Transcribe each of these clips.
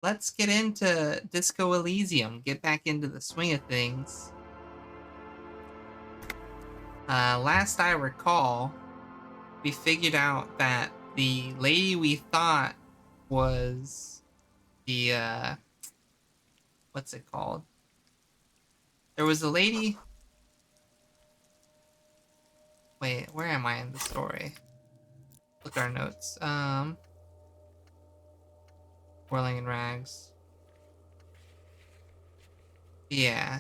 let's get into Disco Elysium. Get back into the swing of things. Last I recall, we figured out that the lady we thought was the what's it called? There was a lady. Wait, where am I in the story? Look at our notes. Whirling in rags. Yeah,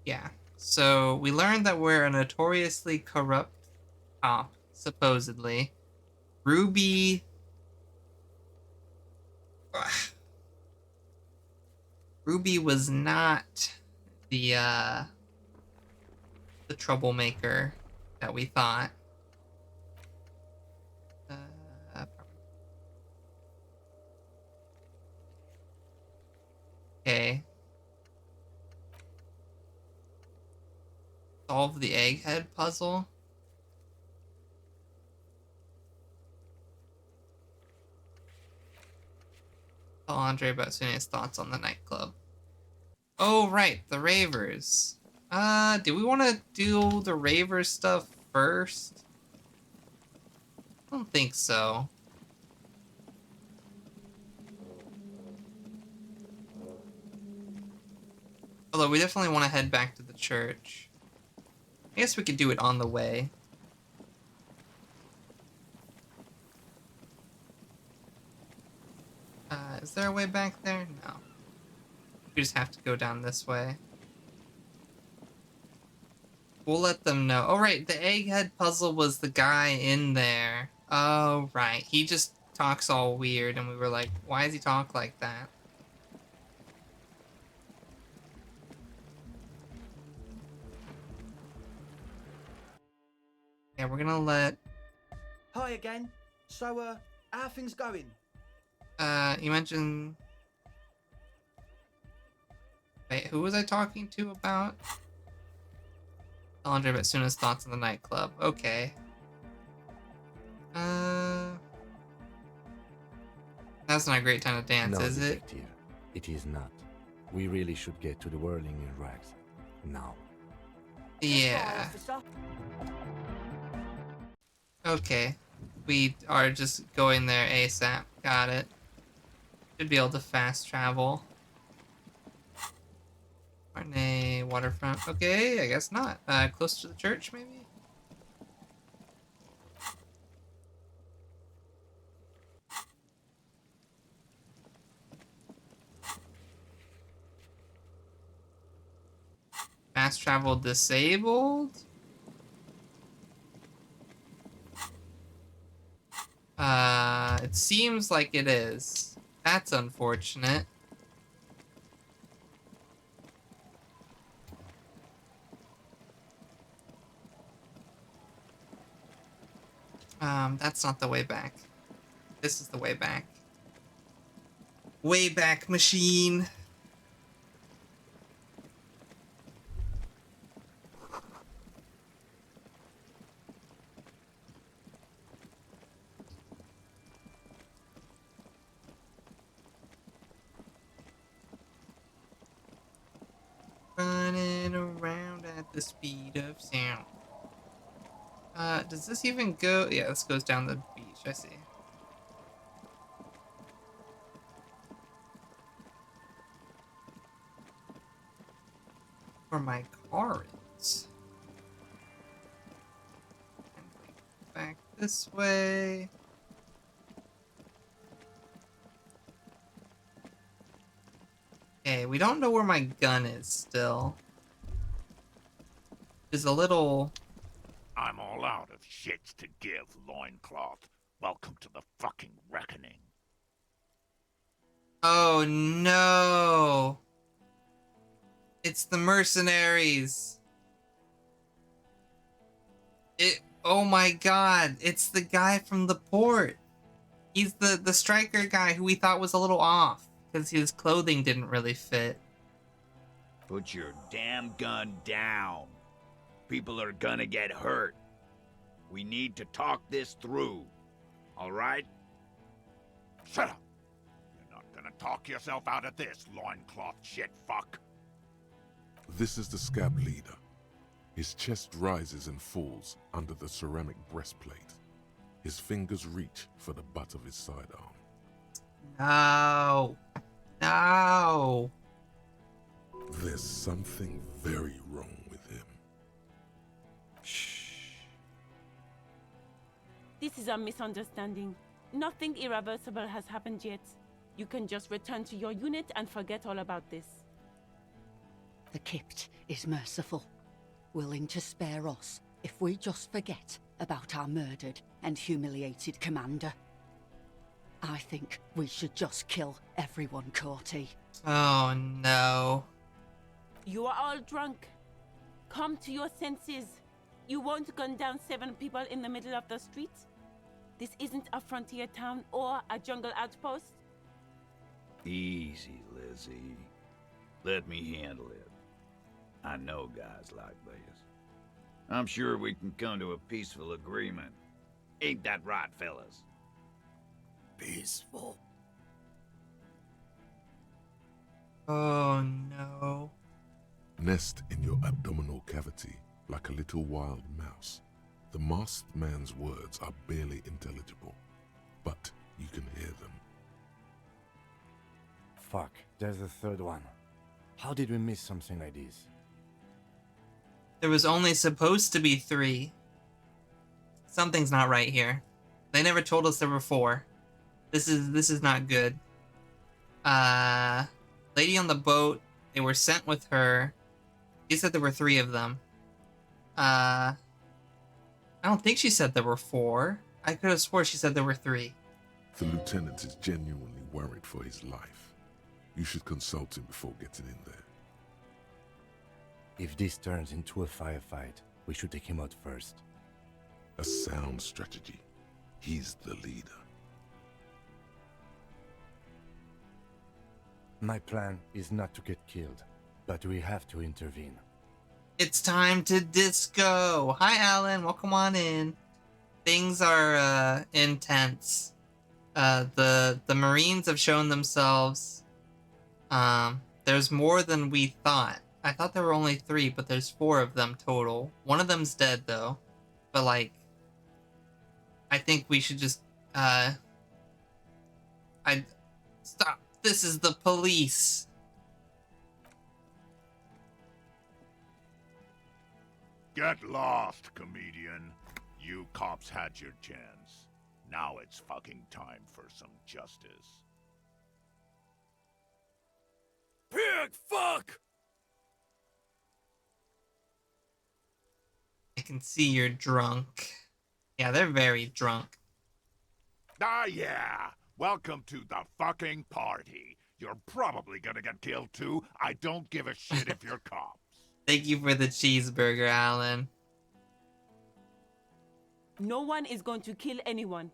yeah. So we learned that we're a notoriously corrupt cop, supposedly. Ruby. Ruby was not the uh the troublemaker that we thought. Uh, okay. Solve the egghead puzzle. Tell Andre about Sunia's thoughts on the nightclub. Oh right, the ravers. Do we want to do the raver stuff first? I don't think so. Although we definitely want to head back to the church. I guess we could do it on the way. Is there a way back there? No. We just have to go down this way. We'll let them know. Oh, right. The egghead puzzle was the guy in there. Oh, right. He just talks all weird, and we were like, why does he talk like that? Yeah, we're gonna let... Hi again. So, how are things going? You mentioned... Wait, who was I talking to about? Andre Batsuna's thoughts on the nightclub. Okay. Uh... That's not a great time to dance, No, is it? detective. It is not. We really should get to the whirling in rags. Now. Yeah. Okay. We are just going there ASAP. Got it. Should be able to fast travel. Marnay waterfront. Okay, I guess not. Close to the church, maybe? Fast travel disabled? It seems like it is. That's unfortunate. That's not the way back. This is the way back. Way back machine. Running around at the speed of sound. Does this even go? Yeah, this goes down the beach. I see. Where my car is. And we go back this way. Okay, we don't know where my gun is still. Is a little... I'm all out of shits to give, loincloth. Welcome to the fucking reckoning. Oh no! It's the mercenaries! Oh my god, it's the guy from the port! He's the striker guy who we thought was a little off, because his clothing didn't really fit. Put your damn gun down. People are gonna get hurt. We need to talk this through. All right? Shut up! You're not gonna talk yourself out of this, loincloth shit fuck. This is the scab leader. His chest rises and falls under the ceramic breastplate. His fingers reach for the butt of his sidearm. No. No. There's something very wrong with him. Shh. This is a misunderstanding. Nothing irreversible has happened yet. You can just return to your unit and forget all about this. The Kypt is merciful, willing to spare us if we just forget about our murdered and humiliated commander. I think we should just kill everyone, Corty. Oh no. You are all drunk. Come to your senses. You won't gun down 7 people in the middle of the street. This isn't a frontier town or a jungle outpost. Easy, Lizzie. Let me handle it. I know guys like this. I'm sure we can come to a peaceful agreement. Ain't that right, fellas? Peaceful. Oh no. Nest in your abdominal cavity like a little wild mouse. The masked man's words are barely intelligible, but you can hear them. Fuck, there's a third one. How did we miss something like this? There was only supposed to be 3. Something's not right here. They never told us there were 4. This is not good. Lady on the boat, they were sent with her. She said there were 3 of them. I don't think she said there were 4. I could have swore she said there were 3. The lieutenant is genuinely worried for his life. You should consult him before getting in there. If this turns into a firefight, we should take him out first. A sound strategy. He's the leader. My plan is not to get killed, but we have to intervene. It's time to disco. Hi, Alan. Welcome on in. Things are intense. The Marines have shown themselves. There's more than we thought. I thought there were only 3, but there's 4 of them total. One of them's dead though. But like, I think we should just stop. This is the police. Get lost, comedian. You cops had your chance. Now it's fucking time for some justice. Pig fuck! I can see you're drunk. Yeah, they're very drunk. Ah, yeah. Welcome to the fucking party. You're probably gonna get killed too. I don't give a shit if you're cops. Thank you for the cheeseburger, Alan. No one is going to kill anyone.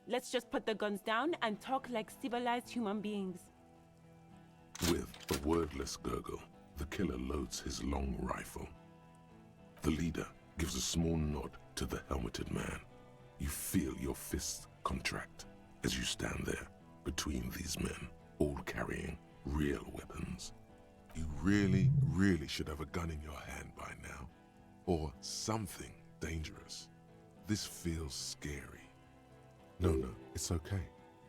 Let's just put the guns down and talk like civilized human beings. With a wordless gurgle, the killer loads his long rifle. The leader gives a small nod to the helmeted man. You feel your fists contract as you stand there between these men, all carrying real weapons. You really, really should have a gun in your hand by now. Or something dangerous. This feels scary. No, it's okay.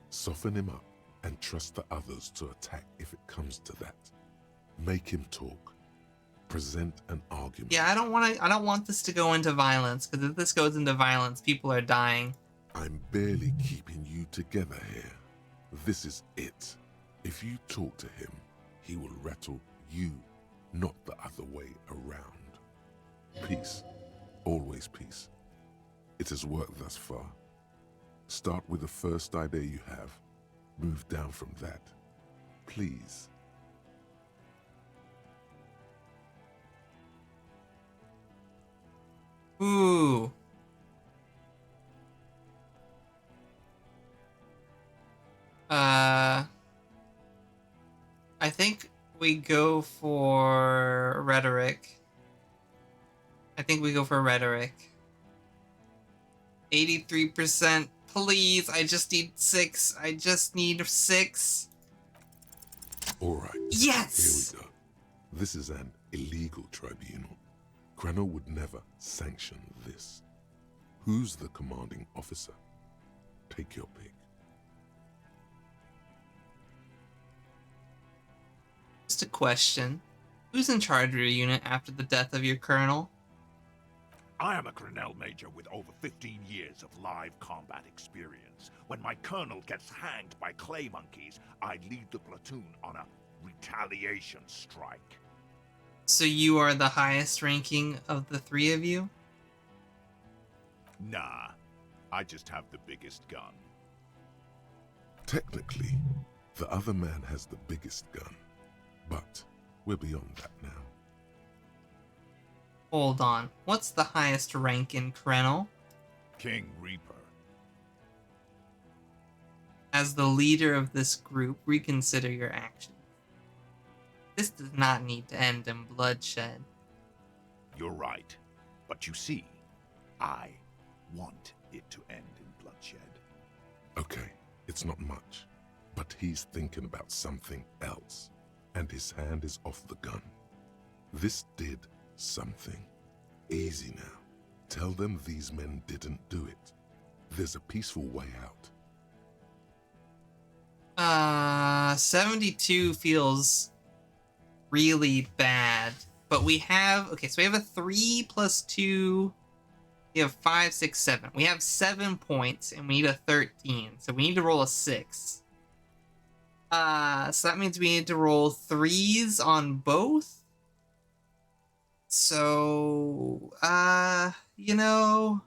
Soften him up and trust the others to attack if it comes to that. Make him talk. Present an argument. Yeah, I don't want this to go into violence, because if this goes into violence, people are dying. I'm barely keeping you together here. This is it. If you talk to him, he will rattle you, not the other way around. Peace. Always peace. It has worked thus far. Start with the first idea you have. Move down from that. Please. Ooh. I think we go for rhetoric. 83% Please, I just need 6. I just need 6. All right. Yes! Here we go. This is an illegal tribunal. Crano would never sanction this. Who's the commanding officer? Take your pick. Just a question. Who's in charge of your unit after the death of your colonel? I am a Grinnell Major with over 15 years of live combat experience. When my colonel gets hanged by clay monkeys, I lead the platoon on a retaliation strike. So you are the highest ranking of the 3 of you? Nah, I just have the biggest gun. Technically, the other man has the biggest gun. But we're beyond that now. Hold on. What's the highest rank in Colonel? King Reaper. As the leader of this group, reconsider your actions. This does not need to end in bloodshed. You're right. But you see, I want it to end in bloodshed. Okay, it's not much. But he's thinking about something else. And his hand is off the gun. This did something. Easy now. Tell them these men didn't do it. There's a peaceful way out. 72 feels really bad. But we have, okay, so we have a 3 plus 2. We have 5, 6, 7. We have 7 points and we need a 13. So we need to roll a 6. So that means we need to roll 3s on both. So, you know,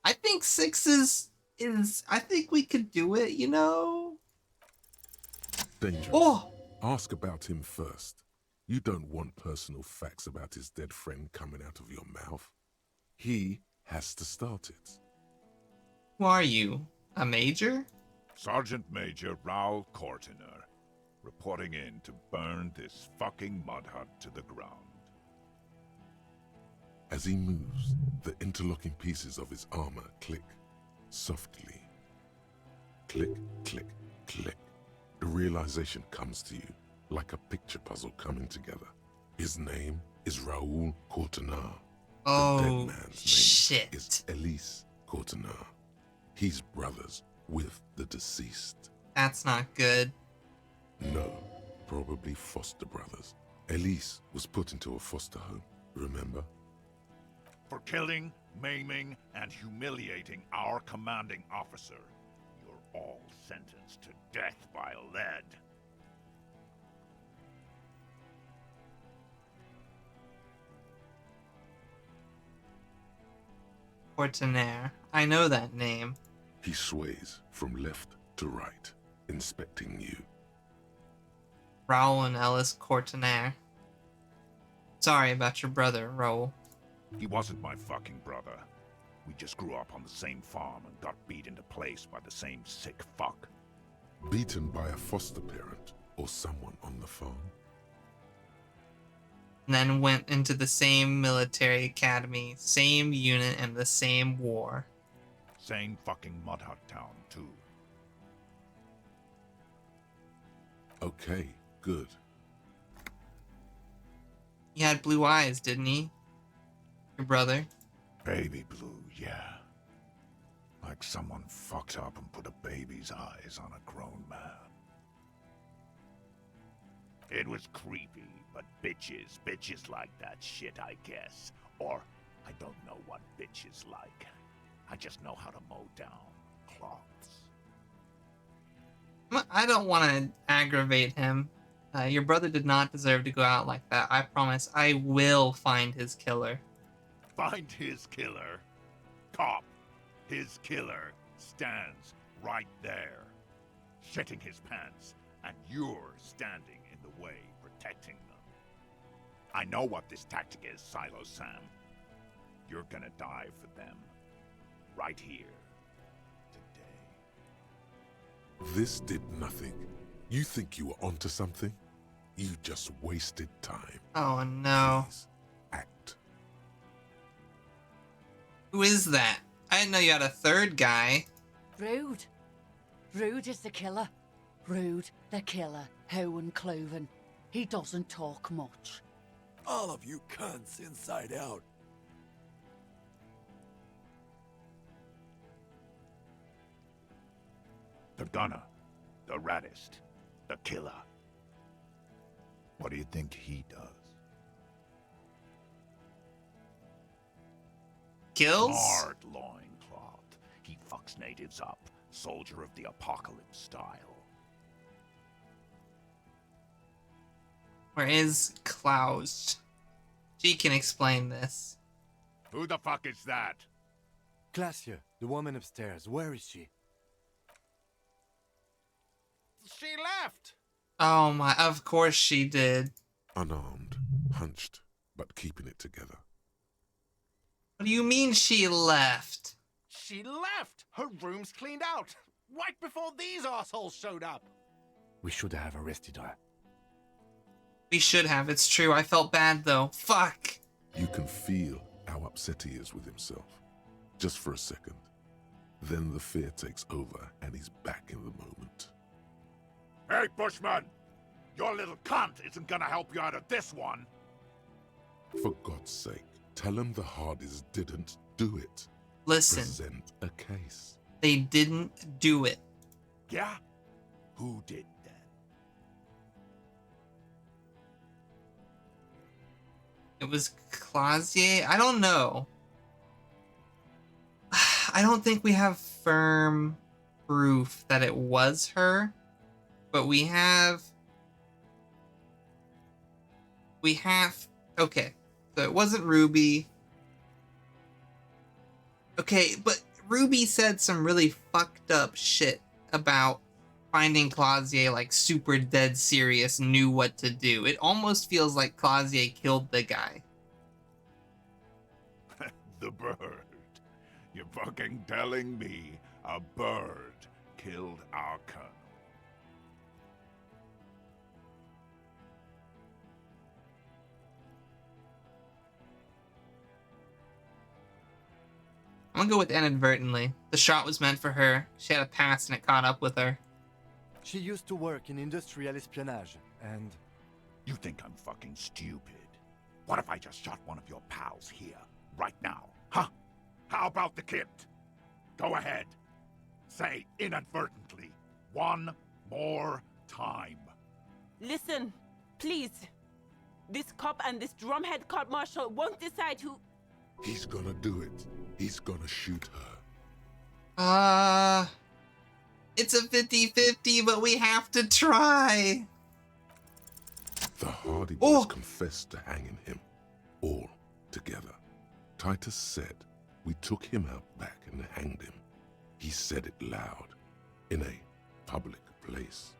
I think 6 is I think we could do it, you know? Dangerous. Oh! Ask about him first. You don't want personal facts about his dead friend coming out of your mouth. He has to start it. Who are you? A major? Sergeant Major Raoul Cortiner, reporting in to burn this fucking mud hut to the ground. As he moves, the interlocking pieces of his armor click softly. Click, click, click. The realization comes to you like a picture puzzle coming together. His name is Raoul Cortiner. The dead Oh, man's shit. name is Elise Cortiner. He's brothers with the deceased. That's not good. No, probably foster brothers. Elise was put into a foster home, remember? For killing, maiming, and humiliating our commanding officer, you're all sentenced to death by lead. Fortunaire. I know that name. He sways from left to right, inspecting you. Raoul and Ellis Courtenaire. Sorry about your brother, Raoul. He wasn't my fucking brother. We just grew up on the same farm and got beat into place by the same sick fuck. Beaten by a foster parent or someone on the farm? And then went into the same military academy, same unit, and the same war. Same fucking mud hut town, too. Okay, good. He had blue eyes, didn't he? Your brother? Baby blue, yeah. Like someone fucked up and put a baby's eyes on a grown man. It was creepy, but bitches like that shit, I guess. Or, I don't know what bitches like. I just know how to mow down cloths. I don't want to aggravate him. Your brother did not deserve to go out like that. I promise I will find his killer. Find his killer. Cop, his killer stands right there, shitting his pants, and you're standing in the way, protecting them. I know what this tactic is, Silo Sam. You're gonna die for them. Right here. Today. This did nothing. You think you were onto something? You just wasted time. Oh no. Please, act. Who is that? I didn't know you had a third guy. Rude. Rude is the killer. Rude, the killer. Howen Cloven. He doesn't talk much. All of you cunts inside out. The gunner, the raddest, the killer. What do you think he does? Kills? Hard loincloth. He fucks natives up. Soldier of the apocalypse style. Where is Klaus? She can explain this. Who the fuck is that? Glacia, the woman upstairs, where is she? She left. Oh my, of course she did. Unarmed, hunched, but keeping it together. What do you mean she left? She left. Her room's cleaned out. Right before these assholes showed up. We should have arrested her. We should have, it's true. I felt bad though. Fuck. You can feel how upset he is with himself. Just for a second. Then the fear takes over and he's back in the moment. Hey, Bushman! Your little cunt isn't gonna help you out of this one! For God's sake, tell him the Hardys didn't do it. Listen, Present a case. they didn't do it. Yeah? Who did then? It was Clausier? I don't know. I don't think we have firm proof that it was her, but we have... Okay, so it wasn't Ruby. Okay, but Ruby said some really fucked up shit about finding Clausier like super dead serious, knew what to do. It almost feels like Clausier killed the guy. The bird. You're fucking telling me a bird killed our colonel? I'm gonna go with inadvertently. The shot was meant for her. She had a pass and it caught up with her. She used to work in industrial espionage, and... You think I'm fucking stupid? What if I just shot one of your pals here, right now? Huh? How about the kid? Go ahead. Say inadvertently. One more time. Listen, please. This cop and this drumhead court marshal won't decide who... He's gonna do it. He's gonna shoot her. It's a 50-50, but we have to try. The Hardy Boys confessed to hanging him. All together. Titus said, we took him out back and hanged him. He said it loud. In a public place.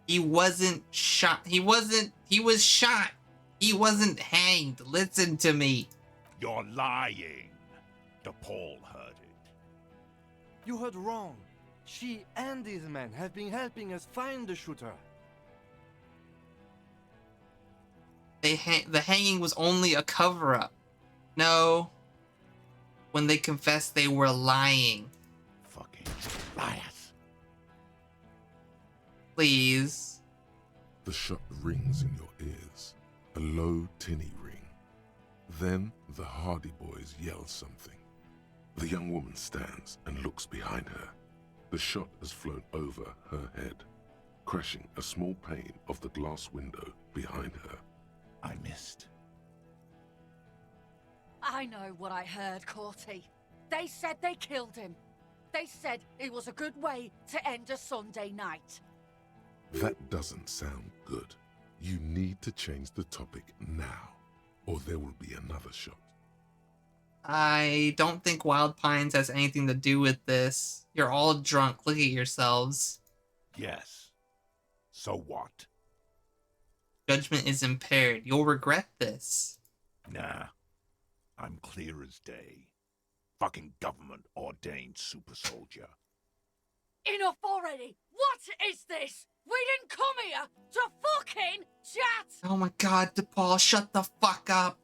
He wasn't shot. He was shot. He wasn't hanged. Listen to me. You're lying. DePaul heard it. You heard wrong. She and these men have been helping us find the shooter. The hanging was only a cover-up. No. When they confessed, they were lying. Fucking liars. Please. The shot rings in your ears. A low, tinny ring. Then the Hardy Boys yell something. The young woman stands and looks behind her. The shot has flown over her head, crashing a small pane of the glass window behind her. I missed. I know what I heard, Corty. They said they killed him. They said it was a good way to end a Sunday night. That doesn't sound good. You need to change the topic now, or there will be another shot. I don't think Wild Pines has anything to do with this. You're all drunk. Look at yourselves. Yes. So what? Judgment is impaired. You'll regret this. Nah. I'm clear as day. Fucking government-ordained super soldier. Enough already! What is this? We didn't come here to fucking chat! Oh my god, DePaul, shut the fuck up.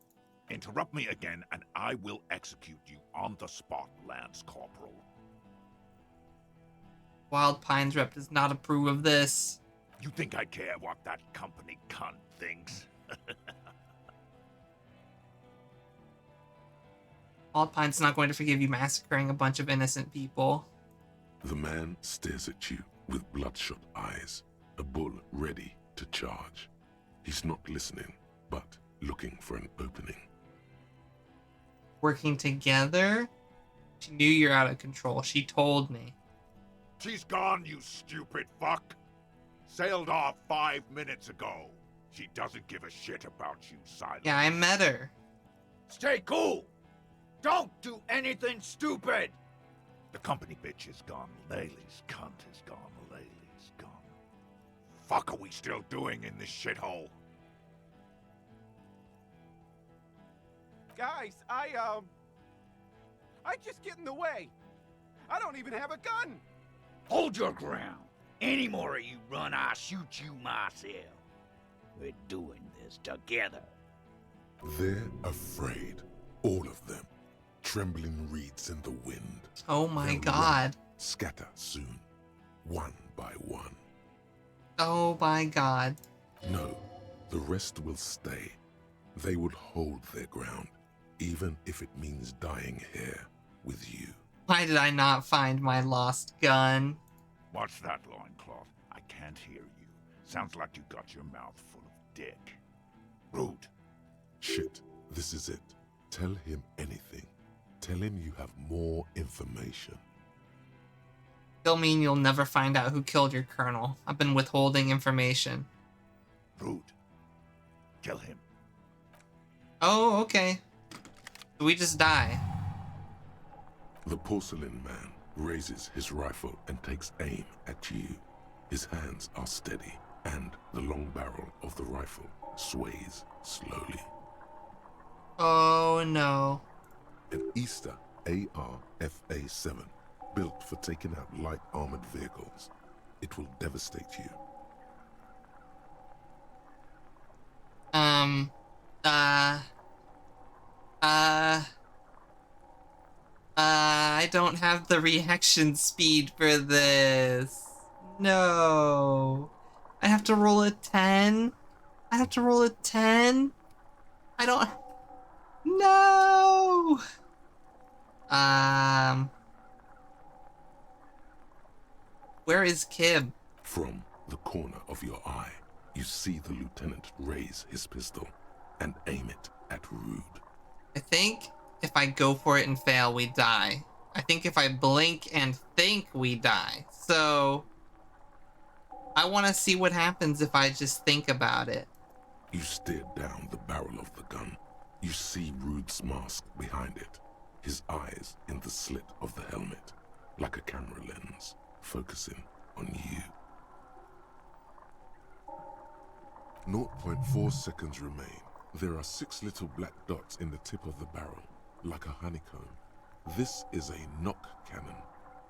Interrupt me again, and I will execute you on the spot, Lance Corporal. Wild Pines rep does not approve of this. You think I care what that company cunt thinks? Wild Pine's not going to forgive you massacring a bunch of innocent people. The man stares at you with bloodshot eyes, a bull ready to charge. He's not listening, but looking for an opening. Working together? She knew you're out of control. She told me. She's gone, you stupid fuck. Sailed off 5 minutes ago. She doesn't give a shit about you, Silas. Yeah, I met her. Stay cool! Don't do anything stupid! The company bitch is gone. Laylee's cunt is gone. Laylee's gone. Fuck are we still doing in this shithole? Guys, I just get in the way. I don't even have a gun. Hold your ground. Any more of you run, I'll shoot you myself. We're doing this together. They're afraid, all of them. Trembling reeds in the wind. Oh my They'll god. run, scatter soon, one by one. Oh my god. No, the rest will stay. They will hold their ground, even if it means dying here with you. Why did I not find my lost gun? What's that, loincloth? I can't hear you. Sounds like you got your mouth full of dick. Rude. Shit, this is it. Tell him anything. Tell him you have more information. Still mean you'll never find out who killed your colonel. I've been withholding information. Rude. Kill him. Oh, okay. So we just die. The porcelain man raises his rifle and takes aim at you. His hands are steady, and the long barrel of the rifle sways slowly. Oh no. An Easter AR-FA-7, built for taking out light armored vehicles. It will devastate you. I don't have the reaction speed for this. No. I have to roll a 10? I have to roll a 10? I don't... No! Where is Kib? From the corner of your eye, you see the lieutenant raise his pistol and aim it at Rude. I think if I go for it and fail, we die. I think if I blink and think, we die. So, I want to see what happens if I just think about it. You stare down the barrel of the gun. You see Rude's mask behind it, his eyes in the slit of the helmet, like a camera lens, focusing on you. 0.4 seconds remain. There are 6 little black dots in the tip of the barrel, like a honeycomb. This is a knock cannon.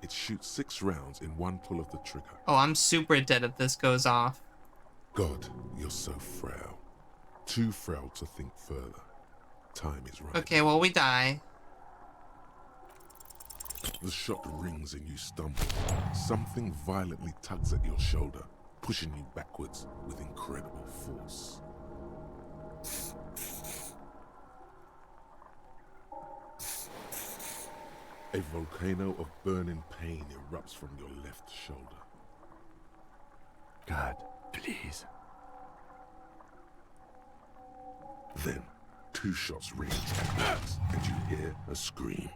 It shoots 6 rounds in one pull of the trigger. Oh, I'm super dead if this goes off. God, you're so frail. Too frail to think further. Time is running. Okay, well, we die. The shot rings and you stumble. Something violently tugs at your shoulder, pushing you backwards with incredible force. A volcano of burning pain erupts from your left shoulder. God, please. Then, 2 shots ring at once, and you hear a scream.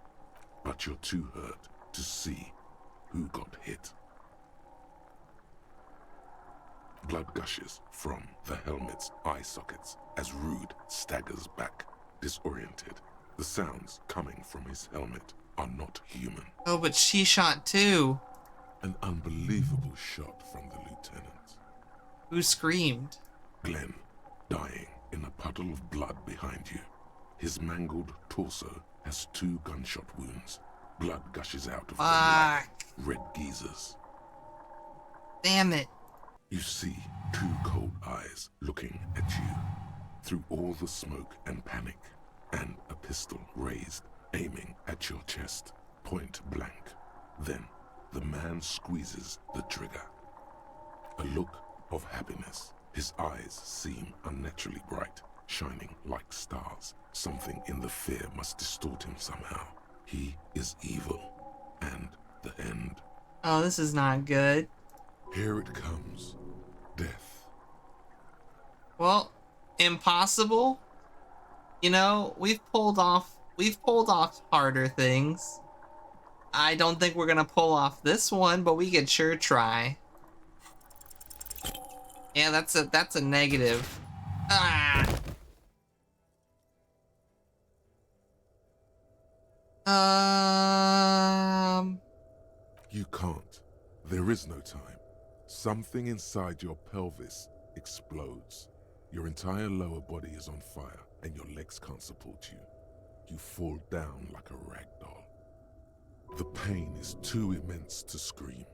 But you're too hurt to see who got hit. Blood gushes from the helmet's eye sockets as Rude staggers back, disoriented. The sounds coming from his helmet are not human. Oh, but she shot too. An unbelievable shot from the lieutenant. Who screamed? Glenn, dying in a puddle of blood behind you. His mangled torso has 2 gunshot wounds. Blood gushes out of them like red geysers. Damn it. You see 2 cold eyes looking at you. Through all the smoke and panic, and a pistol raised, aiming at your chest, point blank. Then the man squeezes the trigger. A look of happiness. His eyes seem unnaturally bright, shining like stars. Something in the fear must distort him somehow. He is evil, and the end. Oh, this is not good. Here it comes. Death. Well, impossible. You know, we've pulled off harder things. I don't think we're gonna pull off this one, but we could sure try. Yeah, that's a negative. Ah. You can't. There is no time. Something inside your pelvis explodes. Your entire lower body is on fire, and your legs can't support you. You fall down like a rag doll. The pain is too immense to scream.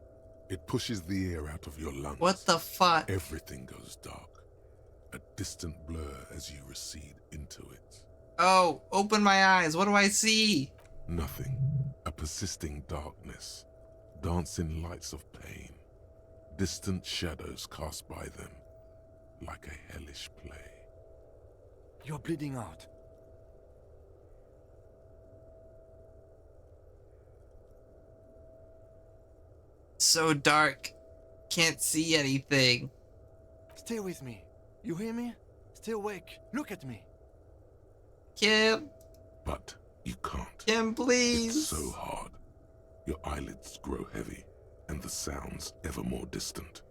It pushes the air out of your lungs. What the fuck? Everything goes dark. A distant blur as you recede into it. Oh, open my eyes. What do I see? Nothing. A persisting darkness. Dancing lights of pain. Distant shadows cast by them. Like a hellish play. You're bleeding out. So dark. Can't see anything. Stay with me. You hear me? Stay awake. Look at me. Kim. But you can't. Kim, please. It's so hard. Your eyelids grow heavy, and the sounds ever more distant.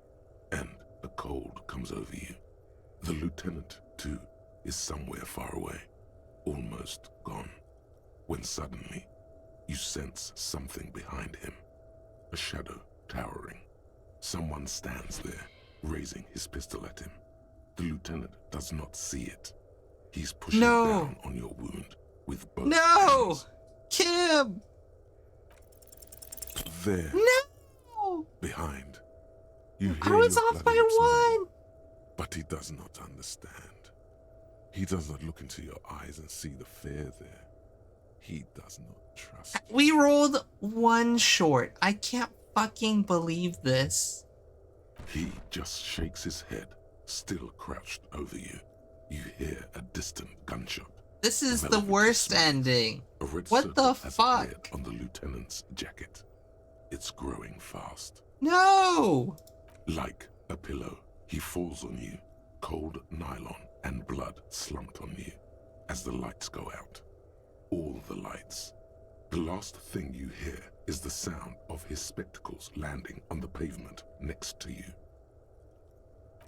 And a cold comes over you. The lieutenant, too, is somewhere far away, almost gone. When suddenly, you sense something behind him. A shadow towering. Someone stands there, raising his pistol at him. The lieutenant does not see it. He's pushing down on your wound with both hands. Kim! There. No! Behind. You I hear was your off by bloody lips murmur, one! But he does not understand. He does not look into your eyes and see the fear there. He does not trust you. We rolled one short. I can't fucking believe this. He just shakes his head, still crouched over you. You hear a distant gunshot. This is the Velvety worst smooth. ending. A red What the circle has fuck? appeared on the lieutenant's jacket. It's growing fast. No! Like a pillow, he falls on you, cold nylon and blood slumped on you as the lights go out. All the lights. The last thing you hear is the sound of his spectacles landing on the pavement next to you.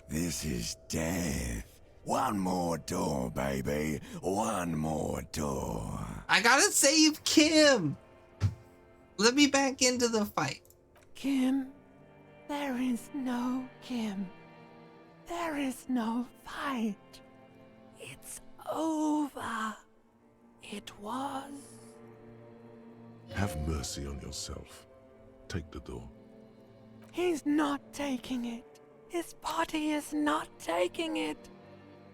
This is death. One more door, baby. One more door. I gotta save Kim! Let me back into the fight. Kim, there is no Kim. There is no fight. It's over. It was. Have mercy on yourself. Take the door. He's not taking it. His body is not taking it.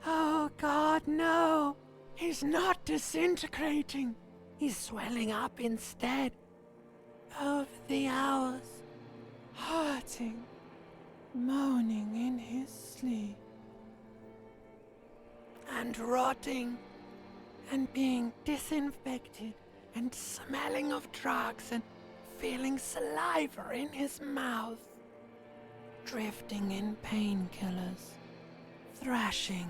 Oh God, no. He's not disintegrating. He's swelling up instead. Over the hours, hurting, moaning in his sleep. And rotting, and being disinfected, and smelling of drugs, and feeling saliva in his mouth. Drifting in painkillers, thrashing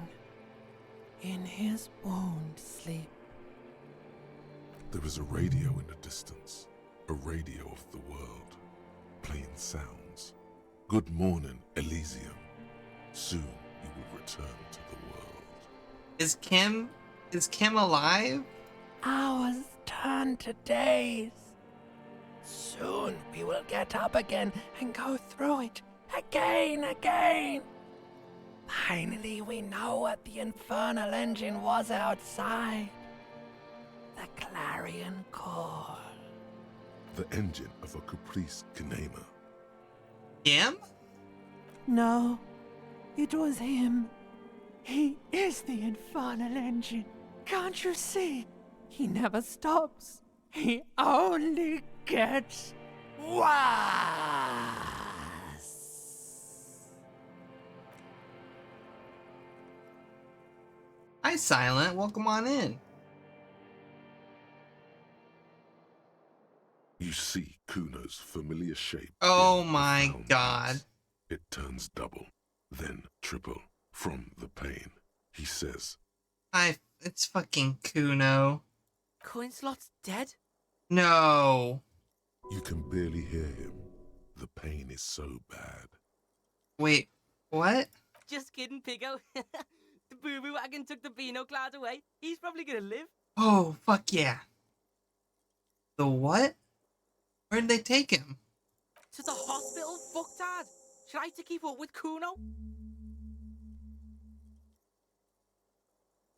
in his wound sleep. There is a radio in the distance, a radio of the world, playing sounds. Good morning, Elysium. Soon you will return to the world. Is Kim alive? Hours turn to days. Soon we will get up again and go through it again. Finally, we know what the infernal engine was outside. The clarion call. The engine of a Caprice Kinema. Kim? No, it was him. He is the infernal engine. Can't you see? He never stops. He only gets worse. Hi, Silent. Welcome on in. You see Kuno's familiar shape. Oh in the my found god. piece. It turns double, then triple from the pain. He says, It's fucking Kuno. Coinslot's dead? No. you can barely hear him. The pain is so bad. Wait, what? Just kidding, Pigo. The boo-boo wagon took the Beano cloud away. He's probably gonna live. Oh, fuck yeah. The what? Where'd they take him? To the hospital, fucktard. Try to keep up with Kuno.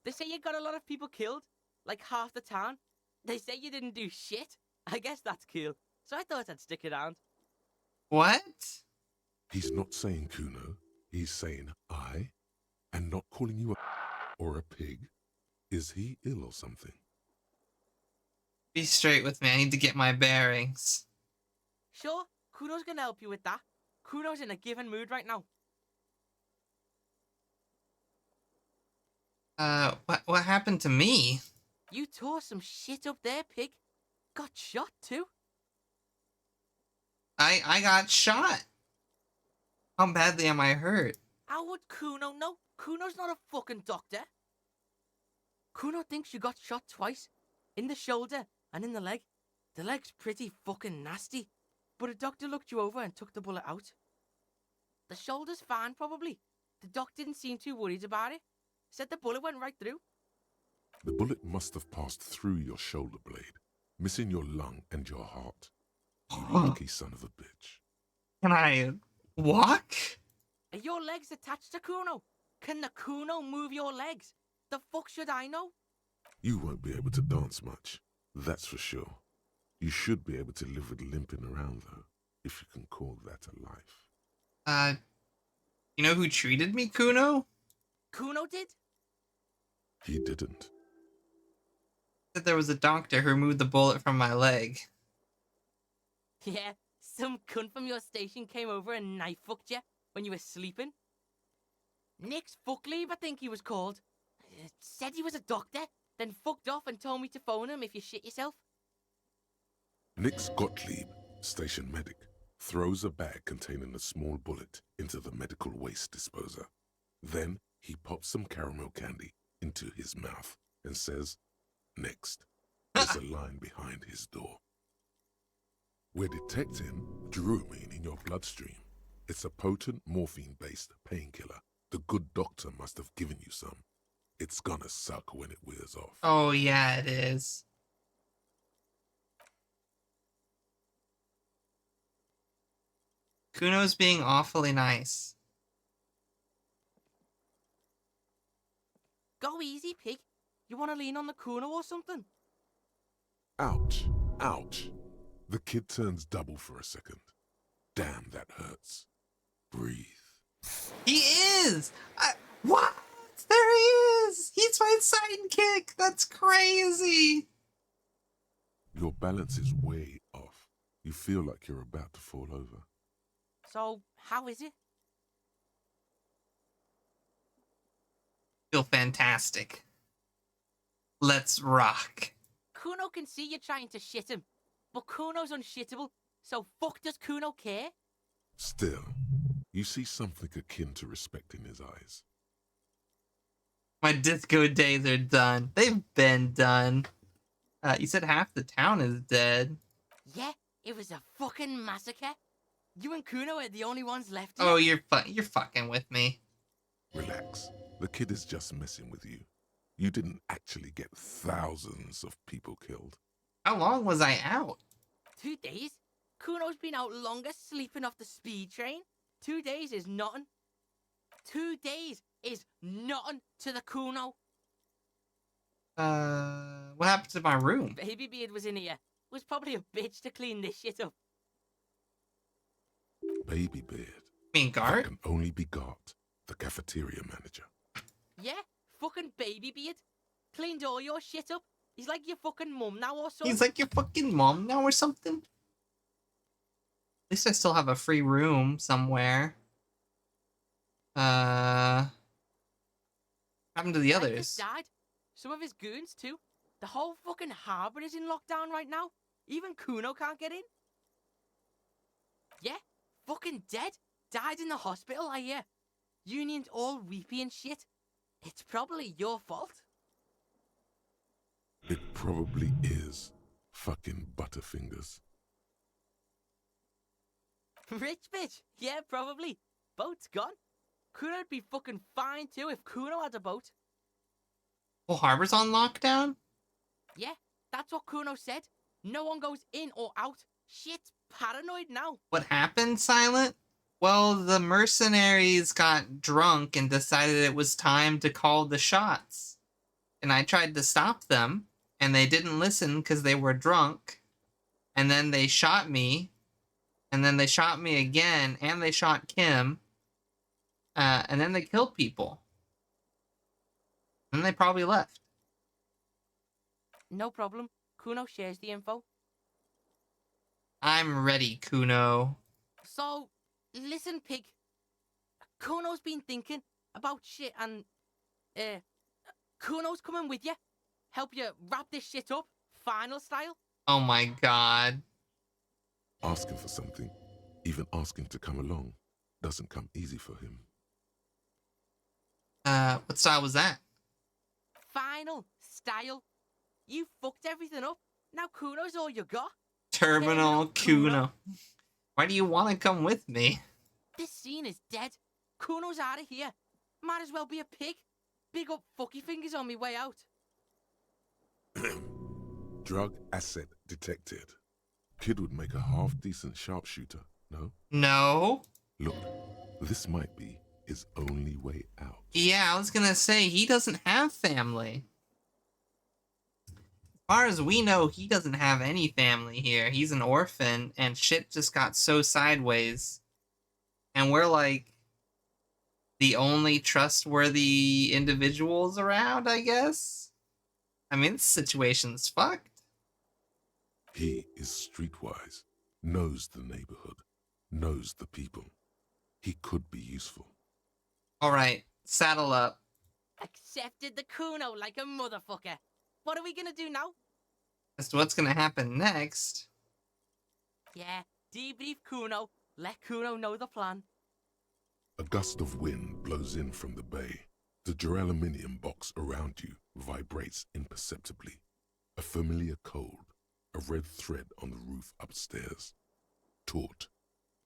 They say you got a lot of people killed, like half the town. They say you didn't do shit. I guess that's cool. So I thought I'd stick around. What? He's not saying Kuno. He's saying I, and not calling you a or a pig. Is he ill or something? Be straight with me. I need to get my bearings. Sure, Kuno's gonna help you with that. Kuno's in a given mood right now. What happened to me? You tore some shit up there, pig. Got shot too. I got shot. How badly am I hurt? How would Kuno know? Kuno's not a fucking doctor. Kuno thinks you got shot twice. In the shoulder and in the leg. The leg's pretty fucking nasty. But a doctor looked you over and took the bullet out. The shoulder's fine, probably. The doc didn't seem too worried about it. Said the bullet went right through. The bullet must have passed through your shoulder blade, missing your lung and your heart. You lucky son of a bitch. Can I walk? Are your legs attached to Kuno? Can the Kuno move your legs? The fuck should I know? You won't be able to dance much, that's for sure. You should be able to live with limping around, though, if you can call that a life. You know who treated me, Kuno? Kuno did? He didn't. Said there was a doctor who removed the bullet from my leg. Yeah, some cunt from your station came over and knife fucked you when you were sleeping. Nick's Fuckleave, I think he was called. Said he was a doctor, then fucked off and told me to phone him if you shit yourself. Nix Gottlieb, station medic, throws a bag containing a small bullet into the medical waste disposer. Then he pops some caramel candy into his mouth and says, "Next." There's a line behind his door. We're detecting druamine in your bloodstream. It's a potent morphine-based painkiller. The good doctor must have given you some. It's gonna suck when it wears off. Oh, yeah, it is. Kuno's being awfully nice. Go easy, pig. You want to lean on the Kuno or something? Ouch. Ouch. The kid turns double for a second. Damn, that hurts. Breathe. He is! What? There he is! He's my sidekick! That's crazy! Your balance is way off. You feel like you're about to fall over. So, how is it? Feel fantastic. Let's rock. Kuno can see you trying to shit him, but Kuno's unshittable, so fuck does Kuno care? Still, you see something akin to respect in his eyes. My disco days are done. They've been done. You said half the town is dead. Yeah, it was a fucking massacre. You and Kuno are the only ones left. Oh, you're fucking with me. Relax. The kid is just messing with you. You didn't actually get thousands of people killed. How long was I out? 2 days? Kuno's been out longer sleeping off the speed train. 2 days is nothing. 2 days is nothing to the Kuno. What happened to my room? Baby Beard was in here. Was probably a bitch to clean this shit up. Baby Beard. mean guard? That can only be Gart, the cafeteria manager. Yeah, fucking Baby Beard. Cleaned all your shit up. He's like your fucking mum now or something. He's like your fucking mom now or something? At least I still have a free room somewhere. What happened to the Titus others? died. Some of his goons too. The whole fucking harbour is in lockdown right now. Even Kuno can't get in. Yeah, fucking dead. Died in the hospital, I hear. Union's all weepy and shit. It's probably your fault. It probably is. Fucking Butterfingers. Rich bitch. Yeah, probably. Boat's gone. Kuno'd be fucking fine too if Kuno had a boat. Whole harbor's on lockdown? Yeah, that's what Kuno said. No one goes in or out. Shit's paranoid now. What happened, Silent? Well, the mercenaries got drunk and decided it was time to call the shots. And I tried to stop them, and they didn't listen because they were drunk. And then they shot me. And then they shot me again, and they shot Kim. And then they killed people. And they probably left. No problem. Kuno shares the info. I'm ready, Kuno. So, listen, pig. Kuno's been thinking about shit and, Kuno's coming with you. Help you wrap this shit up, final style. Oh my god. Asking for something, even asking to come along, doesn't come easy for him. What style was that? Final style. You fucked everything up. Now Kuno's all you got. Terminal Kuno. Why do you want to come with me? This scene is dead. Kuno's out of here. Might as well be a pig. Big up fucky fingers on me way out. Drug asset detected. Kid would make a half-decent sharpshooter, no? No. Look, this might be his only way out. Yeah, I was gonna say, he doesn't have family. As far as we know, he doesn't have any family here. He's an orphan, and shit just got so sideways. And we're like the only trustworthy individuals around, I guess? I mean, this situation's fucked. He is streetwise, knows the neighborhood, knows the people. He could be useful. Alright, saddle up. Accepted the Kuno like a motherfucker. What are we gonna do now? As to what's gonna happen next. Yeah, debrief Kuno. Let Kuno know the plan. A gust of wind blows in from the bay. The duraluminum box around you vibrates imperceptibly. A familiar cold, a red thread on the roof upstairs. Taut,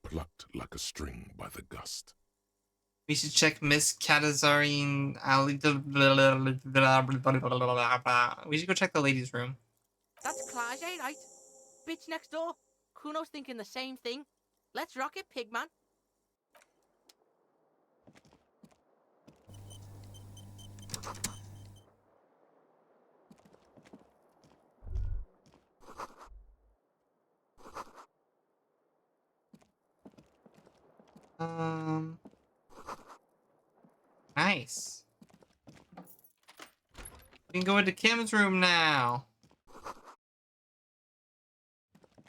plucked like a string by the gust. We should check Miss Katazarian Ali. We should go check the ladies' room. That's Klage, right? Bitch next door. Kuno's thinking the same thing. Let's rock it, pigman. Nice. We can go into Kim's room now.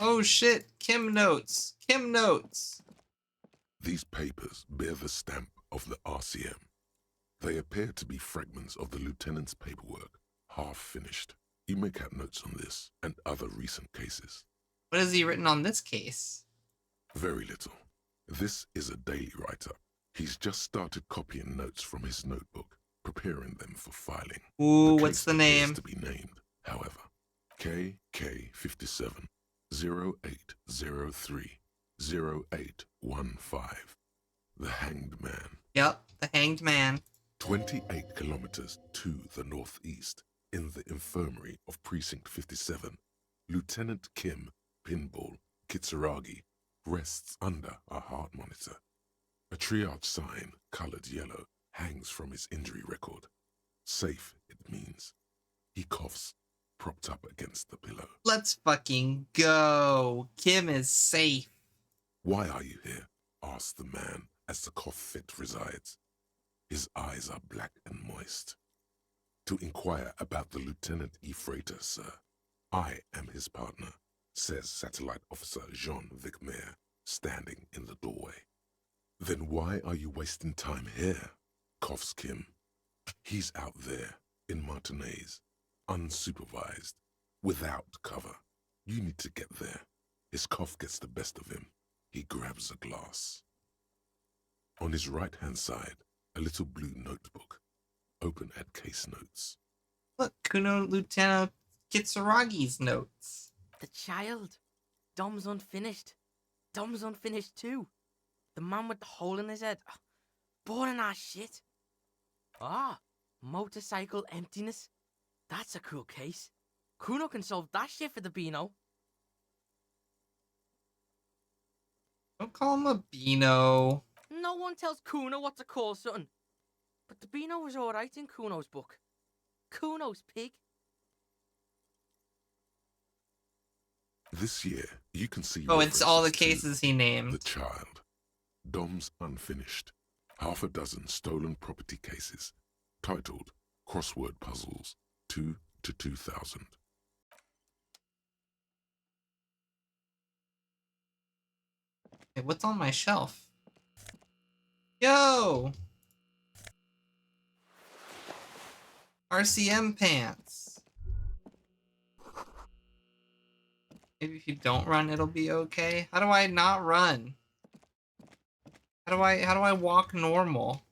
Oh shit, Kim notes. Kim notes. These papers bear the stamp of the RCM. They appear to be fragments of the lieutenant's paperwork, half finished. You make out notes on this and other recent cases. What has he written on this case? Very little. This is a daily write-up. He's just started copying notes from his notebook, preparing them for filing. Ooh, what's the name? To be named, however. KK57 0803 0815. The Hanged Man. Yep, the Hanged Man. 28 kilometers to the northeast, in the infirmary of Precinct 57, Lieutenant Kim Pinball Kitsuragi rests under a heart monitor. A triage sign, colored yellow, hangs from his injury record. Safe, it means. He coughs, propped up against the pillow. Let's fucking go. Kim is safe. Why are you here? Asks the man as the cough fit resides. His eyes are black and moist. To inquire about the Lieutenant Ephrata, sir. I am his partner, says Satellite Officer Jean Vicmer, standing in the doorway. Then why are you wasting time here? Coughs Kim. He's out there, in Martinez, unsupervised, without cover. You need to get there. His cough gets the best of him. He grabs a glass. On his right-hand side, a little blue notebook, open at case notes. Look, Kuno Lieutenant Kitsuragi's notes. The child. Dom's unfinished. Dom's unfinished too. The man with the hole in his head. Boring ass shit. Ah, motorcycle emptiness. That's a cool case. Kuno can solve that shit for the Beano. Don't call him a Beano. No one tells Kuno what to call something. But the Beano was alright in Kuno's book. Kuno's pig. This year, you can see... Oh, it's all the references cases to he named. The Child, Dom's Unfinished, half a dozen stolen property cases, titled Crossword Puzzles 2 to 2000. Hey, what's on my shelf? Yo! RCM pants. Maybe if you don't run, it'll be okay. How do I not run? How do I walk normal?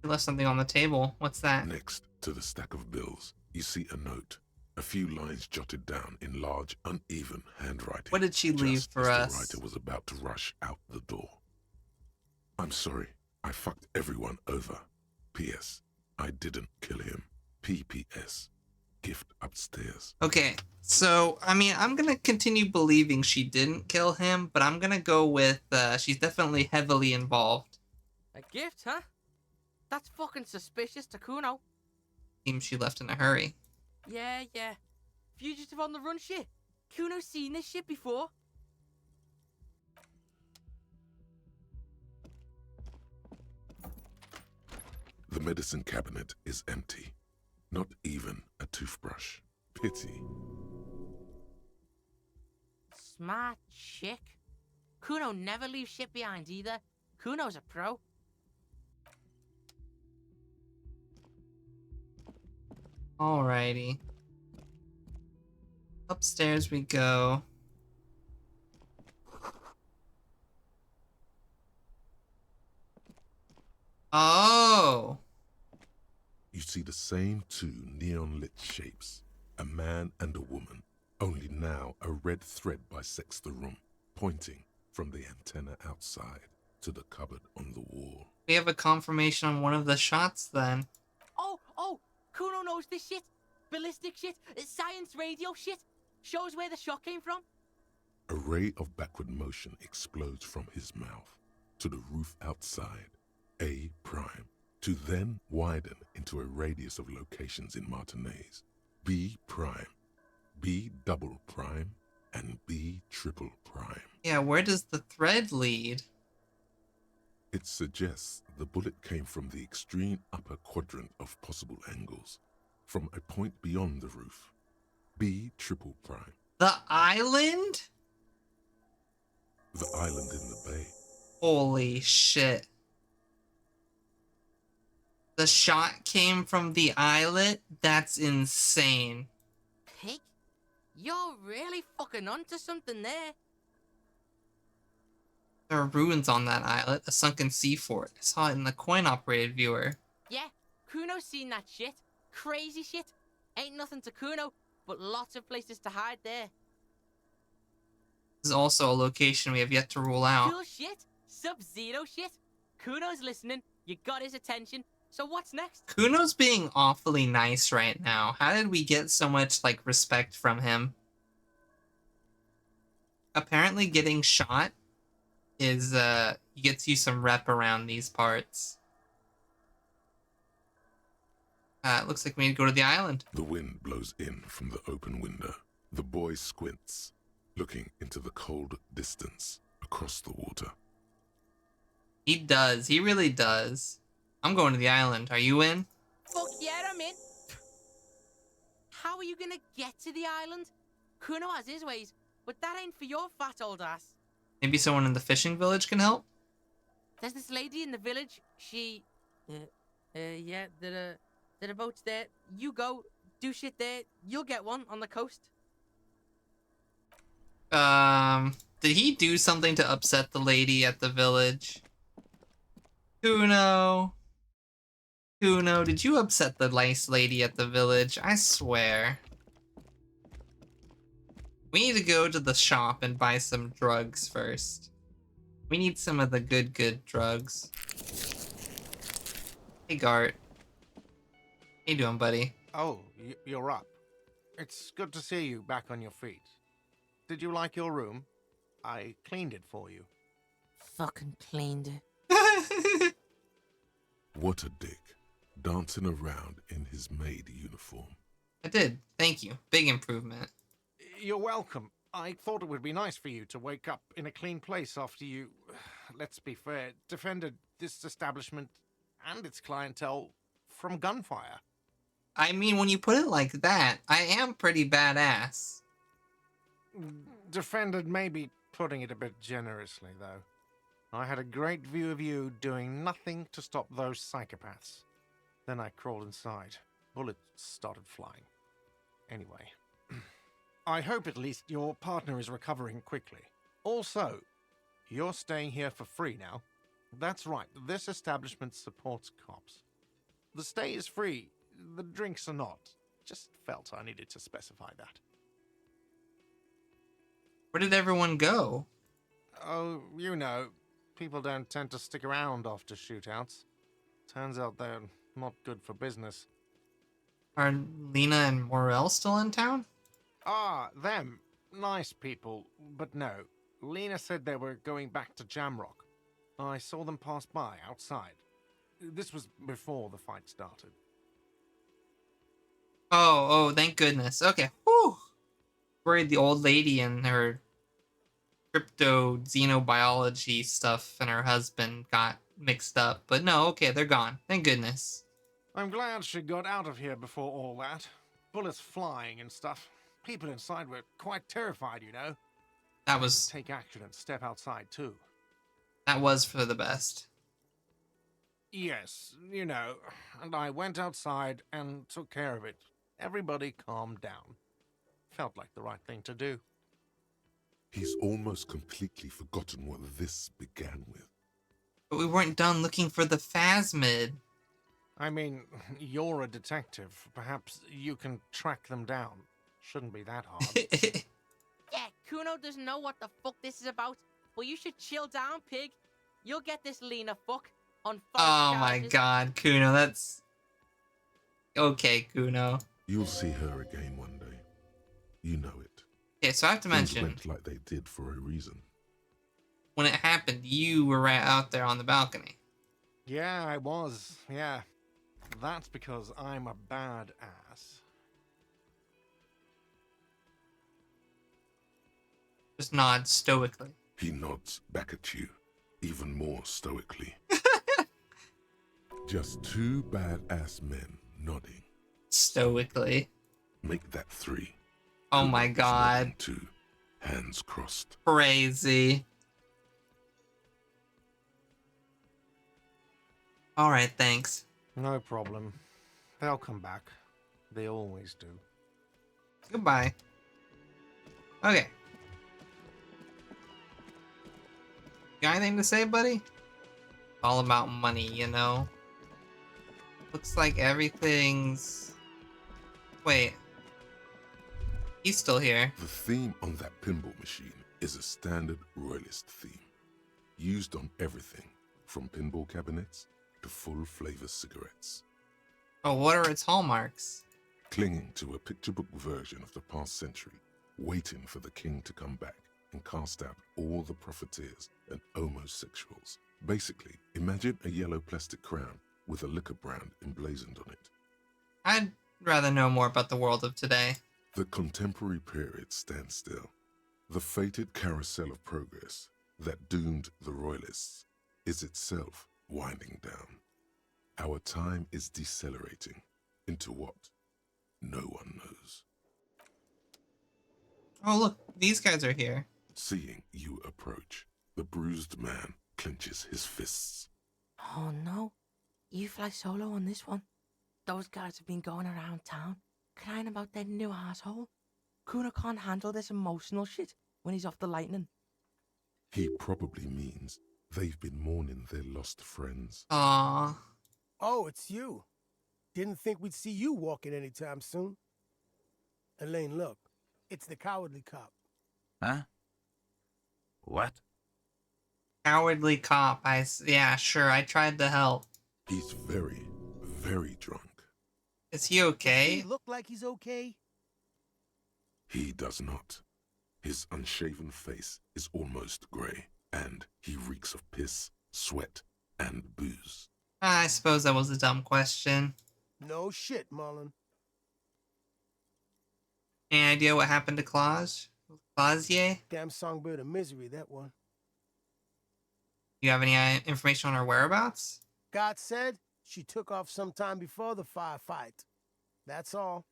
You left something on the table. What's that? Next to the stack of bills, you see a note, a few lines jotted down in large, uneven handwriting. What did she leave just for as us? The writer was about to rush out the door. I'm sorry, I fucked everyone over. P.S. I didn't kill him. P.P.S. Gift upstairs. Okay, so, I mean, I'm gonna continue believing she didn't kill him, but I'm gonna go with, she's definitely heavily involved. A gift, huh? That's fucking suspicious to Kuno. Seems she left in a hurry. Yeah. Fugitive on the run shit. Kuno's seen this shit before. The medicine cabinet is empty. Not even a toothbrush. Pity. Smart chick. Kuno never leaves shit behind either. Kuno's a pro. Alrighty. Upstairs we go. Oh! You see the same two neon-lit shapes, a man and a woman, only now a red thread bisects the room, pointing from the antenna outside to the cupboard on the wall. We have a confirmation on one of the shots then. Oh! Kuno knows this shit. Ballistic shit. Science radio shit. Shows where the shot came from. A ray of backward motion explodes from his mouth to the roof outside, A prime, to then widen into a radius of locations in Martinez, B prime, B double prime, and B triple prime. Yeah, where does the thread lead? It suggests the bullet came from the extreme upper quadrant of possible angles, from a point beyond the roof, B triple prime. The island? The island in the bay. Holy shit. The shot came from the islet? That's insane. Pig? You're really fucking onto something there. There are ruins on that islet, a sunken sea fort. I saw it in the coin-operated viewer. Yeah, Kuno's seen that shit. Crazy shit. Ain't nothing to Kuno, but lots of places to hide there. This is also a location we have yet to rule out. Cool shit. Sub-Zero shit. Kuno's listening. You got his attention. So what's next? Kuno's being awfully nice right now. How did we get so much, like, respect from him? Apparently getting shot is, gets you some rep around these parts. It looks like we need to go to the island. The wind blows in from the open window. The boy squints, looking into the cold distance across the water. He does. He really does. I'm going to the island. Are you in? Fuck yeah, I'm in. How are you gonna get to the island? Kuno has his ways, but that ain't for your fat old ass. Maybe someone in the fishing village can help? There's this lady in the village. She, yeah, the boat's there. You go, do shit there. You'll get one on the coast. Did he do something to upset the lady at the village? Kuno, did you upset the nice lady at the village? I swear. We need to go to the shop and buy some drugs first. We need some of the good drugs. Hey, Gart. How you doing, buddy? Oh, you're up. It's good to see you back on your feet. Did you like your room? I cleaned it for you. Fucking cleaned it. What a dick, dancing around in his maid uniform. I did. Thank you. Big improvement. You're welcome. I thought it would be nice for you to wake up in a clean place after you, let's be fair, defended this establishment and its clientele from gunfire. I mean, when you put it like that, I am pretty badass. Defended may be putting it a bit generously, though. I had a great view of you doing nothing to stop those psychopaths. Then I crawled inside. Bullets started flying. Anyway, I hope at least your partner is recovering quickly. Also, you're staying here for free now. That's right, this establishment supports cops. The stay is free, the drinks are not. Just felt I needed to specify that. Where did everyone go? Oh, you know, people don't tend to stick around after shootouts. Turns out they're not good for business. Are Lena and Morel still in town? Ah, them. Nice people, but no. Lena said they were going back to Jamrock. I saw them pass by outside. This was before the fight started. Oh, thank goodness. Okay. Whew. Worried the old lady and her crypto xenobiology stuff and her husband got mixed up. But no, okay, they're gone. Thank goodness. I'm glad she got out of here before all that. Bullets flying and stuff. People inside were quite terrified, you know. That was... Take action and step outside, too. That was for the best. Yes, you know, and I went outside and took care of it. Everybody calmed down. Felt like the right thing to do. He's almost completely forgotten what this began with. But we weren't done looking for the phasmid. I mean, you're a detective. Perhaps you can track them down. Shouldn't be that hard. Yeah, Kuno doesn't know what the fuck this is about. But you should chill down, pig. You'll get this Lena fuck on false Oh my charges. god, Kuno, that's... Okay, Kuno. You'll see her again one day. You know it. Okay, so I have to Things mention, went like they did for a reason. when it happened, you were right out there on the balcony. Yeah, I was. Yeah. That's because I'm a bad ass. Just nod stoically. He nods back at you, even more stoically. Just two badass men nodding. Stoically. Make that three. Oh my god. Two, hands crossed. Crazy. Alright, thanks. No problem. They'll come back. They always do. Goodbye. Okay. Got anything to say, buddy? All about money, you know? Looks like everything's... Wait. He's still here. The theme on that pinball machine is a standard royalist theme, used on everything from pinball cabinets to full-flavor cigarettes. Oh, what are its hallmarks? Clinging to a picture book version of the past century, waiting for the king to come back and cast out all the profiteers and homosexuals. Basically, imagine a yellow plastic crown with a liquor brand emblazoned on it. I'd rather know more about the world of today. The contemporary period stands still. The fated carousel of progress that doomed the Royalists is itself winding down. Our time is decelerating into what no one knows. Oh, look, these guys are here. Seeing you approach, the bruised man clenches his fists. Oh no, you fly solo on this one. Those guys have been going around town, crying about their new asshole. Kuno can't handle this emotional shit when he's off the lightning. He probably means they've been mourning their lost friends. Aww. Oh, it's you. Didn't think we'd see you walking anytime soon. Elaine, look. It's the cowardly cop. Huh? What? Cowardly cop. Yeah, sure, I tried to help. He's very, very drunk. Is he okay? Does he look like he's okay? He does not. His unshaven face is almost grey, and he reeks of piss, sweat, and booze. I suppose that was a dumb question. No shit, Marlon. Any idea what happened to Claus? Clausier? Damn songbird of misery, that one. You have any information on her whereabouts? God said she took off sometime before the firefight. That's all.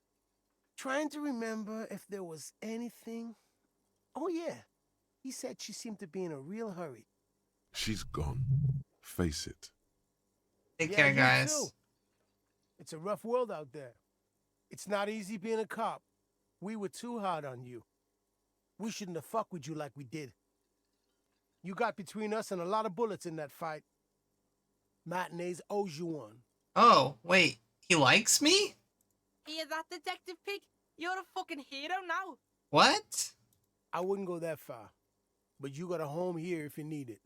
Trying to remember if there was anything. Oh yeah, he said she seemed to be in a real hurry. She's gone. Face it. Take care, guys. Too. It's a rough world out there. It's not easy being a cop. We were too hard on you. We shouldn't have fucked with you like we did. You got between us and a lot of bullets in that fight. Matinees owes you one. Oh, wait. He likes me? Hear that, Detective Pig? You're a fucking hero now. What? I wouldn't go that far. But you got a home here if you need it.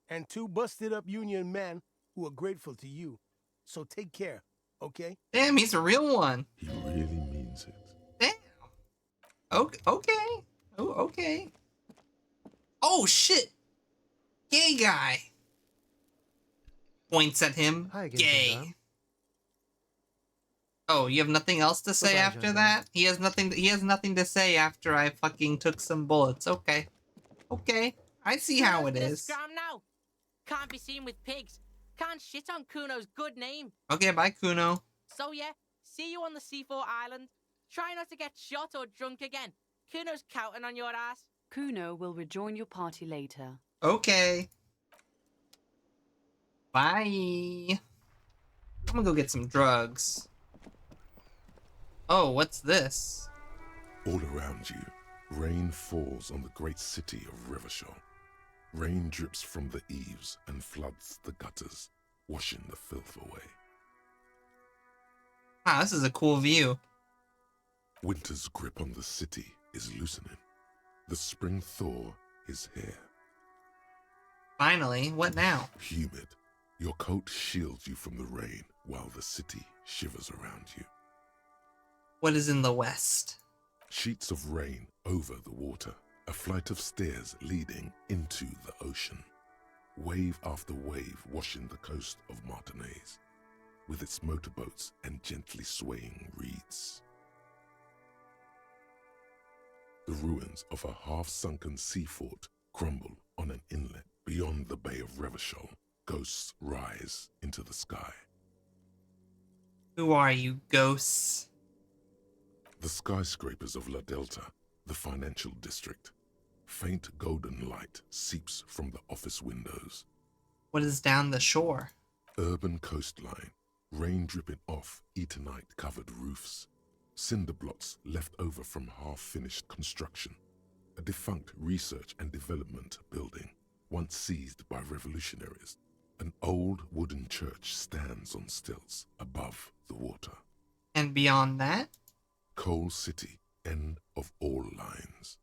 And 2 busted up Union men who are grateful to you. So take care, okay? Damn, he's a real one. He really means it. Damn. Okay. Oh, okay. Oh, shit. Gay guy. Points at him. Hi again, Gay. Gendarme. Oh, you have nothing else to say Goodbye, after Gendarme. that? He has nothing to say after I fucking took some bullets. Okay. Okay. I see how it Kuno's is. Scram now. Can't be seen with pigs. Can't shit on Kuno's good name. Okay, bye, Kuno. So yeah, see you on the C4 island. Try not to get shot or drunk again. Kuno's counting on your ass. Kuno will rejoin your party later. Okay. Bye. I'm gonna go get some drugs. Oh, what's this? All around you, rain falls on the great city of Revachol. Rain drips from the eaves and floods the gutters, washing the filth away. Wow, this is a cool view. Winter's grip on the city is loosening. The spring thaw is here. Finally, what now? Humid, your coat shields you from the rain while the city shivers around you. What is in the west? Sheets of rain over the water, a flight of stairs leading into the ocean. Wave after wave washing the coast of Martinaise, with its motorboats and gently swaying reeds. The ruins of a half-sunken sea fort crumble on an inlet beyond the Bay of Revachol. Ghosts rise into the sky. Who are you, ghosts? The skyscrapers of La Delta, the financial district. Faint golden light seeps from the office windows. What is down the shore? Urban coastline, rain dripping off Eternite-covered roofs. Cinder blocks left over from half-finished construction. A defunct research and development building, once seized by revolutionaries. An old wooden church stands on stilts above the water. And beyond that? Coal City, end of all lines.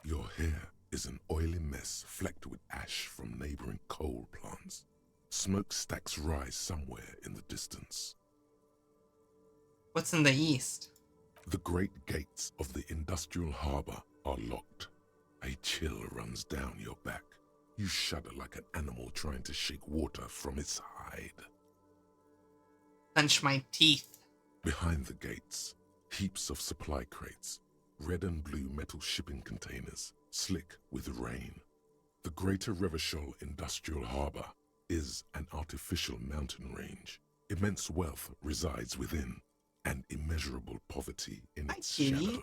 Your hair is an oily mess flecked with ash from neighboring coal plants. Smokestacks rise somewhere in the distance. What's in the east? The great gates of the industrial harbor are locked. A chill runs down your back. You shudder like an animal trying to shake water from its hide. Clench my teeth. Behind the gates, heaps of supply crates, red and blue metal shipping containers, slick with rain. The Greater Revachol Industrial Harbor is an artificial mountain range. Immense wealth resides within, and immeasurable poverty in its shadow.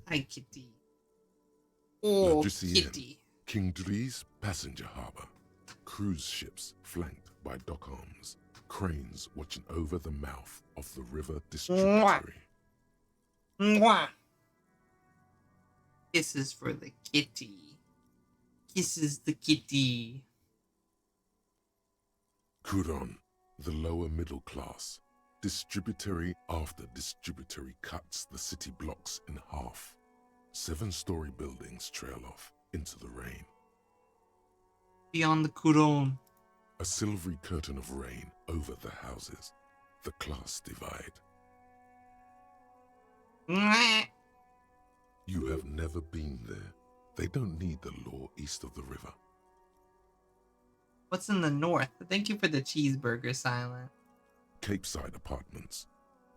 Hi, Kitty. Oh, Shuplysium, Kitty. King Dri's passenger harbor. Cruise ships flanked by dock arms. Cranes watching over the mouth of the river distributary. Mwah. Kisses for the kitty. Kisses the kitty. Kuron, the lower middle class. Distributary after distributary cuts the city blocks in half. 7-story buildings trail off into the rain. Beyond the Kuron. A silvery curtain of rain over the houses. The class divide. Mwah. You have never been there. They don't need the law east of the river. What's in the north? Thank you for the cheeseburger, Silent. Capeside apartments.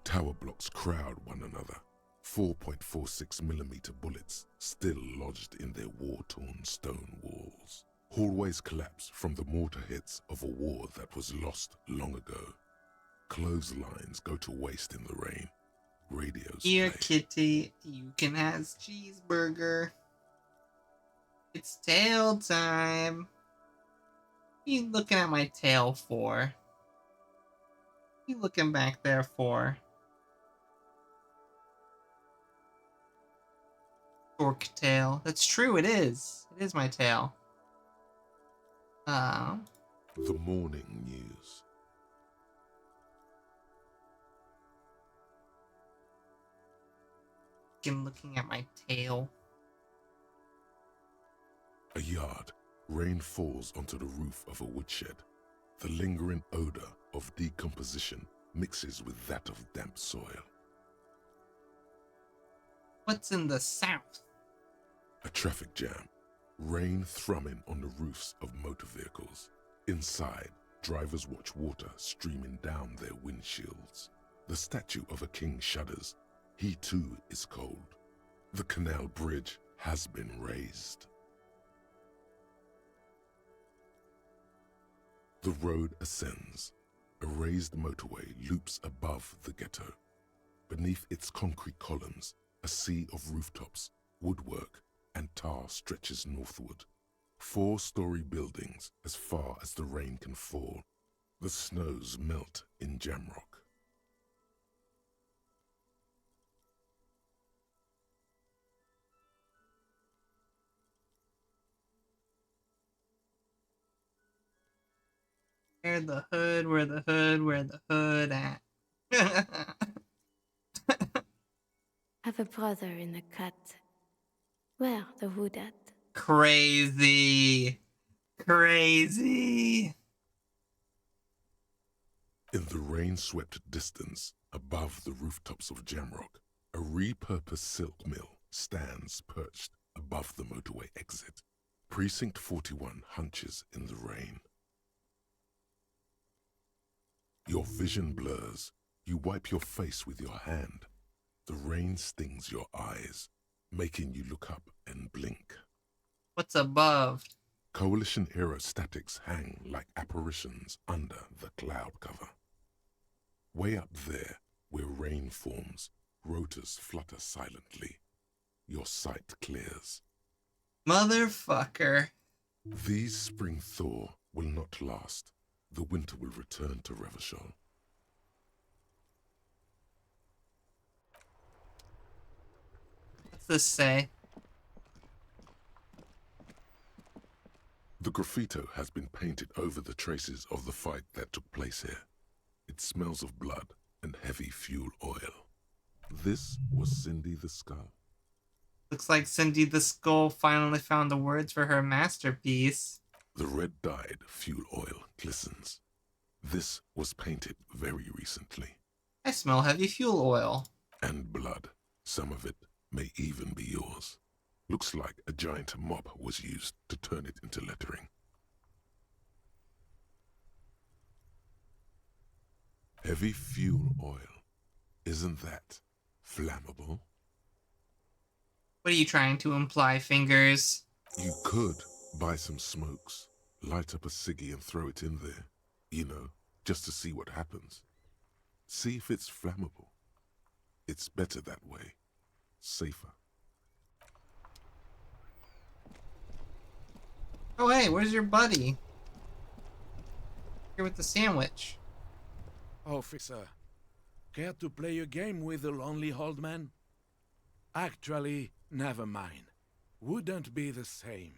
Tower blocks crowd one another. 4.46mm bullets still lodged in their war-torn stone walls. Hallways collapse from the mortar hits of a war that was lost long ago. Clotheslines go to waste in the rain. Radios Here, play. kitty, you can have cheeseburger. It's tail time. What are you looking at my tail for? What are you looking back there for? Fork tail. That's true, it is. It is my tail. The morning news. Looking at my tail. A yard. Rain falls onto the roof of a woodshed. The lingering odor of decomposition mixes with that of damp soil. What's in the south? A traffic jam. Rain thrumming on the roofs of motor vehicles. Inside, drivers watch water streaming down their windshields. The statue of a king shudders. He too is cold. The canal bridge has been raised. The road ascends. A raised motorway loops above the ghetto. Beneath its concrete columns, a sea of rooftops, woodwork, and tar stretches northward. 4-story buildings as far as the rain can fall. The snows melt in Jamrock. Where the hood, where the hood, where the hood at? Have a brother in the cut. Where the hood at? Crazy. Crazy. In the rain-swept distance, above the rooftops of Jamrock, a repurposed silk mill stands perched above the motorway exit. Precinct 41 hunches in the rain. Your vision blurs. You wipe your face with your hand. The rain stings your eyes, making you look up and blink. What's above? Coalition aerostatics hang like apparitions under the cloud cover. Way up there, where rain forms, rotors flutter silently. Your sight clears. Motherfucker. These spring thaw will not last. The winter will return to Revachol. What's this say? The graffito has been painted over the traces of the fight that took place here. It smells of blood and heavy fuel oil. This was Cindy the Skull. Looks like Cindy the Skull finally found the words for her masterpiece. The red-dyed fuel oil glistens. This was painted very recently. I smell heavy fuel oil. And blood. Some of it may even be yours. Looks like a giant mop was used to turn it into lettering. Heavy fuel oil. Isn't that flammable? What are you trying to imply, Fingers? You could buy some smokes, light up a ciggy and throw it in there. You know, just to see what happens. See if it's flammable. It's better that way. Safer. Oh, hey, where's your buddy? Here with the sandwich. Officer, care to play a game with the lonely old man? Actually, never mind. Wouldn't be the same.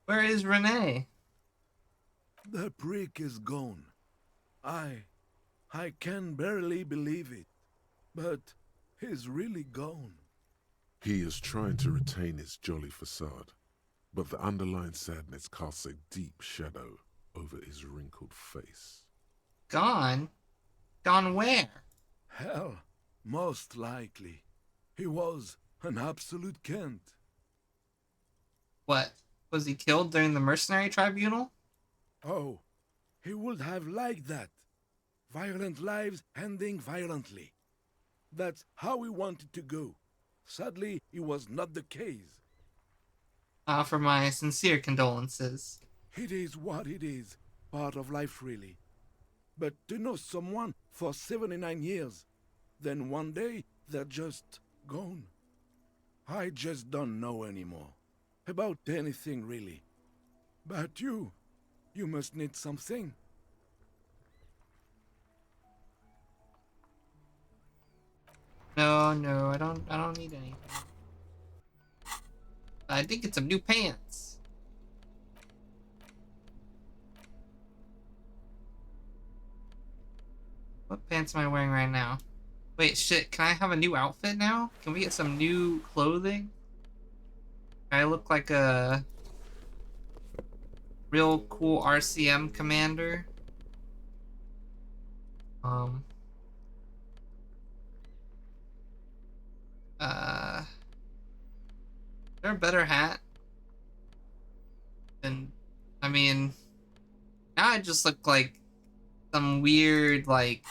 Where is Renee? The prick is gone. I can barely believe it. But he's really gone. He is trying to retain his jolly facade, but the underlying sadness casts a deep shadow over his wrinkled face. Gone? Gone where? Hell, most likely. He was an absolute Kent. What? Was he killed during the mercenary tribunal? Oh, he would have liked that. Violent lives ending violently. That's how he wanted to go. Sadly, it was not the case. Offer my sincere condolences. It is what it is. Part of life, really. But to know someone for 79 years, then one day they're just gone. I just don't know anymore. About anything, really. But you must need something. No, I don't need anything. I did get some new pants. What pants am I wearing right now? Wait, shit, can I have a new outfit now? Can we get some new clothing? I look like a real cool RCM commander. Is there a better hat? And I mean, now I just look like some weird like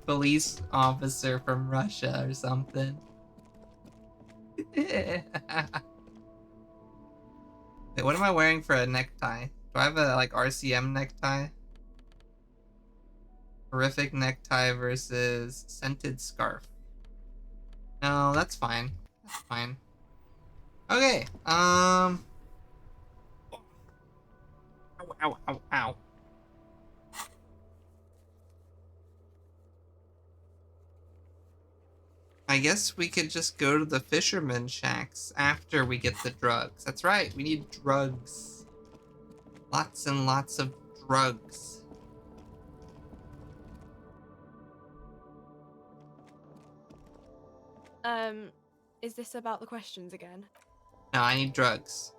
police officer from Russia or something. Wait, what am I wearing for a necktie? Do I have a like RCM necktie? Horrific necktie versus scented scarf. No, that's fine. That's fine. Okay, Ow, ow, ow, ow. I guess we could just go to the fisherman shacks after we get the drugs. That's right, we need drugs. Lots and lots of drugs. Is this about the questions again? No, I need drugs.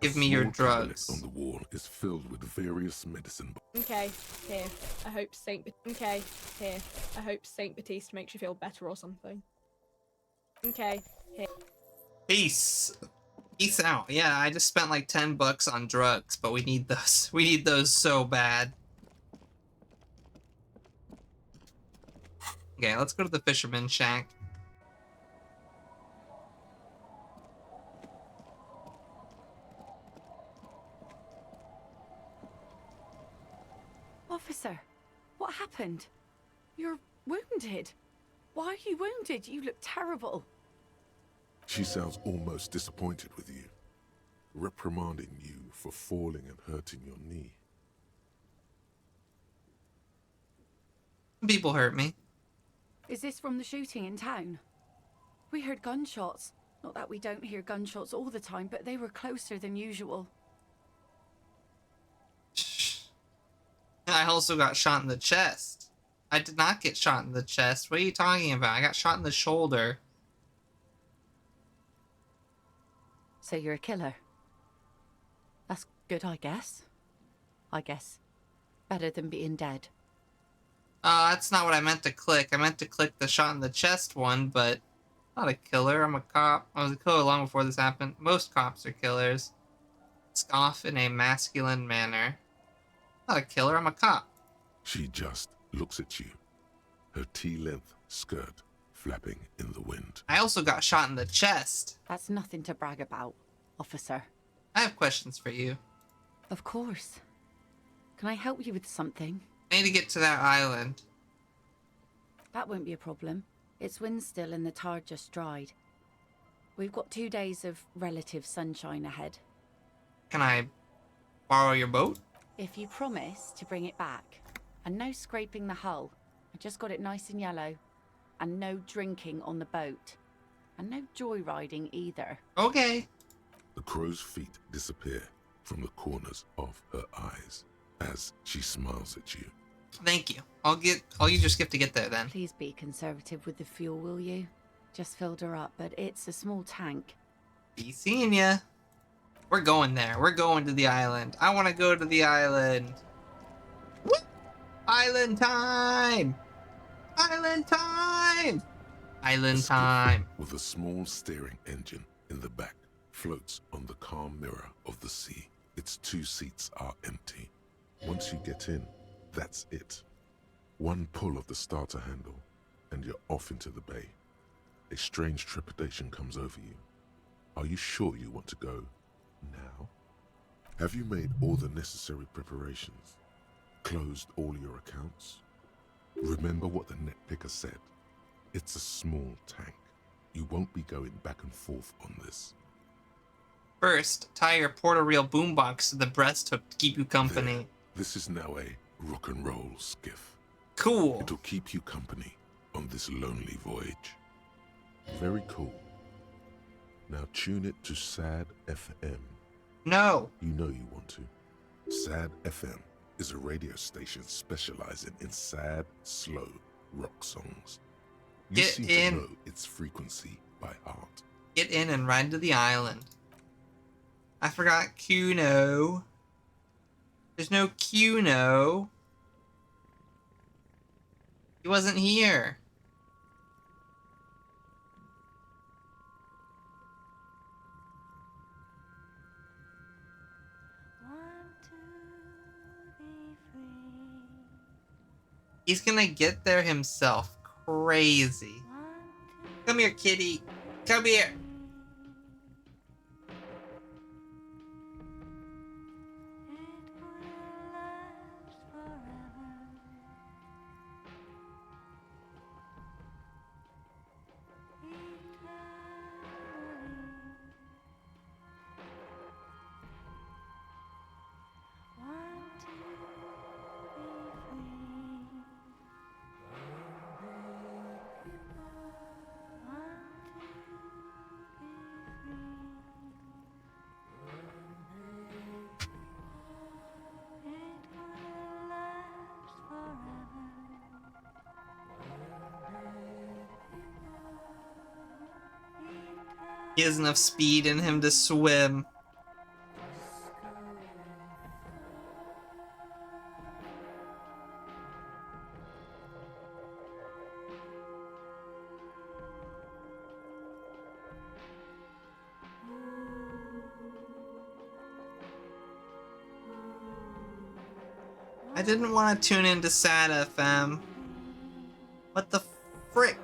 Give me your drugs. On the wall is filled with various medicine. Okay, here. I hope Saint Baptiste makes you feel better or something. Okay, here. Peace. Peace out. Yeah, I just spent like $10 on drugs, but we need those. We need those so bad. Okay, let's go to the fisherman shack. Officer, what happened? You're wounded. Why are you wounded? You look terrible. She sounds almost disappointed with you, reprimanding you for falling and hurting your knee. People hurt me. Is this from the shooting in town? We heard gunshots. Not that we don't hear gunshots all the time, but they were closer than usual. I also got shot in the chest. I did not get shot in the chest. What are you talking about? I got shot in the shoulder. So you're a killer? That's good, I guess. Better than being dead. That's not what I meant to click. I meant to click the shot in the chest one, but not a killer. I'm a cop. I was a killer long before this happened. Most cops are killers. Scoff in a masculine manner. Not a killer, I'm a cop. She just looks at you, her tea-length skirt flapping in the wind. I also got shot in the chest. That's nothing to brag about, officer. I have questions for you. Of course. Can I help you with something? I need to get to that island. That won't be a problem. It's wind still and the tar just dried. We've got 2 days of relative sunshine ahead. Can I borrow your boat? If you promise to bring it back. And no scraping the hull. I just got it nice and yellow. And no drinking on the boat. And no joyriding either. Okay. The crow's feet disappear from the corners of her eyes as she smiles at you. Thank you. I'll use your skiff to get there then. Please be conservative with the fuel, will you? Just filled her up, but it's a small tank. Be seeing ya. We're going there. We're going to the island. I want to go to the island. Woo! Island time! Island time! Island time. With a small steering engine in the back, floats on the calm mirror of the sea. Its 2 seats are empty. Once you get in, that's it. One pull of the starter handle, and you're off into the bay. A strange trepidation comes over you. Are you sure you want to go now? Have you made all the necessary preparations? Closed all your accounts? Remember what the net picker said. It's a small tank. You won't be going back and forth on this. First, tie your portal-reel boombox to the breasthook to keep you company. There. This is now a rock and roll skiff. Cool. It'll keep you company on this lonely voyage. Very cool. Now tune it to SAD FM. No. You know you want to. SAD FM is a radio station specializing in sad, slow rock songs. You Get seem in. to know its frequency by heart. Get in and ride to the island. I forgot Kuno. There's no Kuno. He wasn't here. He's gonna get there himself. Crazy. Come here, kitty. Come here. He has enough speed in him to swim. I didn't want to tune into SAD FM. What the frick?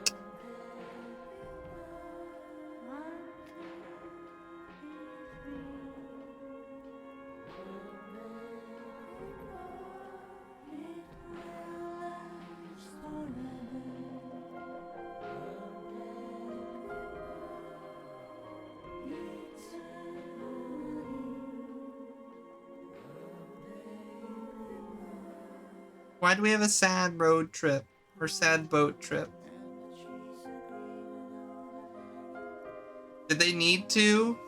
Why do we have a sad road trip or sad boat trip? Did they need to?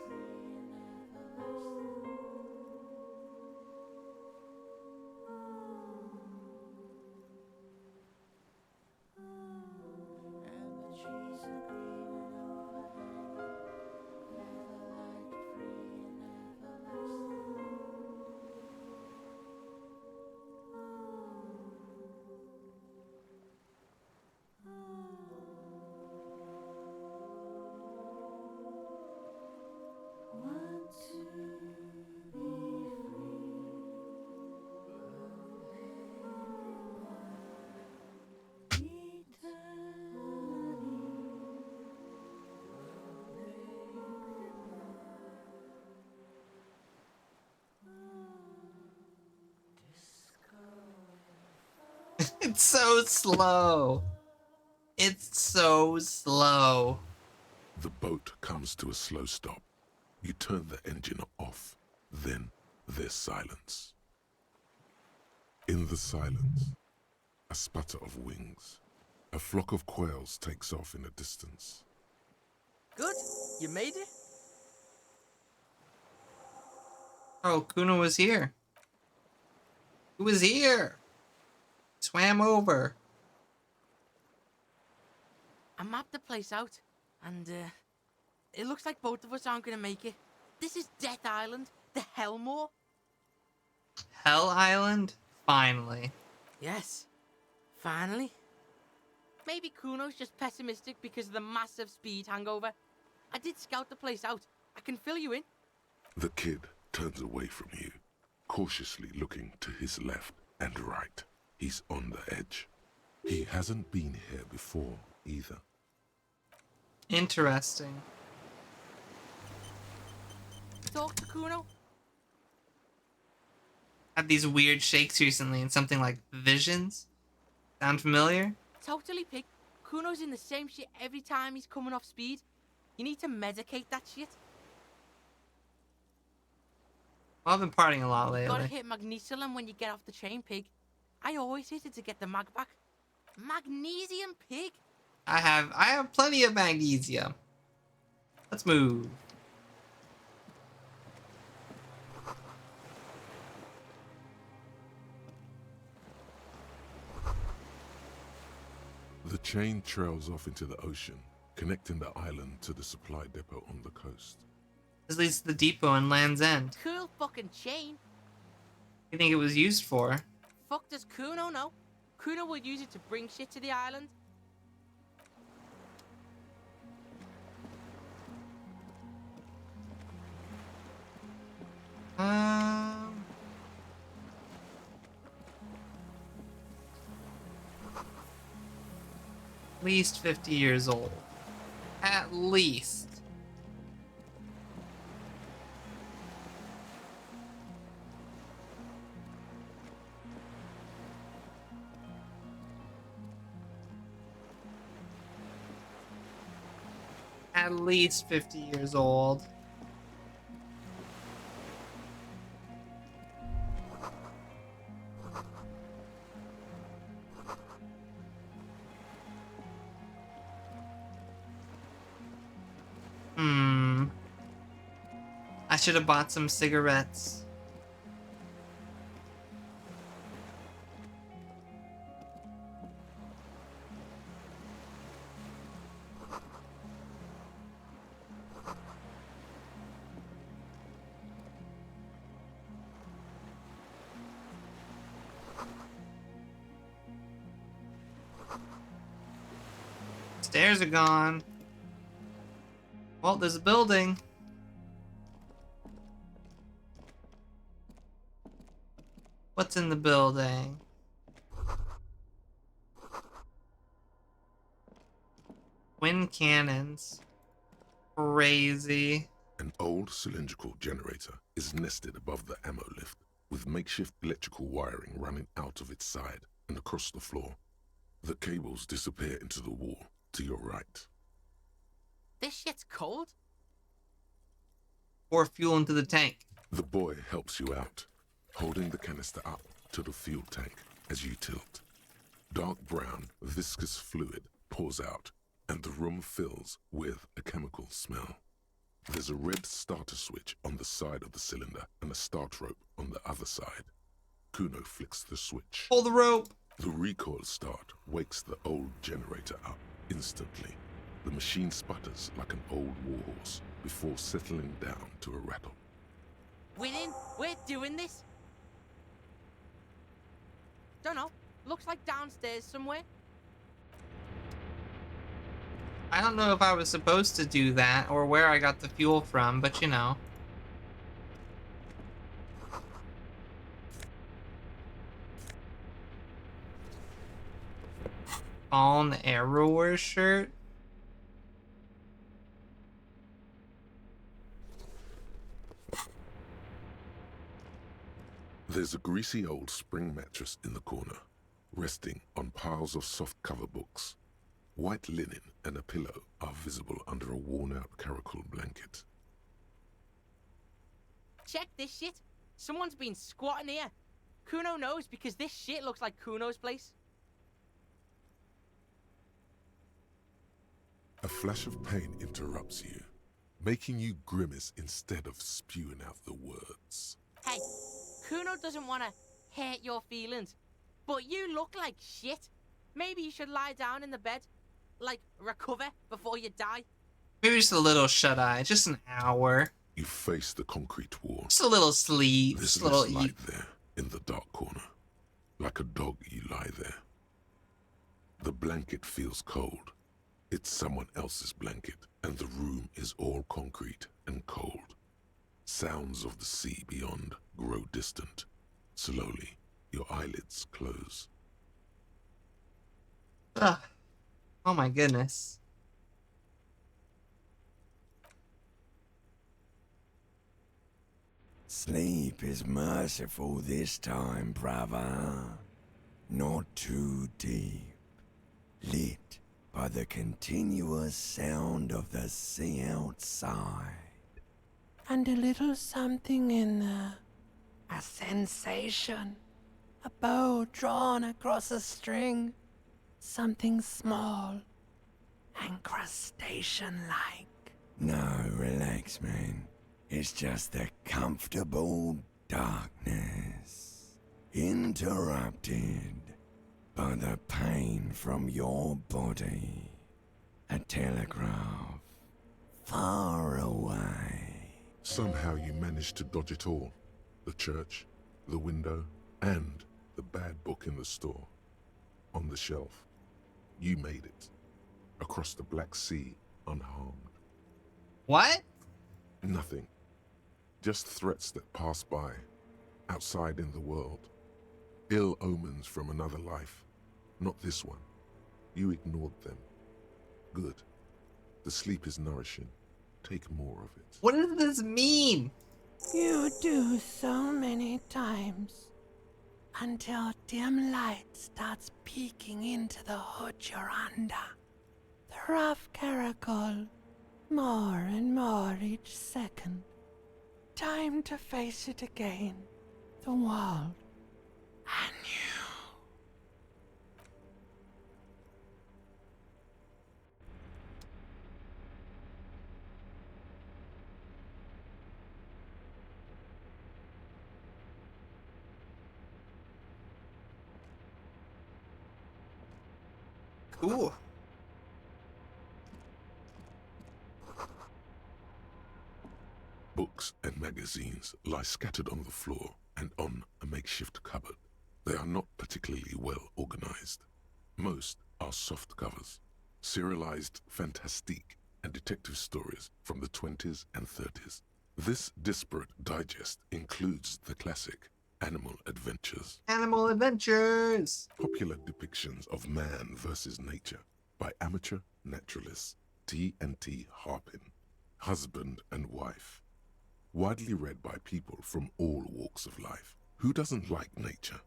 It's so slow. It's so slow. The boat comes to a slow stop. You turn the engine off. Then there's silence. In the silence, a sputter of wings. A flock of quails takes off in the distance. Good. You made it? Oh, Kuno was here. He was here. Swam over. I mapped the place out, and it looks like both of us aren't gonna make it. This is Death Island, the Hellmore. Hell Island? Finally. Yes, finally. Maybe Kuno's just pessimistic because of the massive speed hangover. I did scout the place out. I can fill you in. The kid turns away from you, cautiously looking to his left and right. He's on the edge. He hasn't been here before either. Interesting. Talk to Kuno. Had these weird shakes recently and something like visions. Sound familiar? Totally pig. Kuno's in the same shit every time he's coming off speed. You need to medicate that shit. Well, I've been partying a lot lately. Gotta hit magnesium when you get off the train, pig. I always hit it to get the mag back. Magnesium, pig. I have plenty of magnesium. Let's move. The chain trails off into the ocean, connecting the island to the supply depot on the coast. This leads to the depot in Land's End. Cool fucking chain. What do you think it was used for? Fuck does Kuno know? Kuno would use it to bring shit to the island. At least 50 years old. At least. At least 50 years old. I should have bought some cigarettes. Stairs are gone. Well, there's a building. What's in the building? Twin cannons. Crazy. An old cylindrical generator is nested above the ammo lift, with makeshift electrical wiring running out of its side and across the floor. The cables disappear into the wall to your right. This shit's cold. Pour fuel into the tank. The boy helps you out, holding the canister up to the fuel tank as you tilt. Dark brown, viscous fluid pours out, and the room fills with a chemical smell. There's a red starter switch on the side of the cylinder and a start rope on the other side. Kuno flicks the switch. Pull the rope! The recoil start wakes the old generator up instantly. The machine sputters like an old warhorse before settling down to a rattle. Winning? We're doing this? Don't know. Looks like downstairs somewhere. I don't know if I was supposed to do that or where I got the fuel from, but you know. On Arrower shirt? There's a greasy old spring mattress in the corner, resting on piles of soft-cover books. White linen and a pillow are visible under a worn-out caracal blanket. Check this shit. Someone's been squatting here. Kuno knows because this shit looks like Kuno's place. A flash of pain interrupts you, making you grimace instead of spewing out the words. Hey, Kuno doesn't want to hurt your feelings, but you look like shit. Maybe you should lie down in the bed, like recover before you die. Maybe just a little shut-eye, just an hour. You face the concrete wall. Just a little sleep, There's just a little less light there in the dark corner. Like a dog, you lie there. The blanket feels cold. It's someone else's blanket, and the room is all concrete and cold. Sounds of the sea beyond grow distant. Slowly, your eyelids close. Ugh. Oh my goodness. Sleep is merciful this time, brother. Not too deep. Lit by the continuous sound of the sea outside. And a little something in there. A sensation. A bow drawn across a string. Something small. And crustacean-like. No, relax, man. It's just the comfortable darkness. Interrupted by the pain from your body. A telegraph far away. Somehow you managed to dodge it all. The church, the window, and the bad book in the store. On the shelf. You made it. Across the Black Sea, unharmed. What? Nothing. Just threats that pass by, outside in the world. Ill omens from another life. Not this one. You ignored them. Good. The sleep is nourishing. Take more of it. What does this mean? You do so many times. Until dim light starts peeking into the hood you're under. The rough caracal. More and more each second. Time to face it again. The world. And you. Cool. Books and magazines lie scattered on the floor and on a makeshift cupboard. They are not particularly well organized. Most are soft covers, serialized fantastique and detective stories from the 20s and 30s. This disparate digest includes the classic Animal Adventures. Animal Adventures! Popular depictions of man versus nature by amateur naturalists T&T Harpin. Husband and wife. Widely read by people from all walks of life. Who doesn't like nature?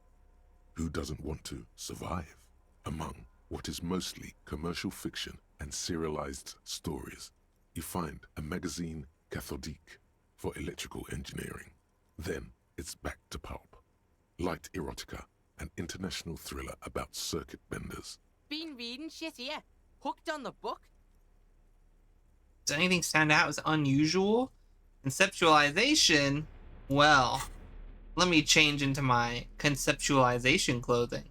Who doesn't want to survive? Among what is mostly commercial fiction and serialized stories, you find a magazine cathodique for electrical engineering. Then it's back to pulp. Light erotica, an international thriller about circuit benders. Been reading shit here. Hooked on the book. Does anything stand out as unusual? Conceptualization? Well, let me change into my conceptualization clothing.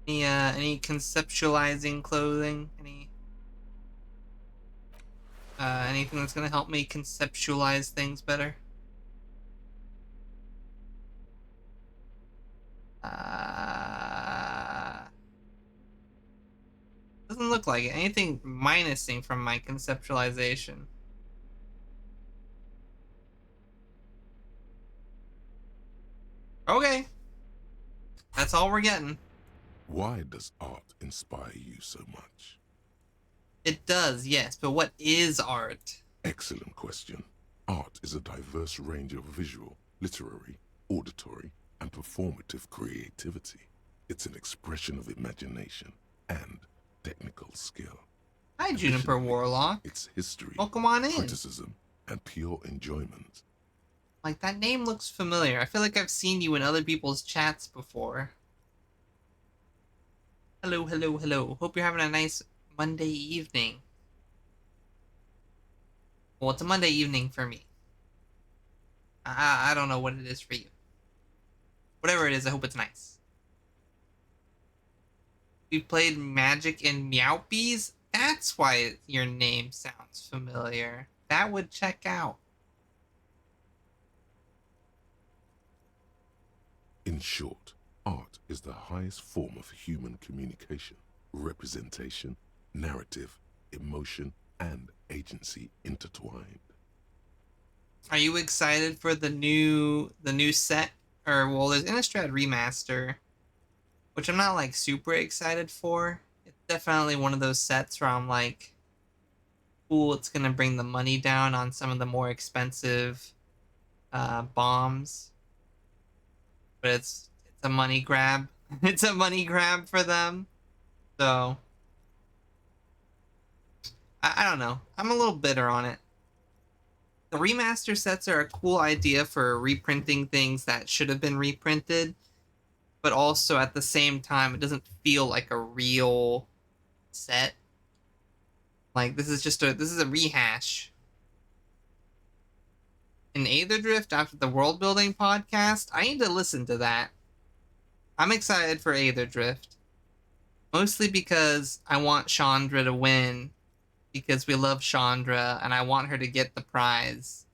Any conceptualizing clothing? Anything that's gonna help me conceptualize things better? Doesn't look like it. Anything minusing from my conceptualization. Okay. That's all we're getting. Why does art inspire you so much? It does, yes, but what is art? Excellent question. Art is a diverse range of visual, literary, auditory, and performative creativity. It's an expression of imagination and technical skill. Hi, Juniper Warlock. It's history, welcome on in. criticism, and pure enjoyment. Like, that name looks familiar. I feel like I've seen you in other people's chats before. Hello, hello, hello. Hope you're having a nice Monday evening. Well, it's a Monday evening for me. I don't know what it is for you. Whatever it is, I hope it's nice. We played Magic and Meowpies? That's why your name sounds familiar. That would check out. In short, art is the highest form of human communication, representation, narrative, emotion, and agency intertwined. Are you excited for the new set? Or, well, there's Innistrad Remaster, which I'm not, like, super excited for. It's definitely one of those sets where I'm like, cool, it's gonna bring the money down on some of the more expensive bombs. But it's a money grab. It's a money grab for them. So, I don't know. I'm a little bitter on it. The remaster sets are a cool idea for reprinting things that should have been reprinted, but also at the same time, it doesn't feel like a real set. Like, this is a rehash. In Aetherdrift, after the world building podcast, I need to listen to that. I'm excited for Aetherdrift. Mostly because I want Chandra to win, because we love Chandra, and I want her to get the prize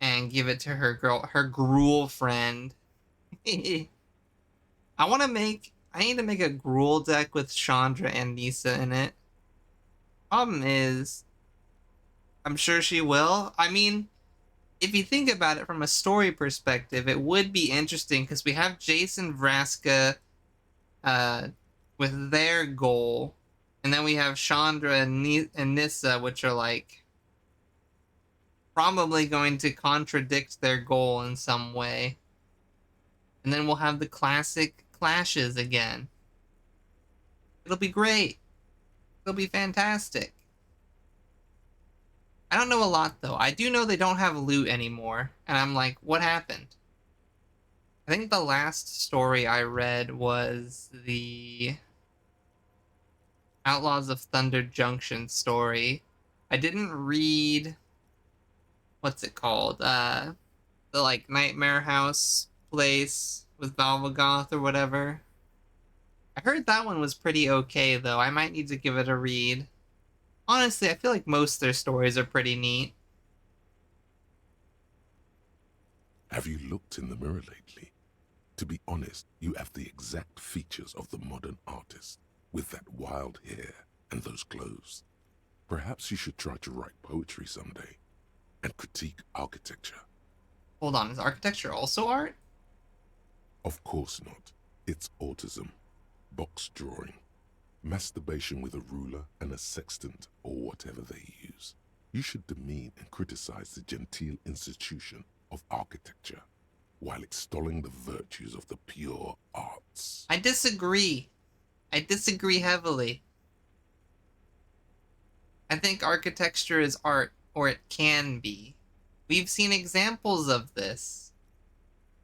and give it to her Gruul friend. I need to make a Gruul deck with Chandra and Nisa in it. Problem is, I'm sure she will. I mean, if you think about it from a story perspective, it would be interesting because we have Jason Vraska with their goal, and then we have Chandra and Nissa, which are like probably going to contradict their goal in some way. And then we'll have the classic clashes again. It'll be great. It'll be fantastic. I don't know a lot, though. I do know they don't have loot anymore. And I'm like, what happened? I think the last story I read was the Outlaws of Thunder Junction story. I didn't read... what's it called? The, like, Nightmare House place with Valvagoth or whatever. I heard that one was pretty okay, though. I might need to give it a read. Honestly, I feel like most of their stories are pretty neat. Have you looked in the mirror lately? To be honest, you have the exact features of the modern artist, with that wild hair and those clothes. Perhaps you should try to write poetry someday, and critique architecture. Hold on, is architecture also art? Of course not. It's autism, box drawing, masturbation with a ruler and a sextant or whatever they use. You should demean and criticize the genteel institution of architecture while extolling the virtues of the pure arts. I disagree. I disagree heavily. I think architecture is art, or it can be. We've seen examples of this.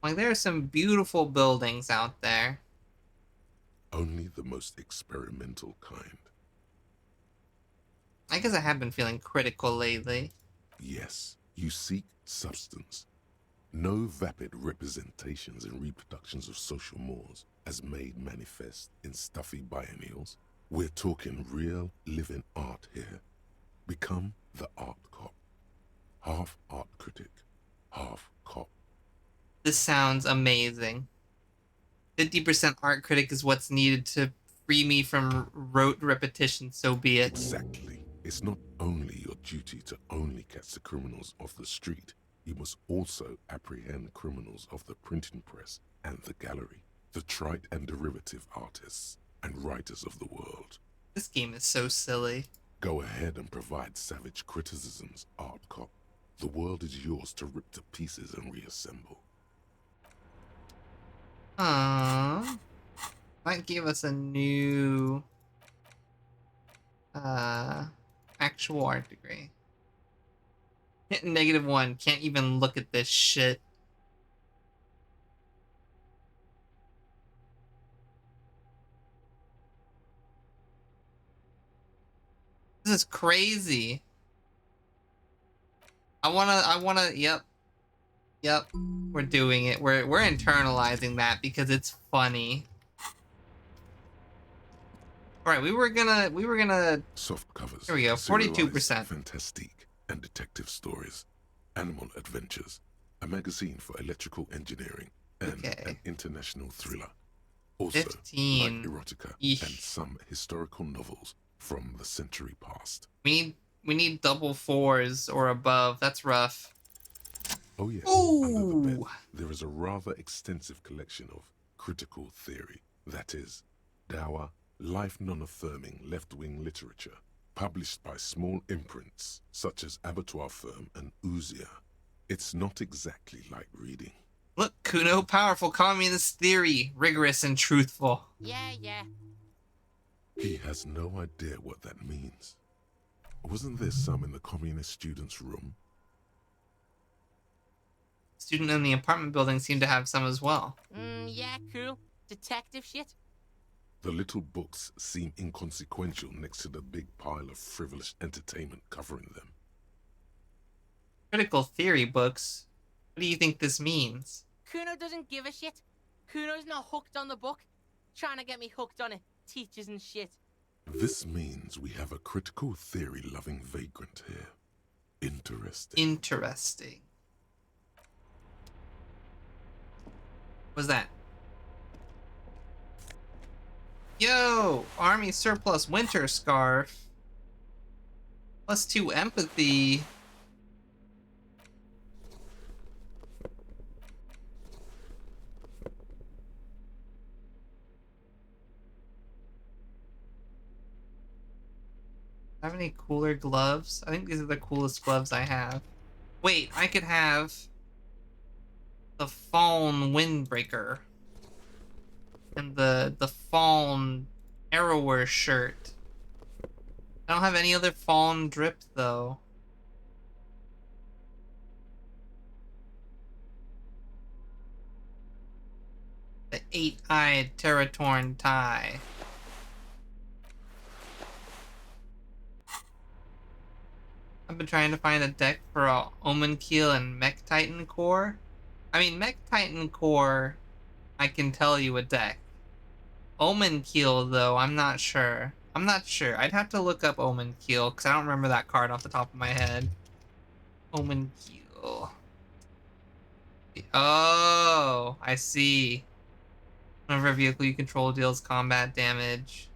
Like, there are some beautiful buildings out there. Only the most experimental kind. I guess I have been feeling critical lately. Yes, you seek substance. No vapid representations and reproductions of social mores as made manifest in stuffy biennials. We're talking real, living art here. Become the art cop. Half art critic, half cop. This sounds amazing. 50% art critic is what's needed to free me from rote repetition, so be it. Exactly. It's not only your duty to only catch the criminals off the street, you must also apprehend criminals of the printing press and the gallery, the trite and derivative artists and writers of the world. This game is so silly. Go ahead and provide savage criticisms, art cop. The world is yours to rip to pieces and reassemble. Might give us a new actual art degree. -1. Can't even look at this shit. This is crazy. I wanna, yep. We're doing it. We're internalizing that because it's funny. Alright, we were gonna Soft covers. Here we go, 42%. serialized Fantastique and detective stories, animal adventures, a magazine for electrical engineering, and an international thriller. Also, 15. light erotica and some historical novels from the century past. We need double 4s or above. That's rough. Oh yes, Ooh. under the bed, there is a rather extensive collection of critical theory, that is, dour, life non-affirming left-wing literature, published by small imprints such as Abattoir Firm and Ouzia. It's not exactly like reading. Look, Kuno, powerful communist theory, rigorous and truthful. Yeah. He has no idea what that means. Wasn't there some in the communist student's room? Student in the apartment building seemed to have some as well. Yeah, cool. Detective shit. The little books seem inconsequential next to the big pile of frivolous entertainment covering them. Critical theory books? What do you think this means? Kuno doesn't give a shit. Kuno's not hooked on the book. Trying to get me hooked on it. Teachers and shit. This means we have a critical theory-loving vagrant here. Interesting. Interesting. What's that? Yo! Army surplus winter scarf. +2 empathy. Have any cooler gloves? I think these are the coolest gloves I have. Wait, I could have the Fawn Windbreaker and the Fawn Arrower shirt. I don't have any other Fawn drip though. The 8-eyed Terratorn tie. I've been trying to find a deck for Omen Keel and Mech Titan Core. I mean, Mech Titan Core, I can tell you a deck. Omen Keel, though, I'm not sure. I'd have to look up Omen Keel, because I don't remember that card off the top of my head. Omen Keel. Oh, I see. Whenever a vehicle you control deals combat damage.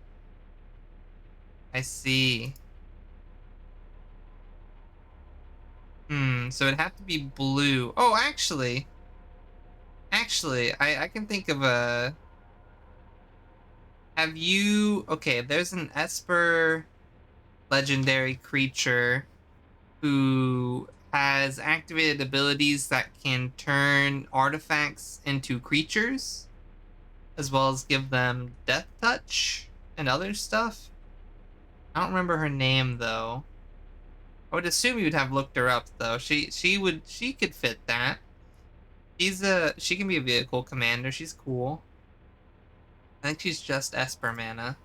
I see. So it'd have to be blue. Oh, actually, I can think of a... Have you... Okay, there's an Esper legendary creature who has activated abilities that can turn artifacts into creatures, as well as give them death touch and other stuff. I don't remember her name, though. I would assume you would have looked her up, though. She could fit that. She can be a vehicle commander. She's cool. I think she's just Esper mana.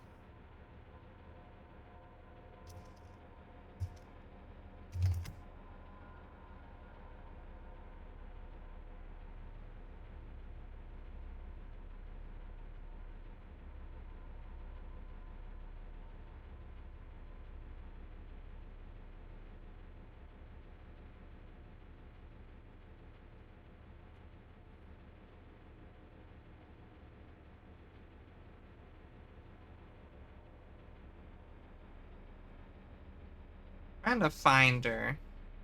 Trying to find her.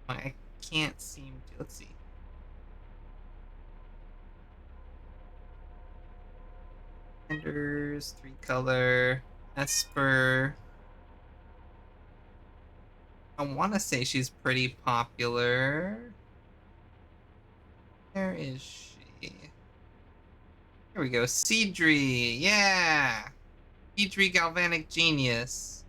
I can't seem to. Let's see. Commanders, 3-color, Esper. I want to say she's pretty popular. Where is she? Here we go. Seedry. Yeah. Seedry Galvanic Genius.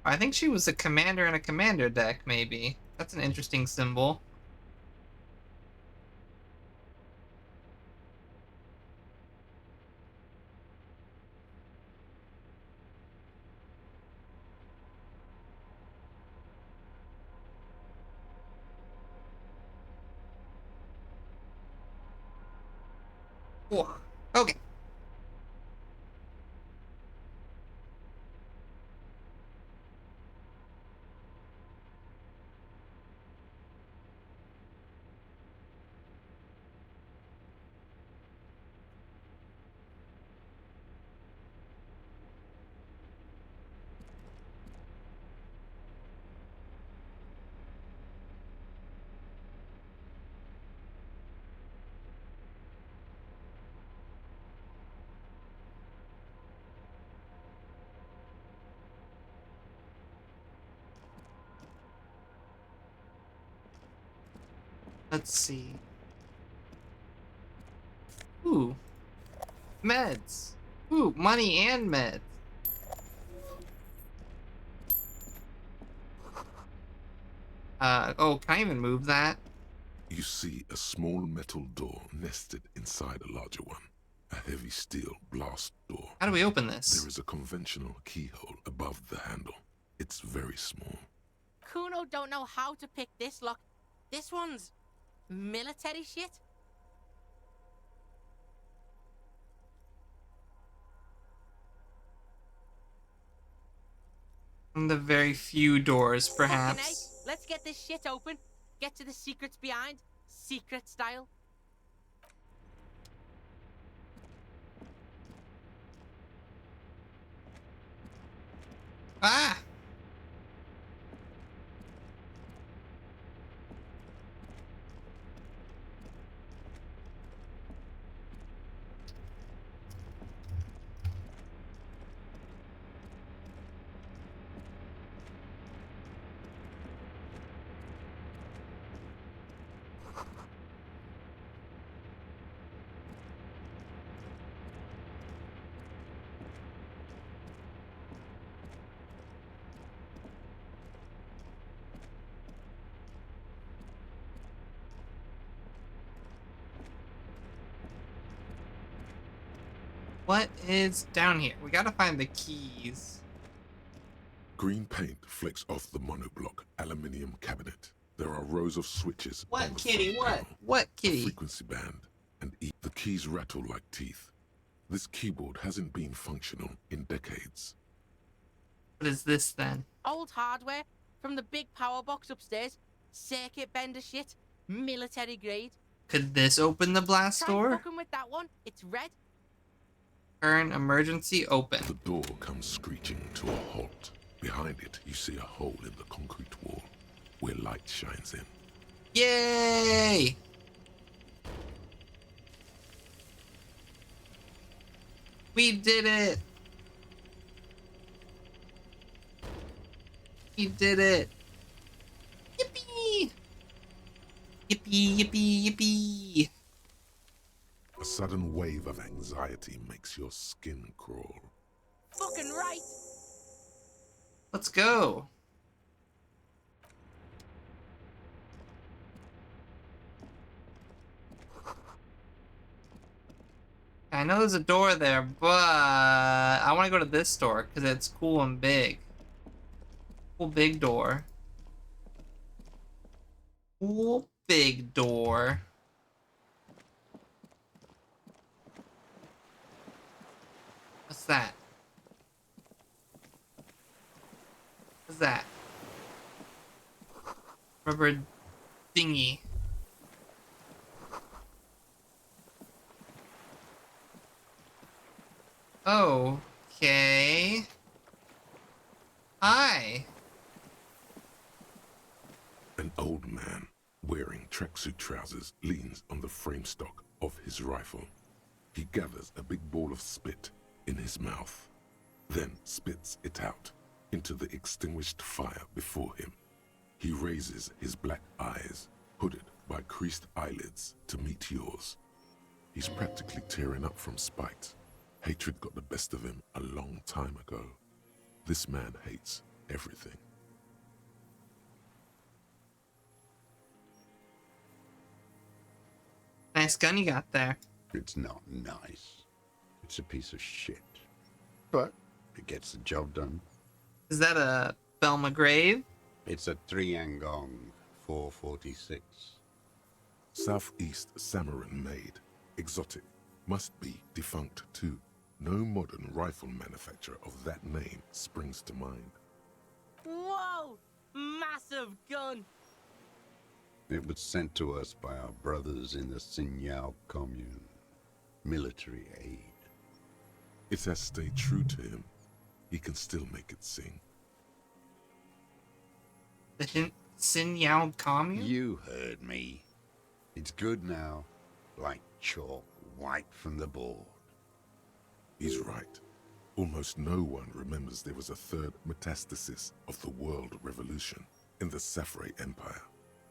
I think she was a commander in a commander deck, maybe. That's an interesting symbol. Whoa. Okay. Let's see. Ooh. Meds. Ooh, money and meds. Oh, can I even move that? You see a small metal door nested inside a larger one. A heavy steel blast door. How do we open this? There is a conventional keyhole above the handle. It's very small. Kuno don't know how to pick this lock. This one's military shit. The very few doors, perhaps. Fucking A, let's get this shit open. Get to the secrets behind. Secret style. Ah! What is down here? We gotta find the keys. Green paint flecks off the monoblock aluminium cabinet. There are rows of switches. What, on the kitty? front What? panel, What, a kitty? frequency band, and the keys rattle like teeth. This keyboard hasn't been functional in decades. What is this then? Old hardware from the big power box upstairs. Circuit bender shit. Military grade. Could this open the blast Try door? fucking with that one. It's red. Turn emergency open. The door comes screeching to a halt. Behind it, you see a hole in the concrete wall where light shines in. Yay! We did it! We did it! Yippee! Yippee, yippee, yippee! A sudden wave of anxiety makes your skin crawl. Fucking right. Let's go. I know there's a door there, but I want to go to this door because it's cool and big. Cool big door. Cool big door. What's that? What's that? Rubber dinghy. Okay. Hi. An old man wearing tracksuit trousers leans on the frame stock of his rifle. He gathers a big ball of spit in his mouth, then spits it out into the extinguished fire before him. He raises his black eyes, hooded by creased eyelids, to meet yours. He's practically tearing up from spite. Hatred got the best of him a long time ago. This man hates everything. Nice gun you got there. It's not nice. It's a piece of shit. But it gets the job done. Is that a Belma Grave? It's a Triangong 446. Southeast Samaran made. Exotic. Must be defunct too. No modern rifle manufacturer of that name springs to mind. Whoa! Massive gun! It was sent to us by our brothers in the Sinyao commune. Military aid. It has stayed true to him. He can still make it sing. The Sinyao commune? You heard me. It's good now. Like chalk wiped from the board. He's right. Almost no one remembers there was a third metastasis of the world revolution in the Safre Empire,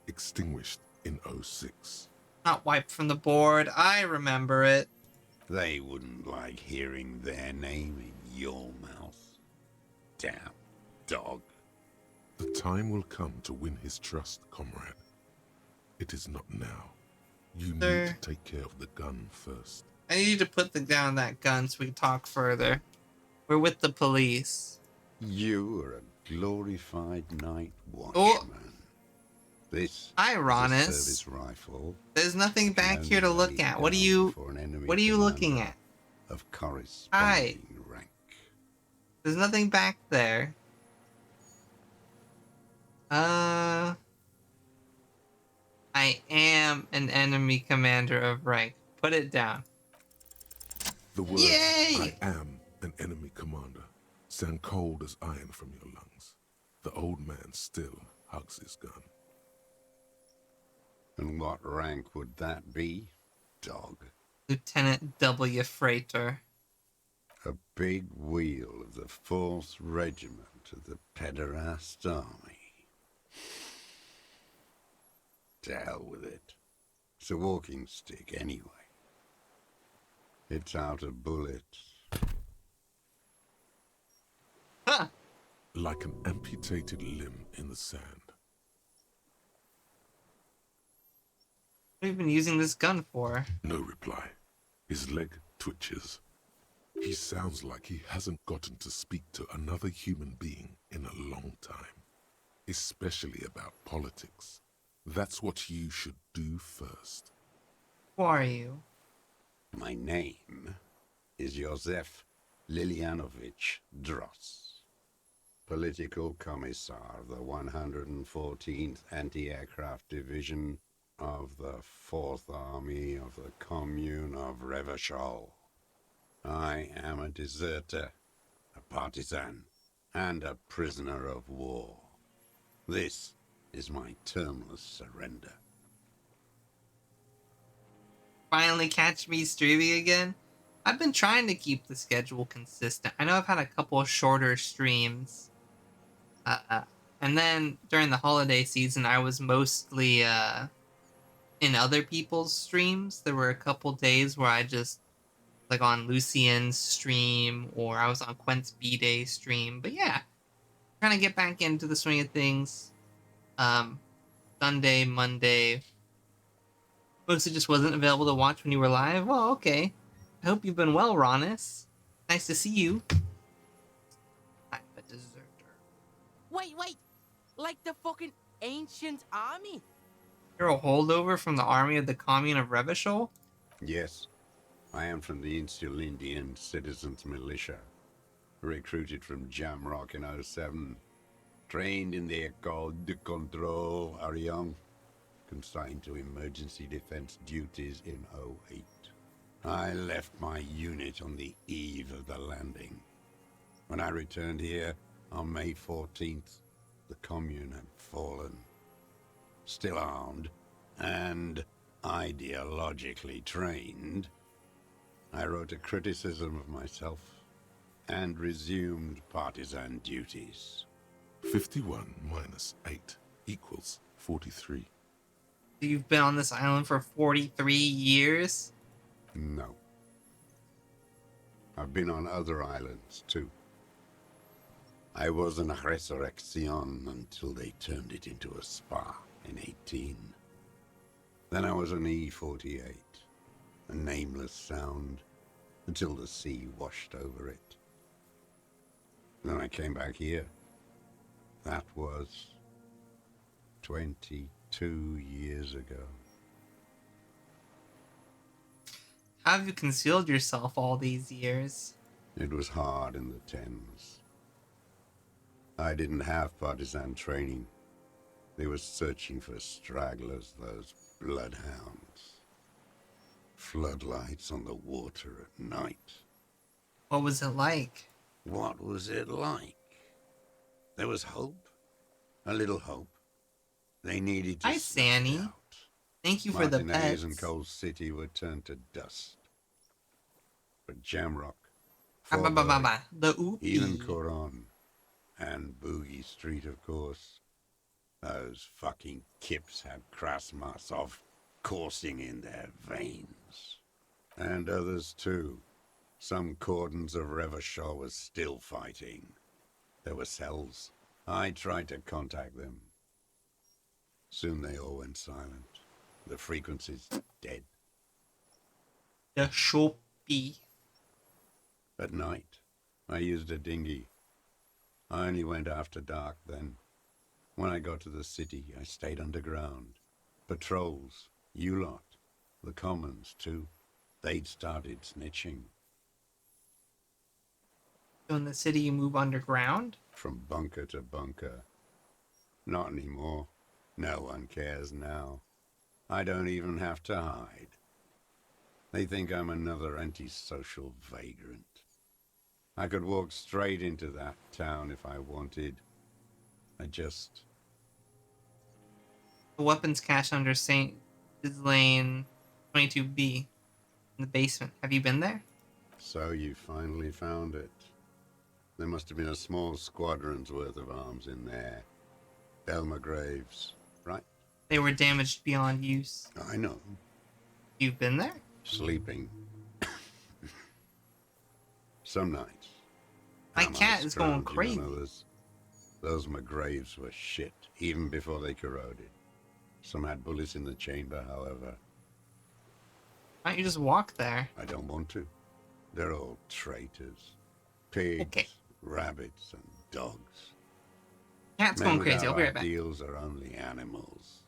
extinguished in 06. Not wiped from the board. I remember it. They wouldn't like hearing their name in your mouth. Damn dog. The time will come to win his trust, comrade. It is not now. You need to take care of the gun first. I need you to put down that gun so we can talk further. We're with the police. You are a glorified night watchman. Oh. This Hi, is a Ronis. service rifle. There's nothing back here to look at. What are you looking at? Of corresponding Hi. rank. There's nothing back there. I am an enemy commander of rank. Put it down. The words, Yay! I am an enemy commander, sound cold as iron from your lungs. The old man still hugs his gun. And what rank would that be, dog? Lieutenant W. Freighter. A big wheel of the 4th Regiment of the Pederast Army. To hell with it. It's a walking stick anyway. It's out of bullets. Huh. Like an amputated limb in the sand. What have you been using this gun for? No reply. His leg twitches. He sounds like he hasn't gotten to speak to another human being in a long time. Especially about politics. That's what you should do first. Who are you? My name is Josef Lilianovich Dross, Political Commissar of the 114th Anti-Aircraft Division of the 4th Army of the Commune of Revachol. I am a deserter, a partisan, and a prisoner of war. This is my termless surrender. Finally catch me streaming again? I've been trying to keep the schedule consistent. I know I've had a couple of shorter streams. And then during the holiday season, I was mostly in other people's streams. There were a couple days where I just, like on Lucien's stream, or I was on Quent's B-Day stream. But yeah, trying to get back into the swing of things. Sunday, Monday. Mostly just wasn't available to watch when you were live. Well, okay. I hope you've been well, Ronis. Nice to see you. I'm a deserter. Wait! Like the fucking ancient army? You're a holdover from the army of the Commune of Revachol? Yes, I am from the Insulindian Citizens Militia. Recruited from Jamrock in 07. Trained in the École de Contrôle Arion. Consigned to emergency defense duties in 08. I left my unit on the eve of the landing. When I returned here on May 14th, the commune had fallen. Still armed and ideologically trained, I wrote a criticism of myself and resumed partisan duties. 51 minus 8 equals 43. You've been on this island for 43 years? No. I've been on other islands, too. I was an Resurrection until they turned it into a spa in 18. Then I was an E-48, a nameless sound, until the sea washed over it. Then I came back here. That was 22 years ago. How have you concealed yourself all these years? It was hard in the Thames. I didn't have partisan training. They were searching for stragglers, those bloodhounds. Floodlights on the water at night. What was it like? What was it like? There was hope. A little hope. They needed to Hi, Sanny. Thank you for the Martinez pets. and Cold City were turned to dust. But Jamrock, The Fallboy, Oopie. even Coron, and Boogie Street, of course. Those fucking kips had Krasmasov coursing in their veins. And others too. Some cordons of Revachol was still fighting. There were cells. I tried to contact them. Soon they all went silent. The frequencies dead. The Shupy. At night, I used a dinghy. I only went after dark then. When I got to the city, I stayed underground. Patrols, you lot, the commons too. They'd started snitching. So in the city you move underground? From bunker to bunker. Not anymore. No one cares now. I don't even have to hide. They think I'm another antisocial vagrant. I could walk straight into that town if I wanted. I just... The weapons cache under St. Lane 22B in the basement. Have you been there? So you finally found it. There must have been a small squadron's worth of arms in there. Belma Graves, right? They were damaged beyond use. I know. You've been there? Sleeping. Some nights. My Am I cat is going scrounging on crazy. others? Those McGraves were shit, even before they corroded. Some had bullets in the chamber, however. Why don't you just walk there? I don't want to. They're all traitors. Pigs, rabbits, and dogs. Cat's Men going crazy. I'll be without right back. ideals are only animals.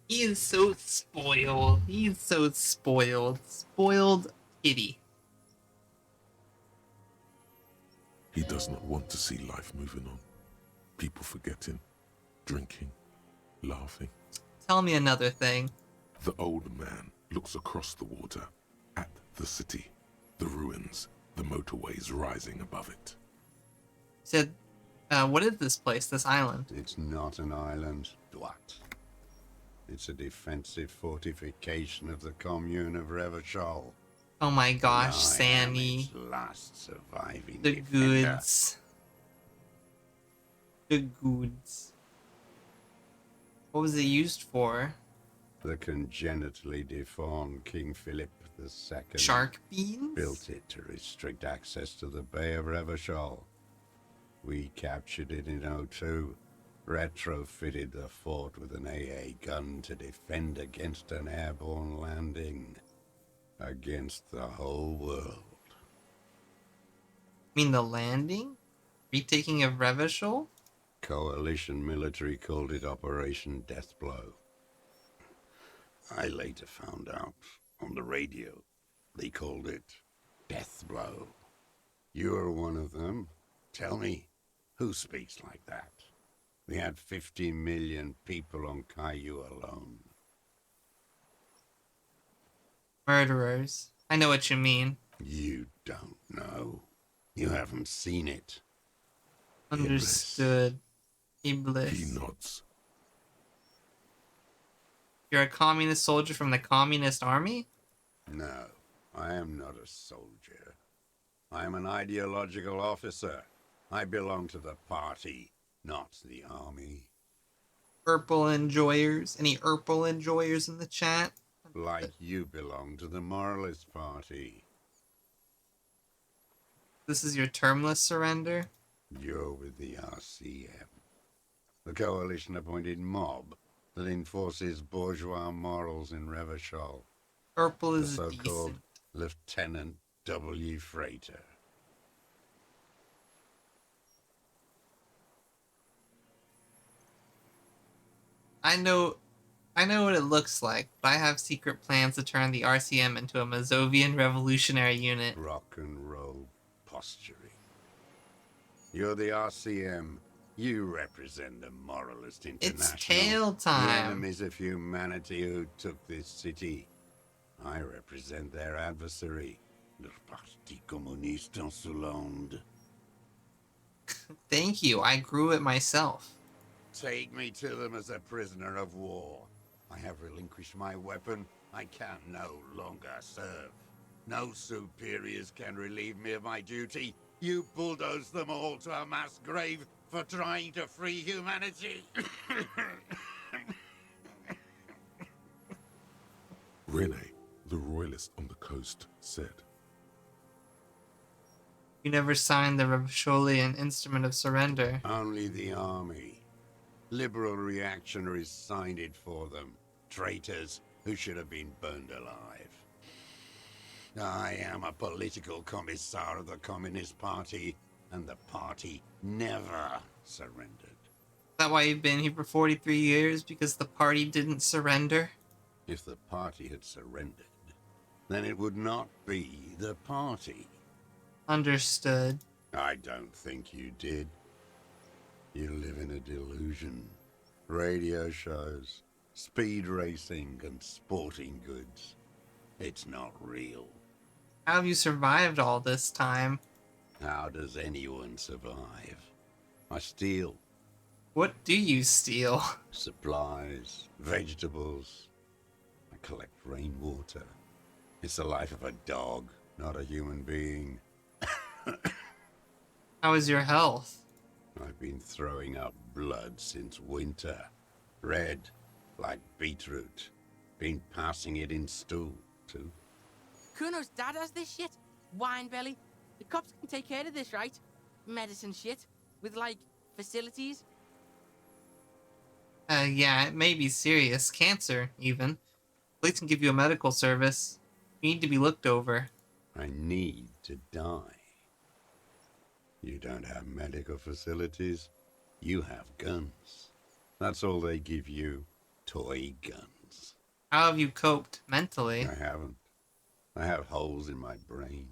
He is so spoiled. He's so spoiled. Spoiled kitty. He does not want to see life moving on. People forgetting, drinking, laughing. Tell me another thing. The old man looks across the water at the city, the ruins, the motorways rising above it. He said, what is this place, this island? It's not an island, Dwat. It's a defensive fortification of the commune of Revachol. Oh my gosh, And I am Sammy. its last surviving The defender. goods. The goods. What was it used for? The congenitally deformed King Philip II Shark beans? built it to restrict access to the Bay of Revachol. We captured it in '02, retrofitted the fort with an AA gun to defend against an airborne landing. Against the whole world. I mean the landing? Retaking of Revachol? Coalition military called it Operation Deathblow. I later found out on the radio they called it Deathblow. You're one of them. Tell me, who speaks like that? We had 50 million people on Caillou alone. Murderers. I know what you mean. You don't know. You haven't seen it. Understood. Iblis. He nods. You're a communist soldier from the communist army? No, I am not a soldier. I am an ideological officer. I belong to the party, not the army. Urple enjoyers? Any Urple enjoyers in the chat? Like you belong to the Moralist Party. This is your termless surrender? You're with the RCM, the coalition-appointed mob that enforces bourgeois morals in Revachol. Urple is the so-called decent. Lieutenant W. Freighter. I know what it looks like, but I have secret plans to turn the RCM into a Mazovian revolutionary unit. Rock and roll posturing. You're the RCM. You represent the Moralist International. It's tail time. The enemies of humanity who took this city. I represent their adversary, the Parti Communiste Insolente. Thank you, I grew it myself. Take me to them as a prisoner of war. I have relinquished my weapon. I can no longer serve. No superiors can relieve me of my duty. You bulldoze them all to a mass grave for trying to free humanity. Rene, the royalist on the coast, said, You never signed the Revacholian Instrument of Surrender. Only the army. Liberal reactionaries signed it for them. Traitors who should have been burned alive. I am a political commissar of the Communist Party, and the party never surrendered. Is that why you've been here for 43 years? Because the party didn't surrender? If the party had surrendered, then it would not be the party. Understood. I don't think you did. You live in a delusion. Radio shows, speed racing, and sporting goods. It's not real. How have you survived all this time? How does anyone survive? I steal. What do you steal? Supplies, vegetables. I collect rainwater. It's the life of a dog, not a human being. How is your health? I've been throwing up blood since winter. Red, like beetroot. Been passing it in stool, too. Kuno's dad has this shit. Wine belly. The cops can take care of this, right? Medicine shit. With, like, facilities. Yeah, it may be serious. Cancer, even. Police can give you a medical service. You need to be looked over. I need to die. You don't have medical facilities. You have guns. That's all they give you. Toy guns. How have you coped mentally? I haven't. I have holes in my brain.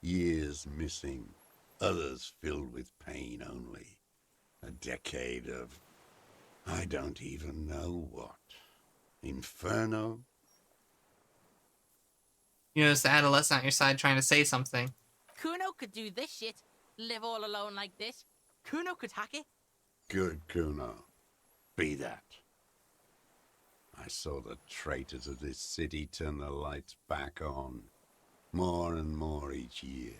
Years missing. Others filled with pain only. A decade of... I don't even know what. Inferno? You notice the adolescent on your side trying to say something. Kuno could do this shit. Live all alone like this. Kuno could hack it. Good, Kuno. Be that. I saw the traitors of this city turn the lights back on. More and more each year.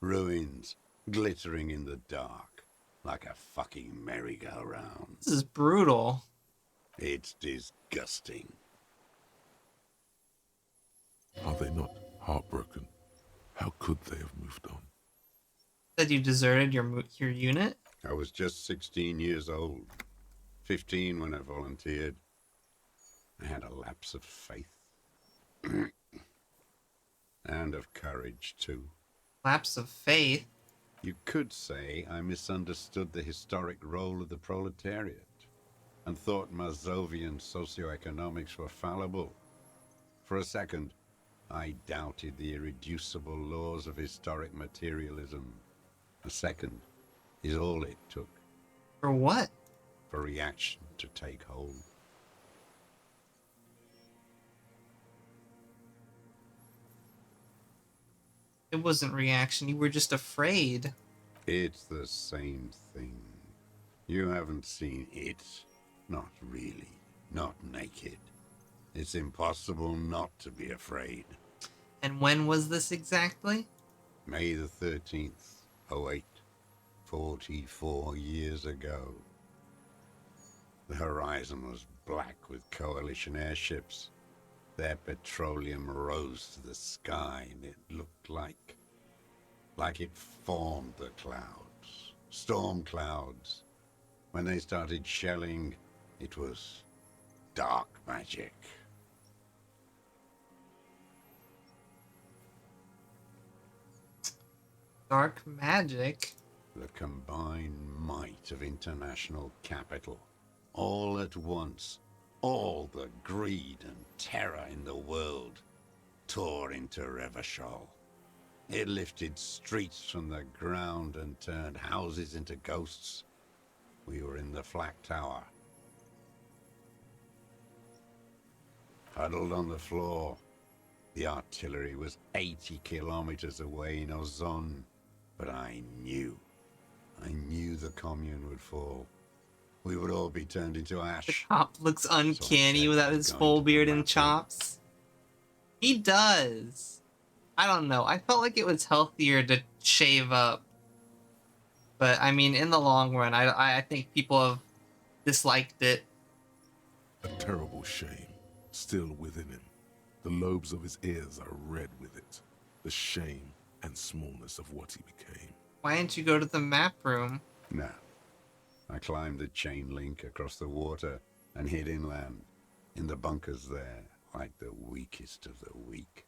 Ruins glittering in the dark. Like a fucking merry-go-round. This is brutal. It's disgusting. Are they not heartbroken? How could they have moved on? Said you deserted your unit? I was just 16 years old. 15 when I volunteered. I had a lapse of faith. And of courage, too. Lapse of faith? You could say I misunderstood the historic role of the proletariat and thought Mazovian socioeconomics were fallible. For a second, I doubted the irreducible laws of historic materialism. A second is all it took. For what? for reaction to take hold. It wasn't reaction, you were just afraid. It's the same thing. You haven't seen it. Not really. Not naked. It's impossible not to be afraid. And when was this exactly? May the 13th, 08. 44 years ago. The horizon was black with coalition airships. Their petroleum rose to the sky, and it looked like it formed the clouds. Storm clouds. When they started shelling, it was dark magic. Dark magic? The combined might of international capital. All at once, all the greed and terror in the world tore into Revachol. It lifted streets from the ground and turned houses into ghosts. We were in the flak tower. Huddled on the floor. The artillery was 80 kilometers away in Ozon. But I knew the commune would fall. We would all be turned into ash. The cop looks uncanny without his full beard and chops. He does. I don't know. I felt like it was healthier to shave up. But, I mean, in the long run, I think people have disliked it. A terrible shame, still within him. The lobes of his ears are red with it. The shame and smallness of what he became. Why didn't you go to the map room? No. I climbed the chain link across the water and hid inland, in the bunkers there, like the weakest of the weak.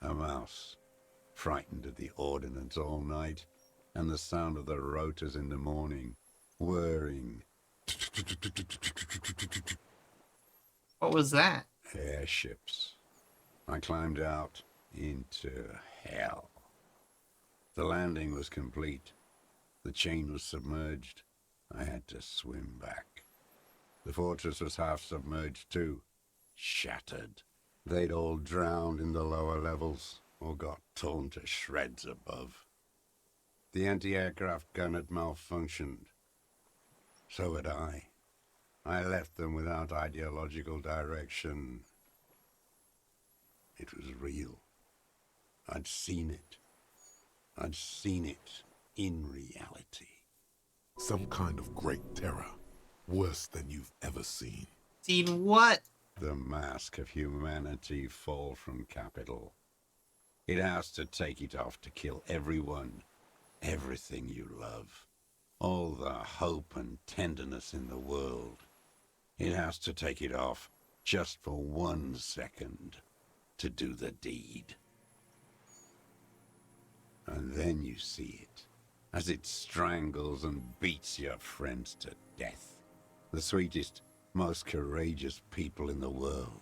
A mouse, frightened at the ordnance all night, and the sound of the rotors in the morning, whirring. What was that? Airships. I climbed out into hell. The landing was complete. The chain was submerged. I had to swim back. The fortress was half submerged too. Shattered. They'd all drowned in the lower levels, or got torn to shreds above. The anti-aircraft gun had malfunctioned. So had I. I left them without ideological direction. It was real. I'd seen it. I'd seen it in reality. Some kind of great terror. Worse than you've ever seen. Seen what? The mask of humanity fall from capital. It has to take it off to kill everyone, everything you love. All the hope and tenderness in the world. It has to take it off just for 1 second to do the deed. And then you see it, as it strangles and beats your friends to death. The sweetest, most courageous people in the world.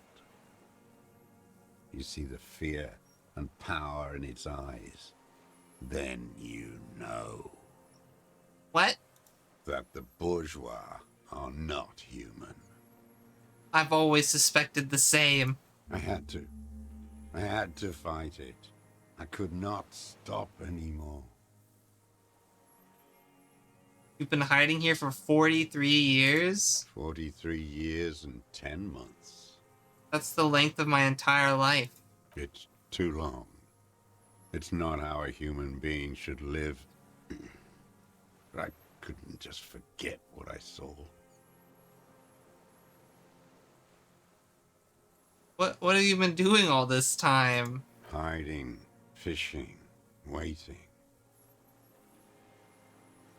You see the fear and power in its eyes. Then you know. What? That the bourgeois are not human. I've always suspected the same. I had to. I had to fight it. I could not stop anymore. You've been hiding here for 43 years? 43 years and 10 months. That's the length of my entire life. It's too long. It's not how a human being should live. But I couldn't just forget what I saw. What have you been doing all this time? Hiding, fishing, waiting.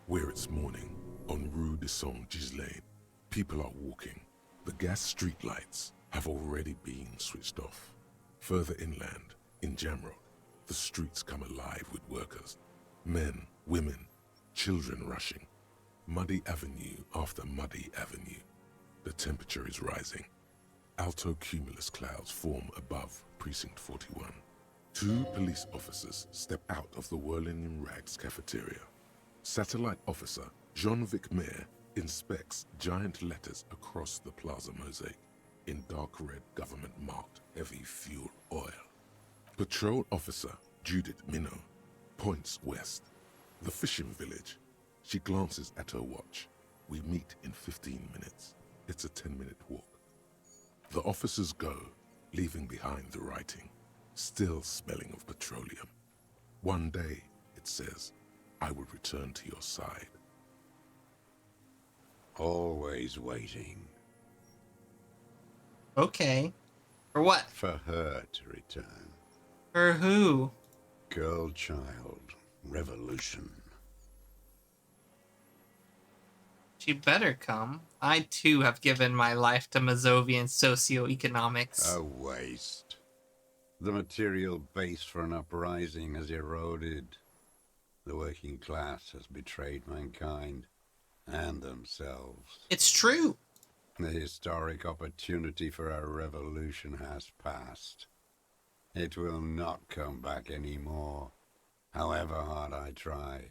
Where it's morning, on Rue de Saint-Ghislain, people are walking. The gas streetlights have already been switched off. Further inland, in Jamrock, the streets come alive with workers. Men, women, children rushing. Muddy avenue after muddy avenue. The temperature is rising. Alto cumulus clouds form above Precinct 41. 2 police officers step out of the Whirling in Rags cafeteria. Satellite Officer Jean-Vic Mayer inspects giant letters across the plaza mosaic in dark red government-marked heavy fuel oil. Patrol Officer Judith Minnow points west. The fishing village. She glances at her watch. We meet in 15 minutes. It's a 10-minute walk. The officers go, leaving behind the writing, still smelling of petroleum. One day, it says, I will return to your side. Always waiting. Okay. For what? For her to return. For who? Girl child. Revolution. She better come. I too have given my life to Mazovian socioeconomics. A waste. The material base for an uprising has eroded. The working class has betrayed mankind and themselves. It's true. The historic opportunity for a revolution has passed. It will not come back anymore, however hard I try,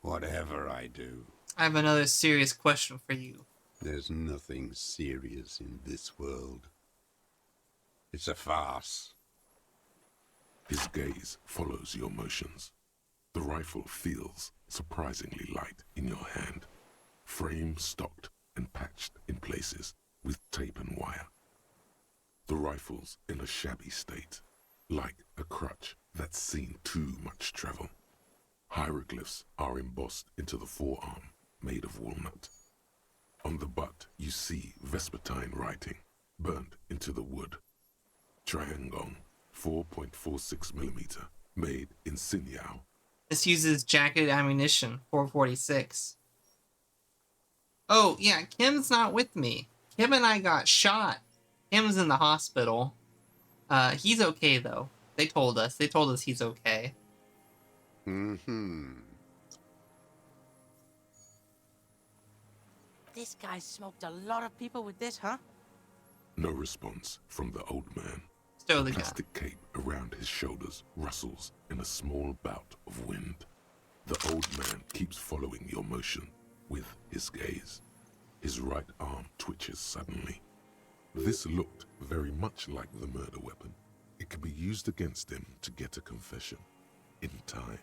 whatever I do. I have another serious question for you. There's nothing serious in this world. It's a farce. His gaze follows your motions. The rifle feels surprisingly light in your hand. Frame stocked and patched in places with tape and wire. The rifle's in a shabby state, like a crutch that's seen too much travel. Hieroglyphs are embossed into the forearm, made of walnut. On the butt, you see Vespertine writing, burnt into the wood. Triangon, 4.46mm, made in Sinyao. This uses jacketed ammunition, 446. Oh, yeah, Kim's not with me. Kim and I got shot. Kim's in the hospital. He's okay, though. They told us he's okay. Mm-hmm. This guy smoked a lot of people with this, huh? No response from the old man. Stow the the gun. plastic cape around his shoulders rustles in a small bout of wind. The old man keeps following your motion with his gaze. His right arm twitches suddenly. This looked very much like the murder weapon. It could be used against him to get a confession in time.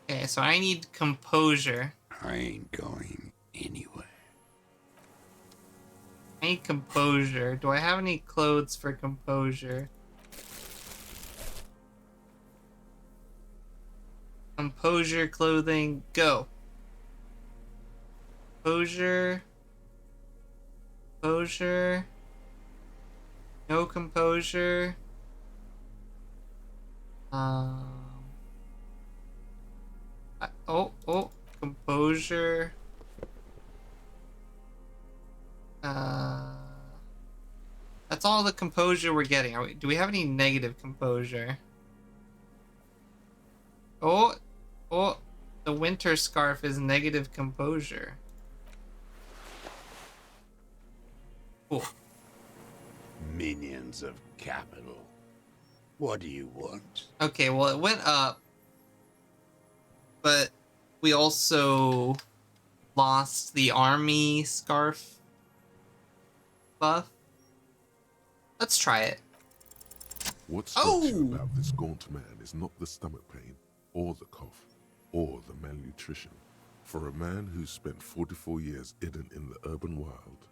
Okay, so I need composure. I ain't going anywhere. I need composure. Do I have any clothes for composure? Composure clothing, go. Composure. Composure. No composure. Composure. That's all the composure we're getting. Do we have any negative composure? Oh, the winter scarf is negative composure. Cool. Minions of capital. What do you want? Okay, well, it went up, but we also lost the army scarf buff. Let's try it. What strikes you about this gaunt man is not the stomach pain, or the cough, or the malnutrition. For a man who's spent 44 years hidden in the urban wild.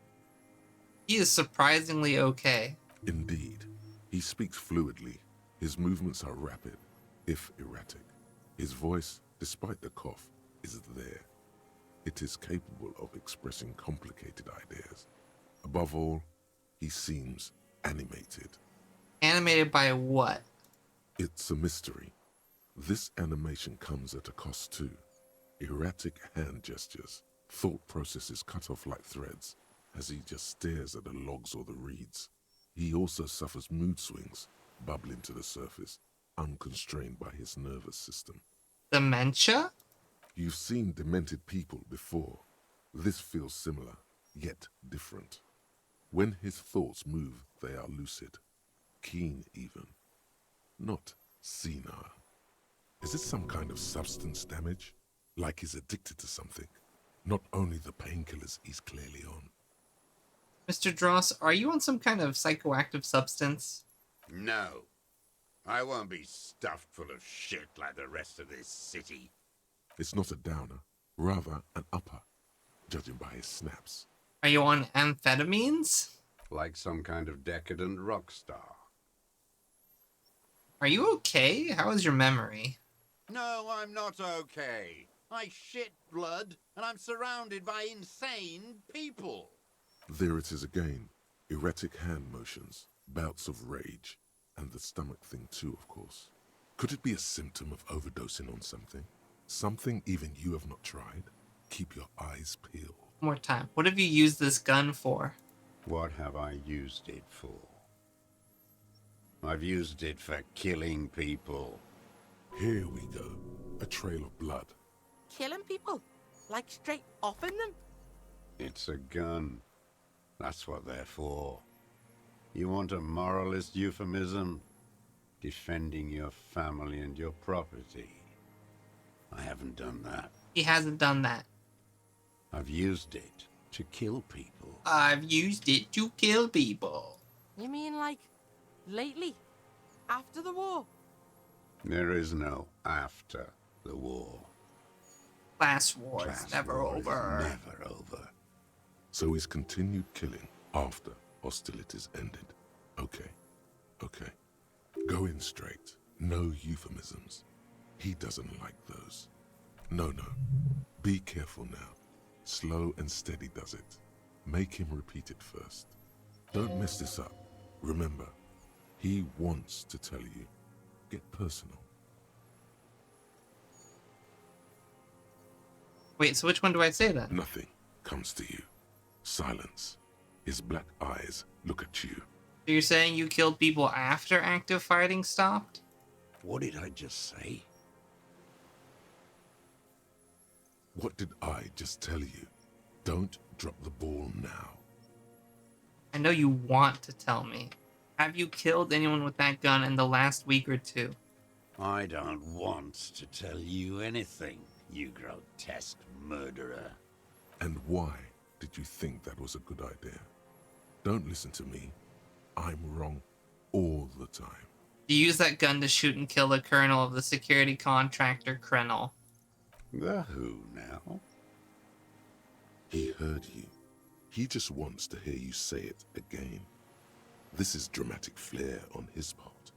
He is surprisingly okay. Indeed. He speaks fluidly. His movements are rapid, if erratic. His voice, despite the cough, is there. It is capable of expressing complicated ideas. Above all, he seems animated. Animated by what? It's a mystery. This animation comes at a cost too. Erratic hand gestures, thought processes cut off like threads, as he just stares at the logs or the reeds. He also suffers mood swings, bubbling to the surface, unconstrained by his nervous system. Dementia? You've seen demented people before. This feels similar, yet different. When his thoughts move, they are lucid, keen even, not senile. Is it some kind of substance damage? Like he's addicted to something? Not only the painkillers he's clearly on. Mr. Dross, are you on some kind of psychoactive substance? No. I won't be stuffed full of shit like the rest of this city. It's not a downer, rather an upper, judging by his snaps. Are you on amphetamines? Like some kind of decadent rock star. Are you okay? How is your memory? No, I'm not okay. I shit blood, and I'm surrounded by insane people. There it is again. Erratic hand motions, bouts of rage, and the stomach thing too, of course. Could it be a symptom of overdosing on something? Something even you have not tried? Keep your eyes peeled. One more time. What have you used this gun for? What have I used it for? I've used it for killing people. Here we go. A trail of blood. Killing people? Like straight offing them? It's a gun. That's what they're for. You want a moralist euphemism? Defending your family and your property. I haven't done that. He hasn't done that. I've used it to kill people. I've used it to kill people. You mean like lately? After the war? There is no after the war. Class war is never over. Never over. So he's continued killing after hostilities ended. Okay. Okay. Go in straight. No euphemisms. He doesn't like those. No. Be careful now. Slow and steady does it. Make him repeat it first. Don't mess this up. Remember, he wants to tell you. Get personal. Wait, so which one do I say then? Nothing comes to you. Silence. His black eyes look at you. So you're saying you killed people after active fighting stopped? What did I just say? What did I just tell you? Don't drop the ball now. I know you want to tell me. Have you killed anyone with that gun in the last week or two? I don't want to tell you anything, you grotesque murderer. And why did you think that was a good idea? Don't listen to me. I'm wrong all the time. You use that gun to shoot and kill the colonel of the security contractor Krenel. The who now? He heard you. He just wants to hear you say it again. This is dramatic flair on his part.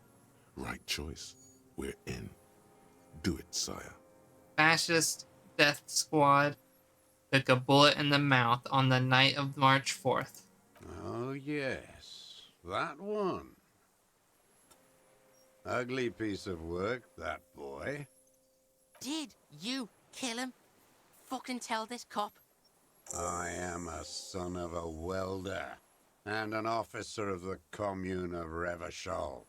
Right choice. We're in. Do it, sire. Fascist death squad took a bullet in the mouth on the night of March 4th. Oh yes, that one. Ugly piece of work, that boy. Did you kill him? Fucking tell this cop. I am a son of a welder and an officer of the commune of Revachol.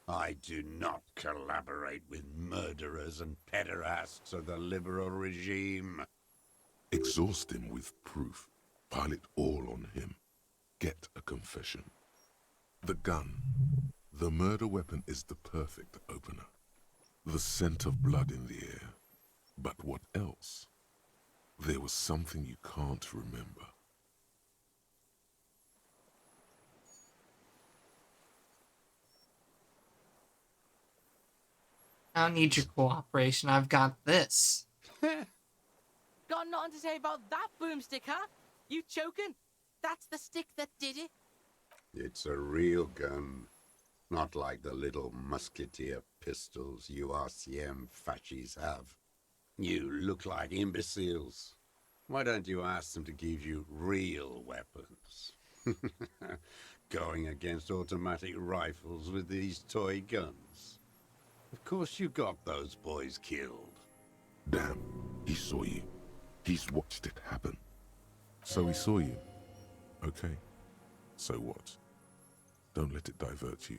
I do not collaborate with murderers and pederasts of the liberal regime. Exhaust him with proof. Pile it all on him. Get a confession. The gun. The murder weapon is the perfect opener. The scent of blood in the air. But what else? There was something you can't remember. I don't need your cooperation. I've got this. Got nothing to say about that boomstick, huh? You choking? That's the stick that did it. It's a real gun, not like the little musketeer pistols you RCM fascists have. You look like imbeciles. Why don't you ask them to give you real weapons? Going against automatic rifles with these toy guns. Of course you got those boys killed. Damn, he saw you. He's watched it happen. So he saw you. Okay. So what? Don't let it divert you.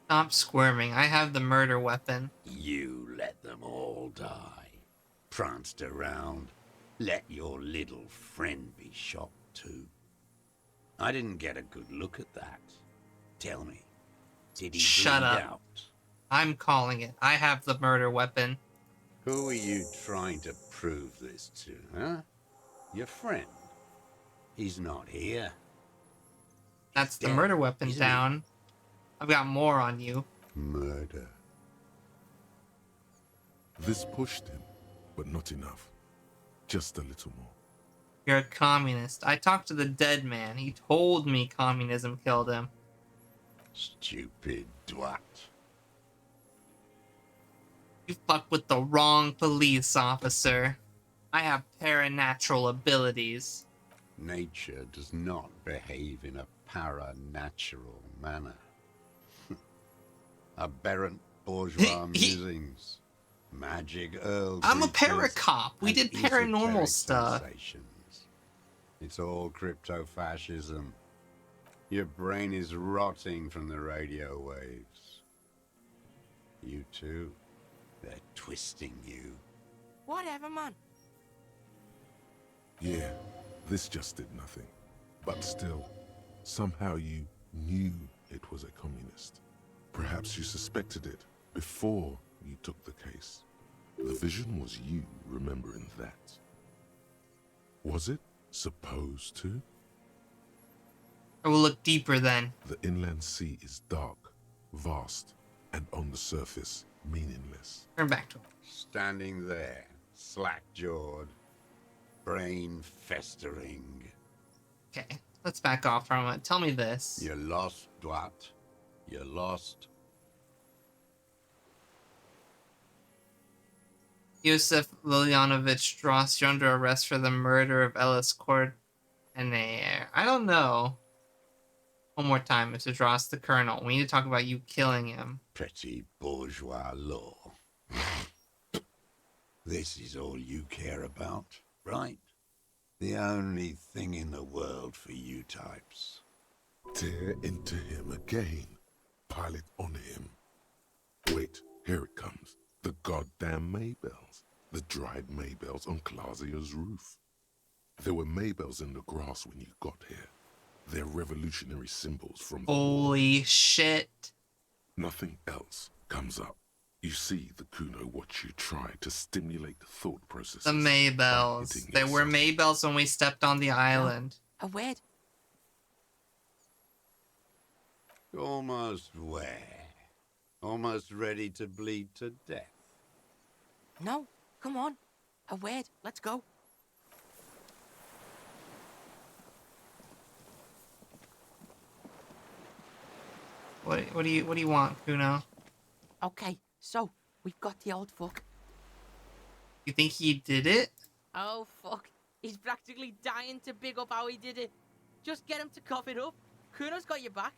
Stop squirming. I have the murder weapon. You let them all die. Pranced around. Let your little friend be shot too. I didn't get a good look at that. Tell me, did he Shut bleed up. out? I'm calling it. I have the murder weapon. Who are you trying to prove this to, huh? Your friend? He's not here. That's the Dead, murder weapon isn't he? down. I've got more on you. Murder. This pushed him, but not enough. Just a little more. You're a communist. I talked to the dead man. He told me communism killed him. Stupid twat. You fuck with the wrong police officer. I have paranatural abilities. Nature does not behave in a paranatural manner. Aberrant bourgeois musings, magic earl I'm a creatures, paracop. We and did paranormal esoteric stuff. sensations. It's all crypto-fascism. Your brain is rotting from the radio waves. You too. They're twisting you. Whatever, man. Yeah, this just did nothing. But still, somehow you knew it was a communist. Perhaps you suspected it before you took the case. The vision was you remembering that. Was it supposed to? I will look deeper then. The inland sea is dark, vast, and on the surface, meaningless. Turn back to him. Standing there, slack-jawed, brain festering. Okay, let's back off from it. Tell me this. You're lost, Dwat. You're lost. Yusuf Lilyanovich Drost, you're under arrest for the murder of Ellis Courtenaire. I don't know. One more time, Mr. Drost, the colonel. We need to talk about you killing him. Petty bourgeois law. This is all you care about, right? The only thing in the world for you types. Tear into him again. Pile it on him. Wait, here it comes. The goddamn Maybells. The dried Maybells on Clausia's roof. There were Maybells in the grass when you got here. They're revolutionary symbols from the Holy shit. Nothing else comes up. You see the Kuno watch you try to stimulate the thought process. The Maybells. There were Maybells when we stepped on the island. A word. Almost where? Almost ready to bleed to death. No, come on. A word. Let's go. What do you want, Kuno? Okay, so we've got the old fuck. You think he did it? Oh fuck. He's practically dying to big up how he did it. Just get him to cough it up. Kuno's got your back.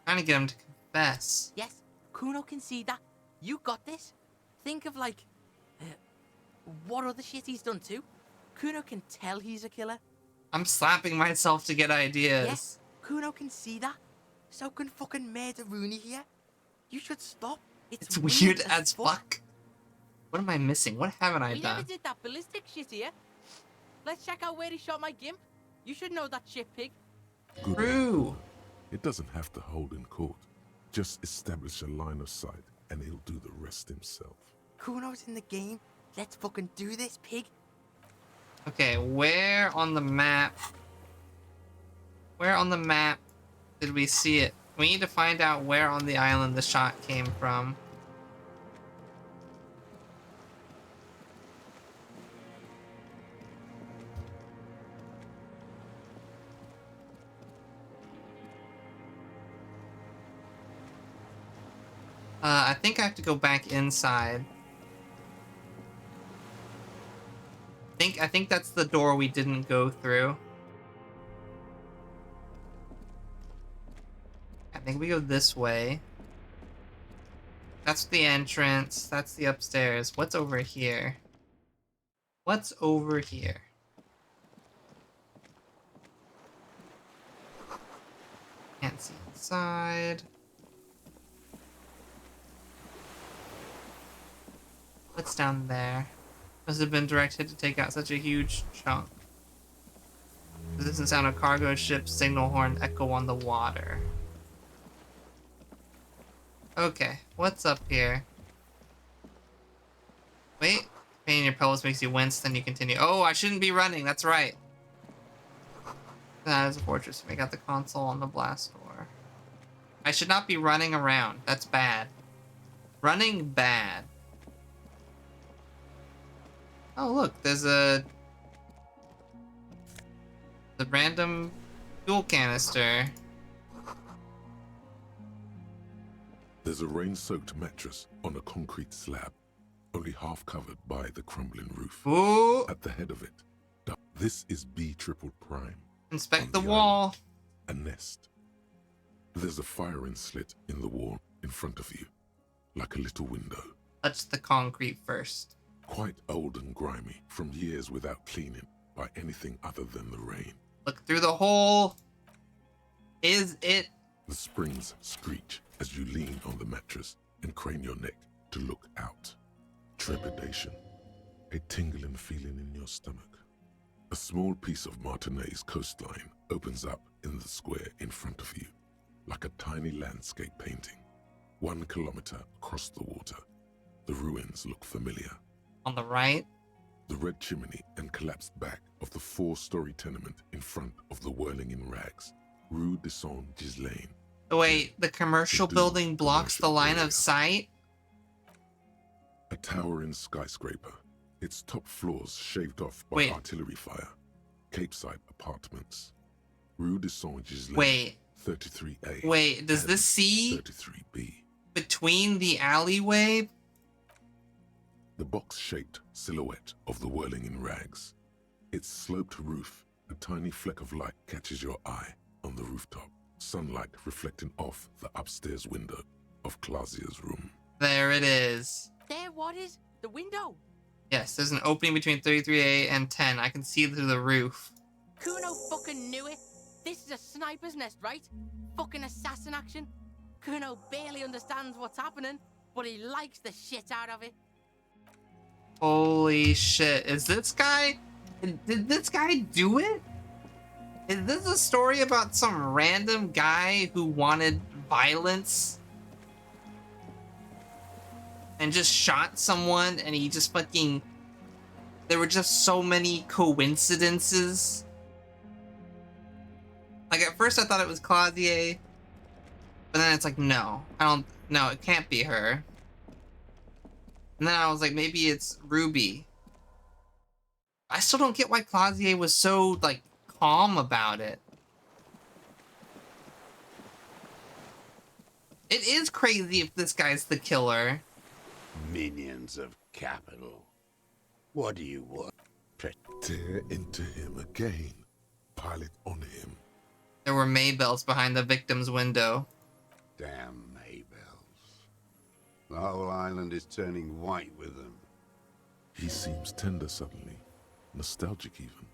Trying to get him to confess. Yes, Kuno can see that. You got this. Think of like, what other shit he's done too. Kuno can tell he's a killer. I'm slapping myself to get ideas. Yes, Kuno can see that. So can fucking Murder Rooney here. You should stop. It's weird as fuck. What am I missing? What haven't I We never done? did that ballistic shit here. Let's check out where he shot my gimp. You should know that shit pig. Good. True. It doesn't have to hold in court. Just establish a line of sight and he'll do the rest himself. Kuno's in the game. Let's fucking do this, pig. Okay, where on the map? Where on the map did we see it? We need to find out where on the island the shot came from. I think I have to go back inside. I think that's the door we didn't go through. I think we go this way. That's the entrance. That's the upstairs. What's over here? What's over here? Can't see inside. What's down there? Must have been directed to take out such a huge chunk. This doesn't sound a cargo ship's signal horn echo on the water. Okay, what's up here? Wait, pain in your pelvis makes you wince, then you continue. Oh, I shouldn't be running, that's right. That is a fortress. Make out the console on the blast door. I should not be running around. That's bad. Running bad. Oh, look, there's the random fuel canister. There's a rain-soaked mattress on a concrete slab, only half covered by the crumbling roof. Ooh. At the head of it, this is B triple prime. Inspect the wall. A nest. There's a firing slit in the wall in front of you, like a little window. Touch the concrete first. Quite old and grimy from years without cleaning by anything other than the rain. Look through the hole. Is it? The springs screech as you lean on the mattress and crane your neck to look out. Trepidation. A tingling feeling in your stomach. A small piece of Martinez coastline opens up in the square in front of you, like a tiny landscape painting. 1 kilometer across the water. The ruins look familiar. On the right? The red chimney and collapsed back of the 4-story tenement in front of the Whirling in Rags, Rue de Saint-Ghislain. Wait, the commercial building blocks the line of sight? A towering skyscraper, its top floors shaved off by artillery fire. Capeside apartments. Rue de Saint-Ghislain. Wait. 33A. Wait, does this see 33B. Between the alleyway? The box-shaped silhouette of the Whirling in Rags. Its sloped roof, a tiny fleck of light catches your eye on the rooftop. Sunlight reflecting off the upstairs window of Clausia's room. There it is. There, what is? The window? Yes, there's an opening between 33A and 10. I can see through the roof. Kuno fucking knew it. This is a sniper's nest, right? Fucking assassin action. Kuno barely understands what's happening, but he likes the shit out of it. Holy shit. Is this guy... Did this guy do it? Is this a story about some random guy who wanted violence? And just shot someone and he just fucking... There were just so many coincidences. Like at first I thought it was Claudia. But then it's like, no. No, it can't be her. And then I was like, maybe it's Ruby. I still don't get why Claudia was so, like, calm about it. It is crazy if this guy's the killer. Minions of capital. What do you want? Tear into him again. Pile it on him. There were Maybells behind the victim's window. Damn Maybells. The whole island is turning white with them. He seems tender suddenly. Nostalgic even.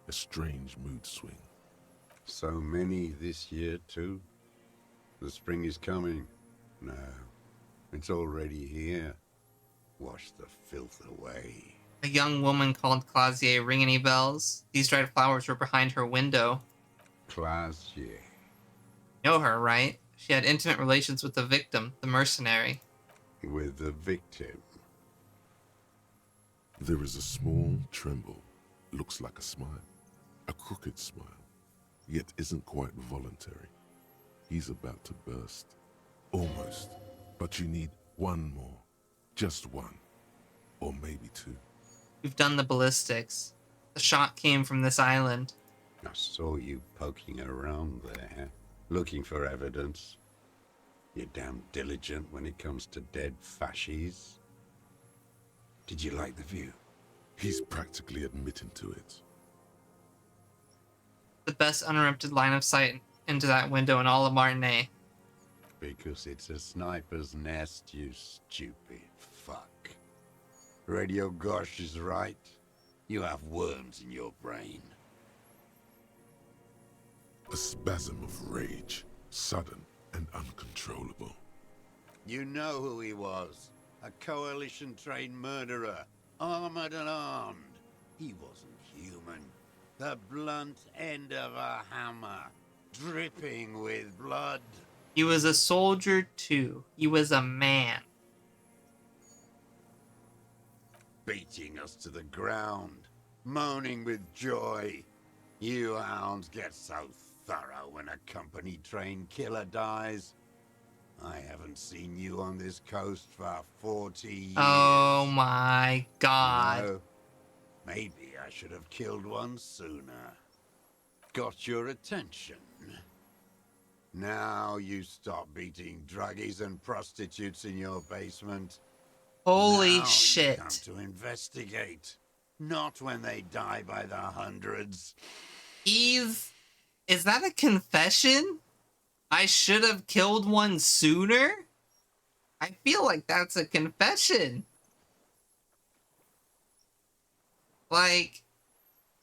A strange mood swing. So many this year too? The spring is coming. No, it's already here. Wash the filth away. A young woman called Claudia ring any bells. These dried flowers were behind her window. Claudia. You know her, right? She had intimate relations with the victim, the mercenary. With the victim? There is a small tremble. Looks like a smile. A crooked smile. Yet isn't quite voluntary. He's about to burst. Almost. But you need one more. Just one. Or maybe two. We've done the ballistics. The shot came from this island. I saw you poking around there, looking for evidence. You're damn diligent when it comes to dead fascies. Did you like the view? He's practically admitting to it. The best uninterrupted line of sight into that window in all of Martinez. Because it's a sniper's nest, you stupid fuck. Radio Gosh is right. You have worms in your brain. A spasm of rage, sudden and uncontrollable. You know who he was. A coalition-trained murderer, armored and armed. He wasn't human. The blunt end of a hammer, dripping with blood. He was a soldier too. He was a man. Beating us to the ground, moaning with joy. You hounds get so thorough when a company-trained killer dies. I haven't seen you on this coast for 40 years. Oh my god. You know, maybe I should have killed one sooner. Got your attention. Now you stop beating druggies and prostitutes in your basement. Holy now shit. You come to investigate. Not when they die by the hundreds. Eve, is that a confession? I should have killed one sooner? I feel like that's a confession. Like,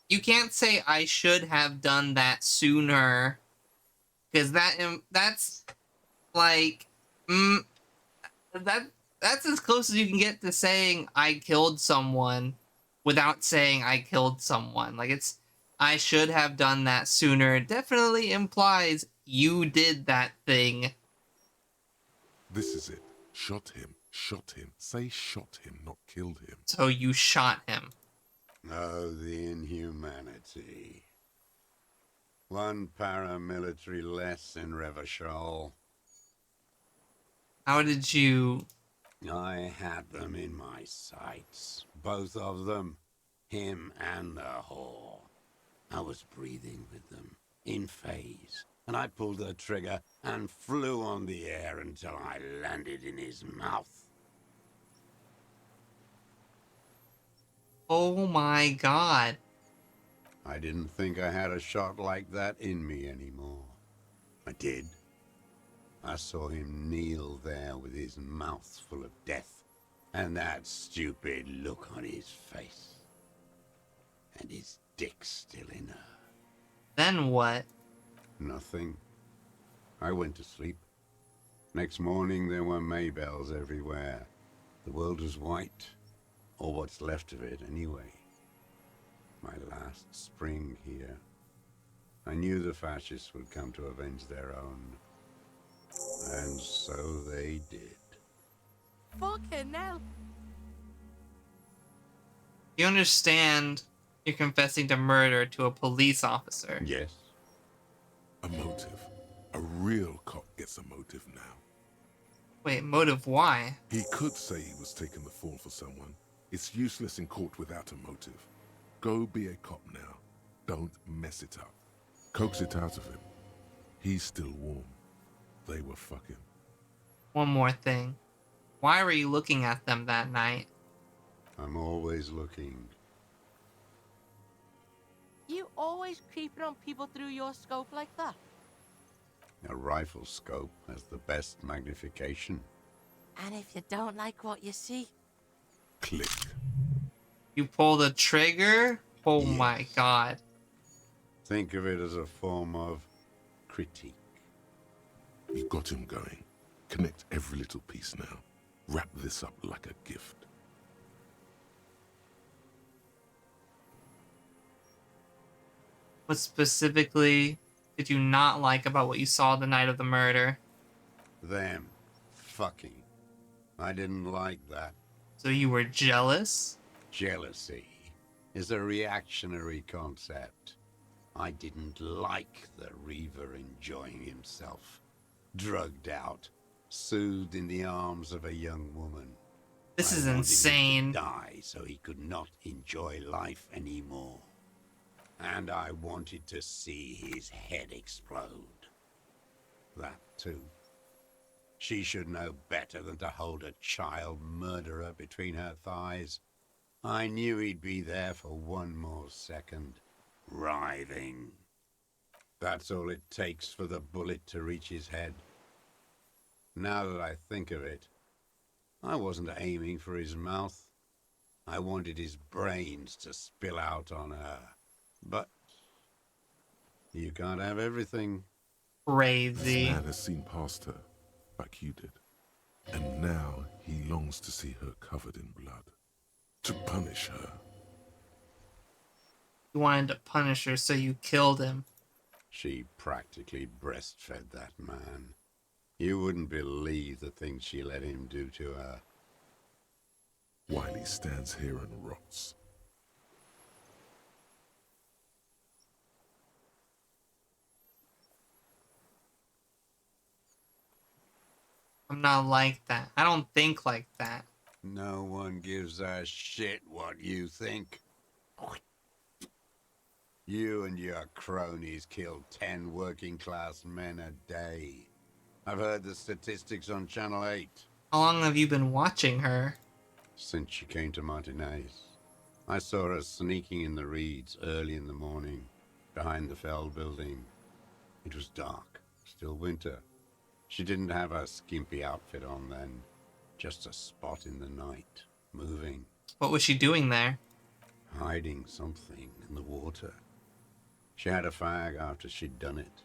you can't say I should have done that sooner. Because that's like, that's as close as you can get to saying I killed someone without saying I killed someone. Like, it's, I should have done that sooner. It definitely implies you did that thing. This is it. Shot him. Shot him. Say shot him, not killed him. So you shot him. Oh, the inhumanity. One paramilitary less in Revachol. How did you... I had them in my sights. Both of them. Him and the whore. I was breathing with them, in phase. And I pulled the trigger and flew on the air until I landed in his mouth. Oh my god. I didn't think I had a shot like that in me anymore. I did. I saw him kneel there with his mouth full of death, and that stupid look on his face. And his dick still in her. Then what? Nothing. I went to sleep. Next morning there were Maybells everywhere. The world was white, or what's left of it anyway. My last spring here. I knew the fascists would come to avenge their own. And so they did. Fucking hell. You understand you're confessing to murder to a police officer. Yes. A motive. A real cop gets a motive now. Wait, motive why? He could say he was taking the fall for someone. It's useless in court without a motive. Go be a cop now. Don't mess it up. Coax it out of him. He's still warm. They were fucking. One more thing. Why were you looking at them that night? I'm always looking. You always creeping on people through your scope like that? A rifle scope has the best magnification. And if you don't like what you see? Click. You pull the trigger? Oh Yes. my god. Think of it as a form of critique. You got him going. Connect every little piece now. Wrap this up like a gift. What specifically did you not like about what you saw the night of the murder? Them. Fucking. I didn't like that. So you were jealous? Jealousy is a reactionary concept. I didn't like the Reaver enjoying himself. Drugged out, soothed in the arms of a young woman. This is I wanted insane. him to die so he could not enjoy life anymore. And I wanted to see his head explode. That too. She should know better than to hold a child murderer between her thighs. I knew he'd be there for one more second, writhing. That's all it takes for the bullet to reach his head. Now that I think of it, I wasn't aiming for his mouth. I wanted his brains to spill out on her. But you can't have everything. Crazy. This man has seen past her, like you did. And now he longs to see her covered in blood. To punish her. You wanted to punish her, so you killed him. She practically breastfed that man. You wouldn't believe the things she let him do to her. While he stands here and rots. I'm not like that. I don't think like that. No one gives a shit what you think. You and your cronies kill 10 working-class men a day. I've heard the statistics on Channel 8. How long have you been watching her? Since she came to Martinez. I saw her sneaking in the reeds early in the morning, behind the Fell building. It was dark, still winter. She didn't have her skimpy outfit on then, just a spot in the night, moving. What was she doing there? Hiding something in the water. She had a fag after she'd done it.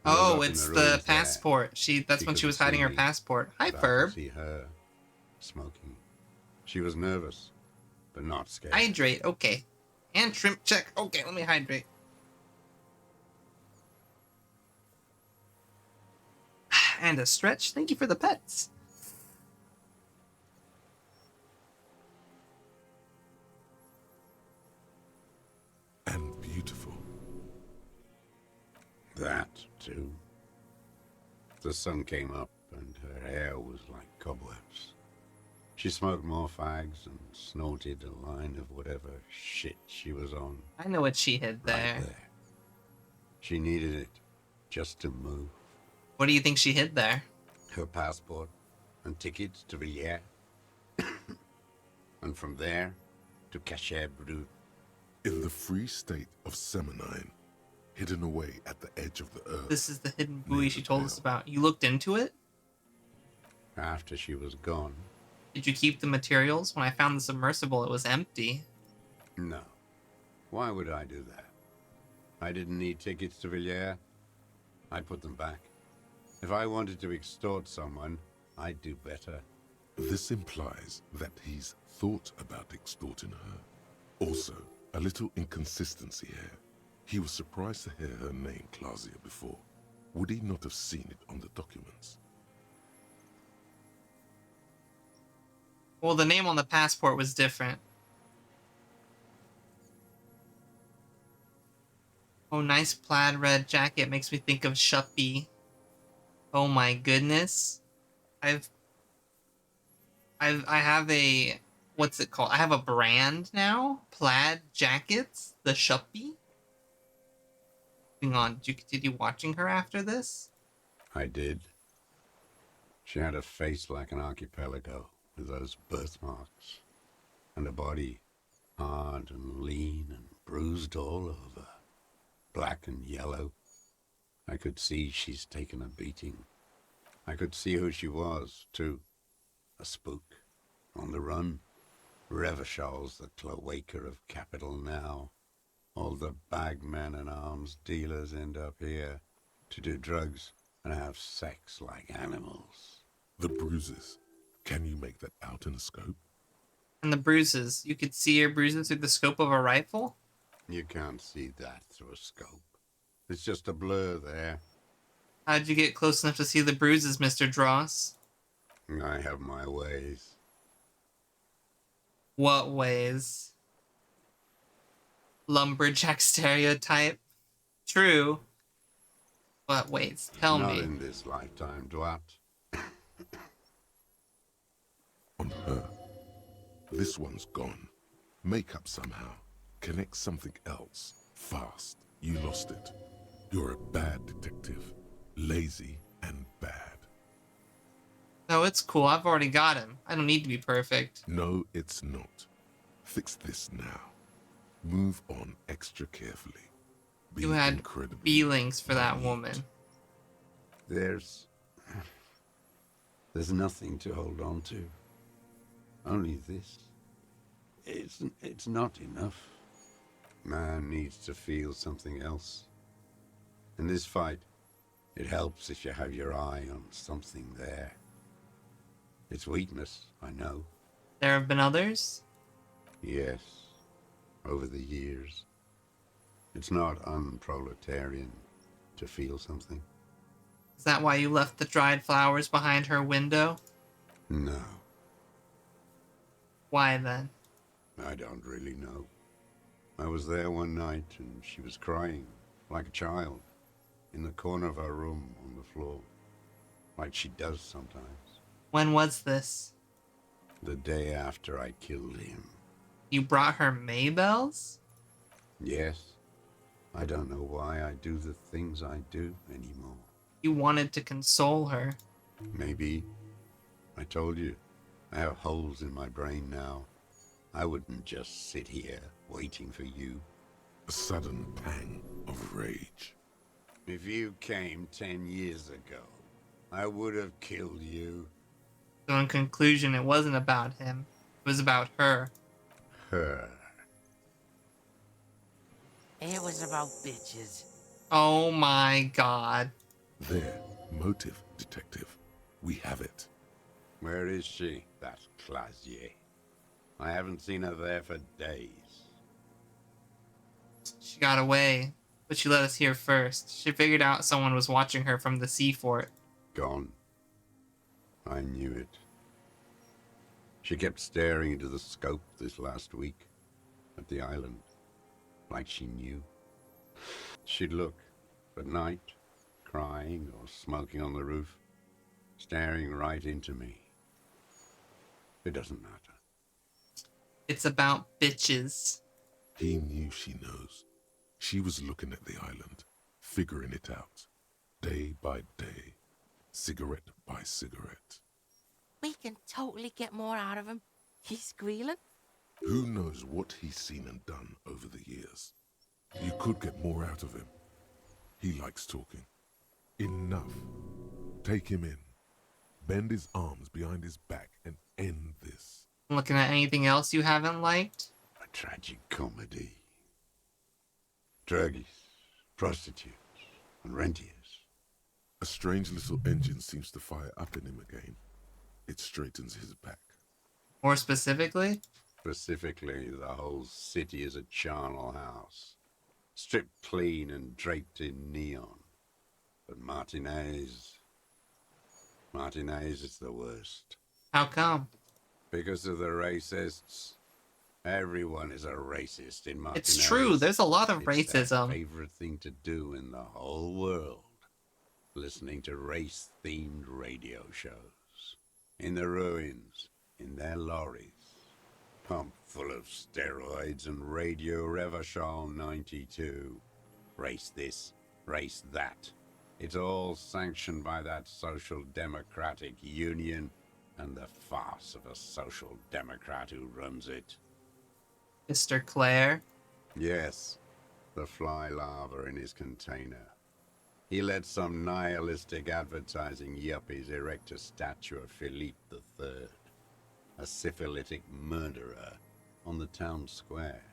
Oh, it's the passport. That's when she was hiding her me, passport. Hi, but I could Ferb. see her smoking. She was nervous, but not scared. Hydrate. Okay. And shrimp check. Okay, let me hydrate. And a stretch. Thank you for the pets. And beautiful. That, too. The sun came up and her hair was like cobwebs. She smoked more fags and snorted a line of whatever shit she was on. I know what she hid there. Right there. She needed it just to move. What do you think she hid there? Her passport and tickets to Villiers. And from there to Cachet Brut. In the free state of Seminine, hidden away at the edge of the earth. This is the hidden buoy she told us about. You looked into it? After she was gone. Did you keep the materials? When I found the submersible, it was empty. No. Why would I do that? I didn't need tickets to Villiers. I'd put them back. If I wanted to extort someone, I'd do better. This implies that he's thought about extorting her. Also, a little inconsistency here. He was surprised to hear her name Clausia before. Would he not have seen it on the documents? Well, the name on the passport was different. Oh, nice plaid red jacket. Makes me think of Shuppy. Oh my goodness. I have a, what's it called? I have a brand now. Plaid jackets. The Shuppy. Hang on. Did you continue watching her after this? I did. She had a face like an archipelago with those birthmarks. And a body hard and lean and bruised all over. Black and yellow. I could see she's taken a beating. I could see who she was, too. A spook. On the run. Revachol's the cloaca of capital now. All the bagmen and arms dealers end up here to do drugs and have sex like animals. The bruises. Can you make that out in a scope? And the bruises. You could see her bruises through the scope of a rifle? You can't see that through a scope. It's just a blur there. How'd you get close enough to see the bruises, Mr. Dross? I have my ways. What ways? Lumberjack stereotype? True. What ways? Tell me. Not in this lifetime, Dwat. On her. This one's gone. Make up somehow. Connect something else. Fast. You lost it. You're a bad detective. Lazy and bad. No, it's cool. I've already got him. I don't need to be perfect. No, it's not. Fix this now. Move on extra carefully. Be You had incredibly feelings for that woman. There's nothing to hold on to. Only this. It's not enough. Man needs to feel something else. In this fight, it helps if you have your eye on something there. It's weakness, I know. There have been others? Yes, over the years. It's not unproletarian to feel something. Is that why you left the dried flowers behind her window? No, Why then? I don't really know. I was there one night and she was crying, like a child, in the corner of her room on the floor, like she does sometimes. When was this? The day after I killed him. You brought her Maybells? Yes, I don't know why I do the things I do anymore. You wanted to console her. Maybe. I told you, I have holes in my brain now. I wouldn't just sit here waiting for you. A sudden pang of rage. If you came 10 years ago, I would have killed you. So in conclusion, it wasn't about him. It was about her. Her. It was about bitches. Oh my god. There, motive, detective. We have it. Where is she, that Clasier? I haven't seen her there for days. She got away, but she let us hear first. She figured out someone was watching her from the sea fort. Gone. I knew it. She kept staring into the scope this last week, at the island, like she knew. She'd look, at night, crying or smoking on the roof, staring right into me. It doesn't matter. It's about bitches. He knew she knows. She was looking at the island, figuring it out, day by day, cigarette by cigarette. We can totally get more out of him. He's squealing. Who knows what he's seen and done over the years? You could get more out of him. He likes talking. Enough. Take him in. Bend his arms behind his back and end this. Looking at anything else you haven't liked? A tragic comedy. Druggies, prostitutes, and rentiers. A strange little engine seems to fire up in him again. It straightens his back. More specifically? Specifically, the whole city is a charnel house. Stripped clean and draped in neon. But Martinez is the worst. How come? Because of the racists. Everyone is a racist in Martinez. It's true, there's a lot of It's racism. their favorite thing to do in the whole world. Listening to race-themed radio shows. In the ruins, in their lorries. Pumped full of steroids and Radio Revachol 92. Race this, race that. It's all sanctioned by that Social Democratic Union and the farce of a Social Democrat who runs it. Mr. Clare? Yes, the fly larva in his container. He let some nihilistic advertising yuppies erect a statue of Philippe III, a syphilitic murderer, on the town square,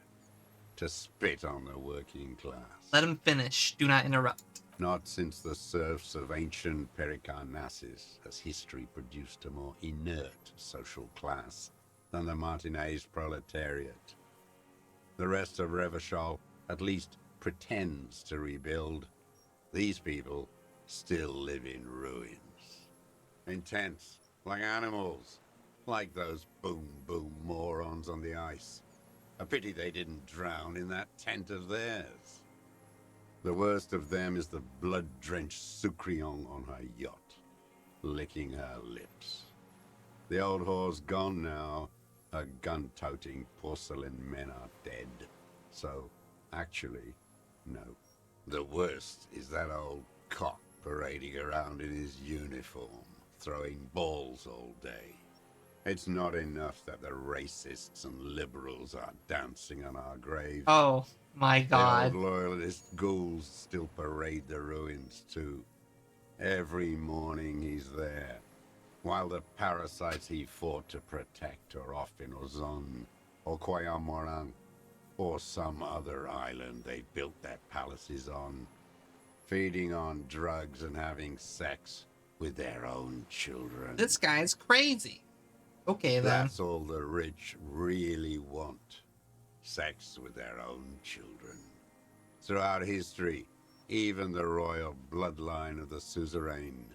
to spit on the working class. Let him finish. Do not interrupt. Not since the serfs of ancient Pericarnassus has history produced a more inert social class than the Martinez proletariat. The rest of Revachol at least pretends to rebuild. These people still live in ruins. Intense, like animals, like those boom-boom morons on the ice. A pity they didn't drown in that tent of theirs. The worst of them is the blood-drenched Sucrion on her yacht, licking her lips. The old whore's gone now. Her gun-toting porcelain men are dead. So, actually, no. The worst is that old cock parading around in his uniform, throwing balls all day. It's not enough that the racists and liberals are dancing on our graves. Oh, my God. The old loyalist ghouls still parade the ruins, too. Every morning he's there, while the parasites he fought to protect are off in Ozon, or Koyamorang, or some other island they built their palaces on, feeding on drugs and having sex with their own children. This guy's crazy. Okay, then. That's all the rich really want. Sex with their own children. Throughout history, even the royal bloodline of the suzerain.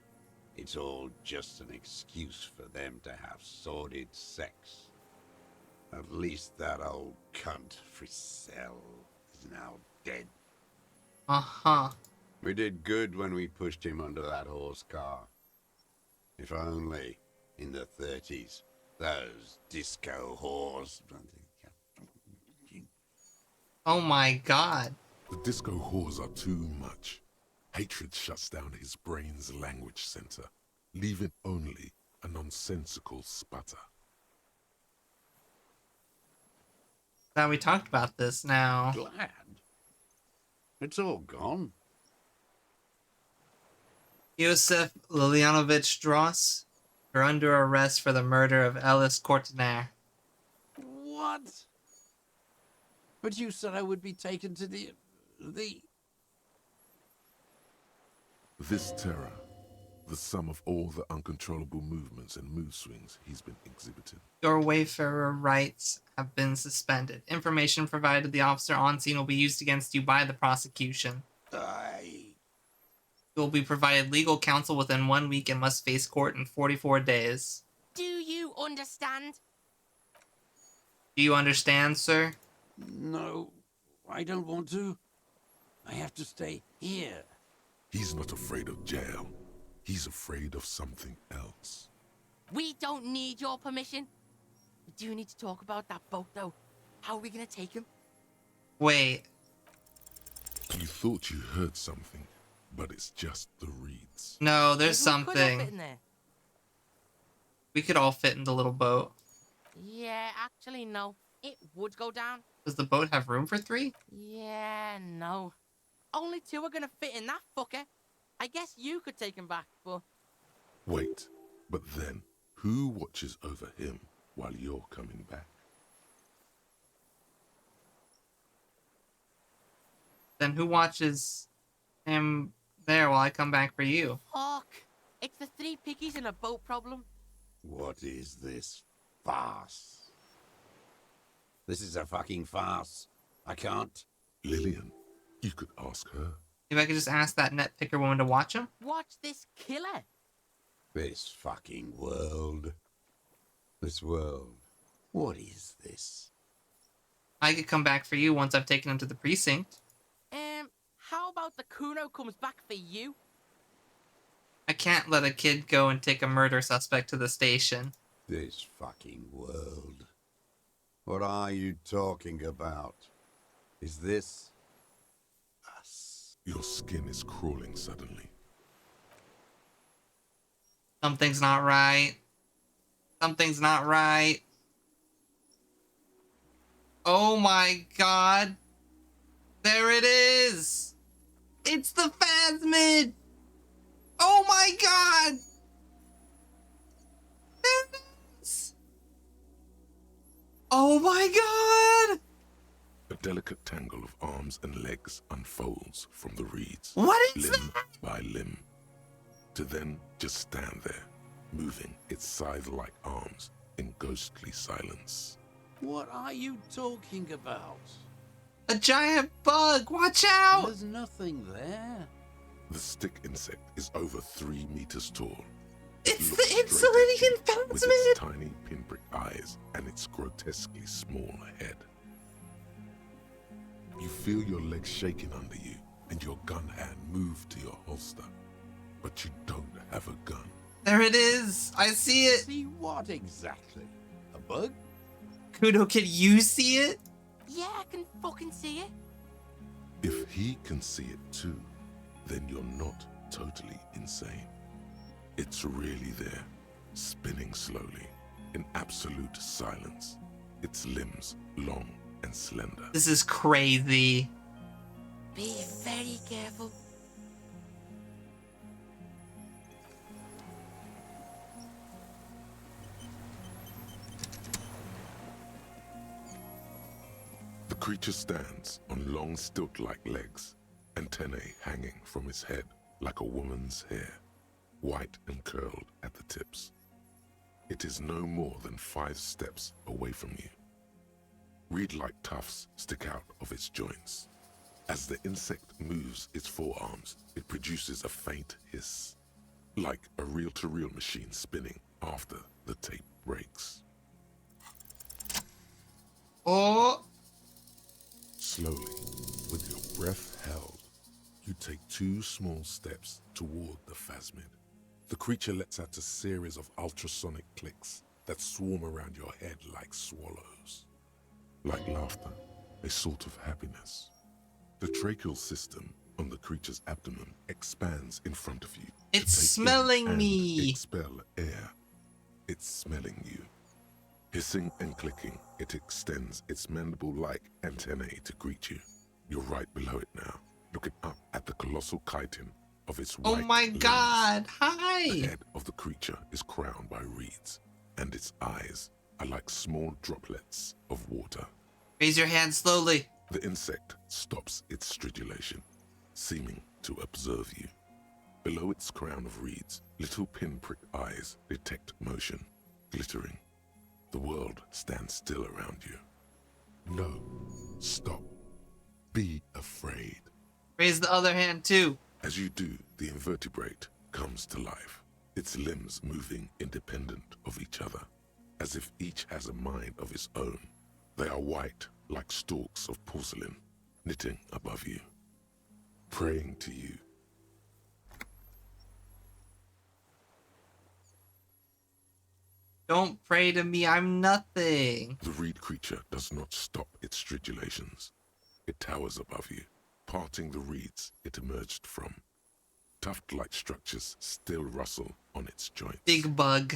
It's all just an excuse for them to have sordid sex. At least that old cunt, Frisell, is now dead. Uh-huh. We did good when we pushed him under that horse car. If only, in the 30s, those disco whores... Oh my god. The disco whores are too much. Hatred shuts down his brain's language center, leaving only a nonsensical sputter. Now we talked about this now. Glad? It's all gone. Yosef Lilianovich Dross, you're under arrest for the murder of Ellis Courtenaire. What? But you said I would be taken to the... This terror, the sum of all the uncontrollable movements and mood swings he's been exhibiting. Your Wayfarer rights have been suspended. Information provided to the officer on scene will be used against you by the prosecution. You will be provided legal counsel within 1 week and must face court in 44 days. Do you understand? Do you understand, sir? No, I don't want to. I have to stay here. He's not afraid of jail. He's afraid of something else. We don't need your permission. We do need to talk about that boat, though. How are we gonna take him? Wait. You thought you heard something, but it's just the reeds. No, there's Maybe we could all fit something. in there. We could all fit in the little boat. Yeah, actually, no. It would go down. Does the boat have room for 3? Yeah, no. Only 2 are gonna fit in that fucker. I guess you could take him back, but... Wait, but then, who watches over him while you're coming back? Then who watches him there while I come back for you? Fuck. It's the 3 piggies and a boat problem. What is this farce? This is a fucking farce. I can't. Lillian, you could ask her. If I could just ask that net picker woman to watch him? Watch this killer. This fucking world. This world. What is this? I could come back for you once I've taken him to the precinct. How about the Kuno comes back for you? I can't let a kid go and take a murder suspect to the station. This fucking world. What are you talking about? Is this... us? Your skin is crawling suddenly. Something's not right. Something's not right. Oh my god. There it is. It's the Phasmid. Oh my god. There it is. Oh my god. A delicate tangle of arms and legs unfolds from the reeds. What is limb by limb. To then just stand there, moving its scythe-like arms in ghostly silence. What are you talking about? A giant bug! Watch out! There's nothing there. The stick insect is over 3 meters tall. It's looks the straight Insulating at you with Phasmid! its tiny pinprick eyes and its grotesquely small head. You feel your legs shaking under you and your gun hand move to your holster. But you don't have a gun. There it is! I see it! See what exactly? A bug? Kudo, can you see it? Yeah, I can fucking see it. If he can see it too, then you're not totally insane. It's really there, spinning slowly, in absolute silence. Its limbs long and slender. This is crazy. Be very careful. The creature stands on long stilt-like legs, antennae hanging from its head like a woman's hair, white and curled at the tips. It is no more than 5 steps away from you. Reed-like tufts stick out of its joints. As the insect moves its forearms, it produces a faint hiss, like a reel-to-reel machine spinning after the tape breaks. Oh! Slowly, with your breath held, you take 2 small steps toward the phasmid. The creature lets out a series of ultrasonic clicks that swarm around your head like swallows. Like laughter, a sort of happiness. The tracheal system on the creature's abdomen expands in front of you. It's to take smelling in and me. expel air. It's smelling you. Hissing and clicking, it extends its mandible-like antennae to greet you. You're right below it now, looking up at the colossal chitin of its Oh right my limbs. god, hi! The head of the creature is crowned by reeds, and its eyes are like small droplets of water. Raise your hand slowly. The insect stops its stridulation, seeming to observe you. Below its crown of reeds, little pinprick eyes detect motion, glittering. The world stands still around you. No, stop. Be afraid. Raise the other hand too. As you do, the invertebrate comes to life, its limbs moving independent of each other, as if each has a mind of its own. They are white, like stalks of porcelain, knitting above you, praying to you. Don't pray to me, I'm nothing. The reed creature does not stop its stridulations. It towers above you, parting the reeds it emerged from. Tuft-like structures still rustle on its joints. Big bug.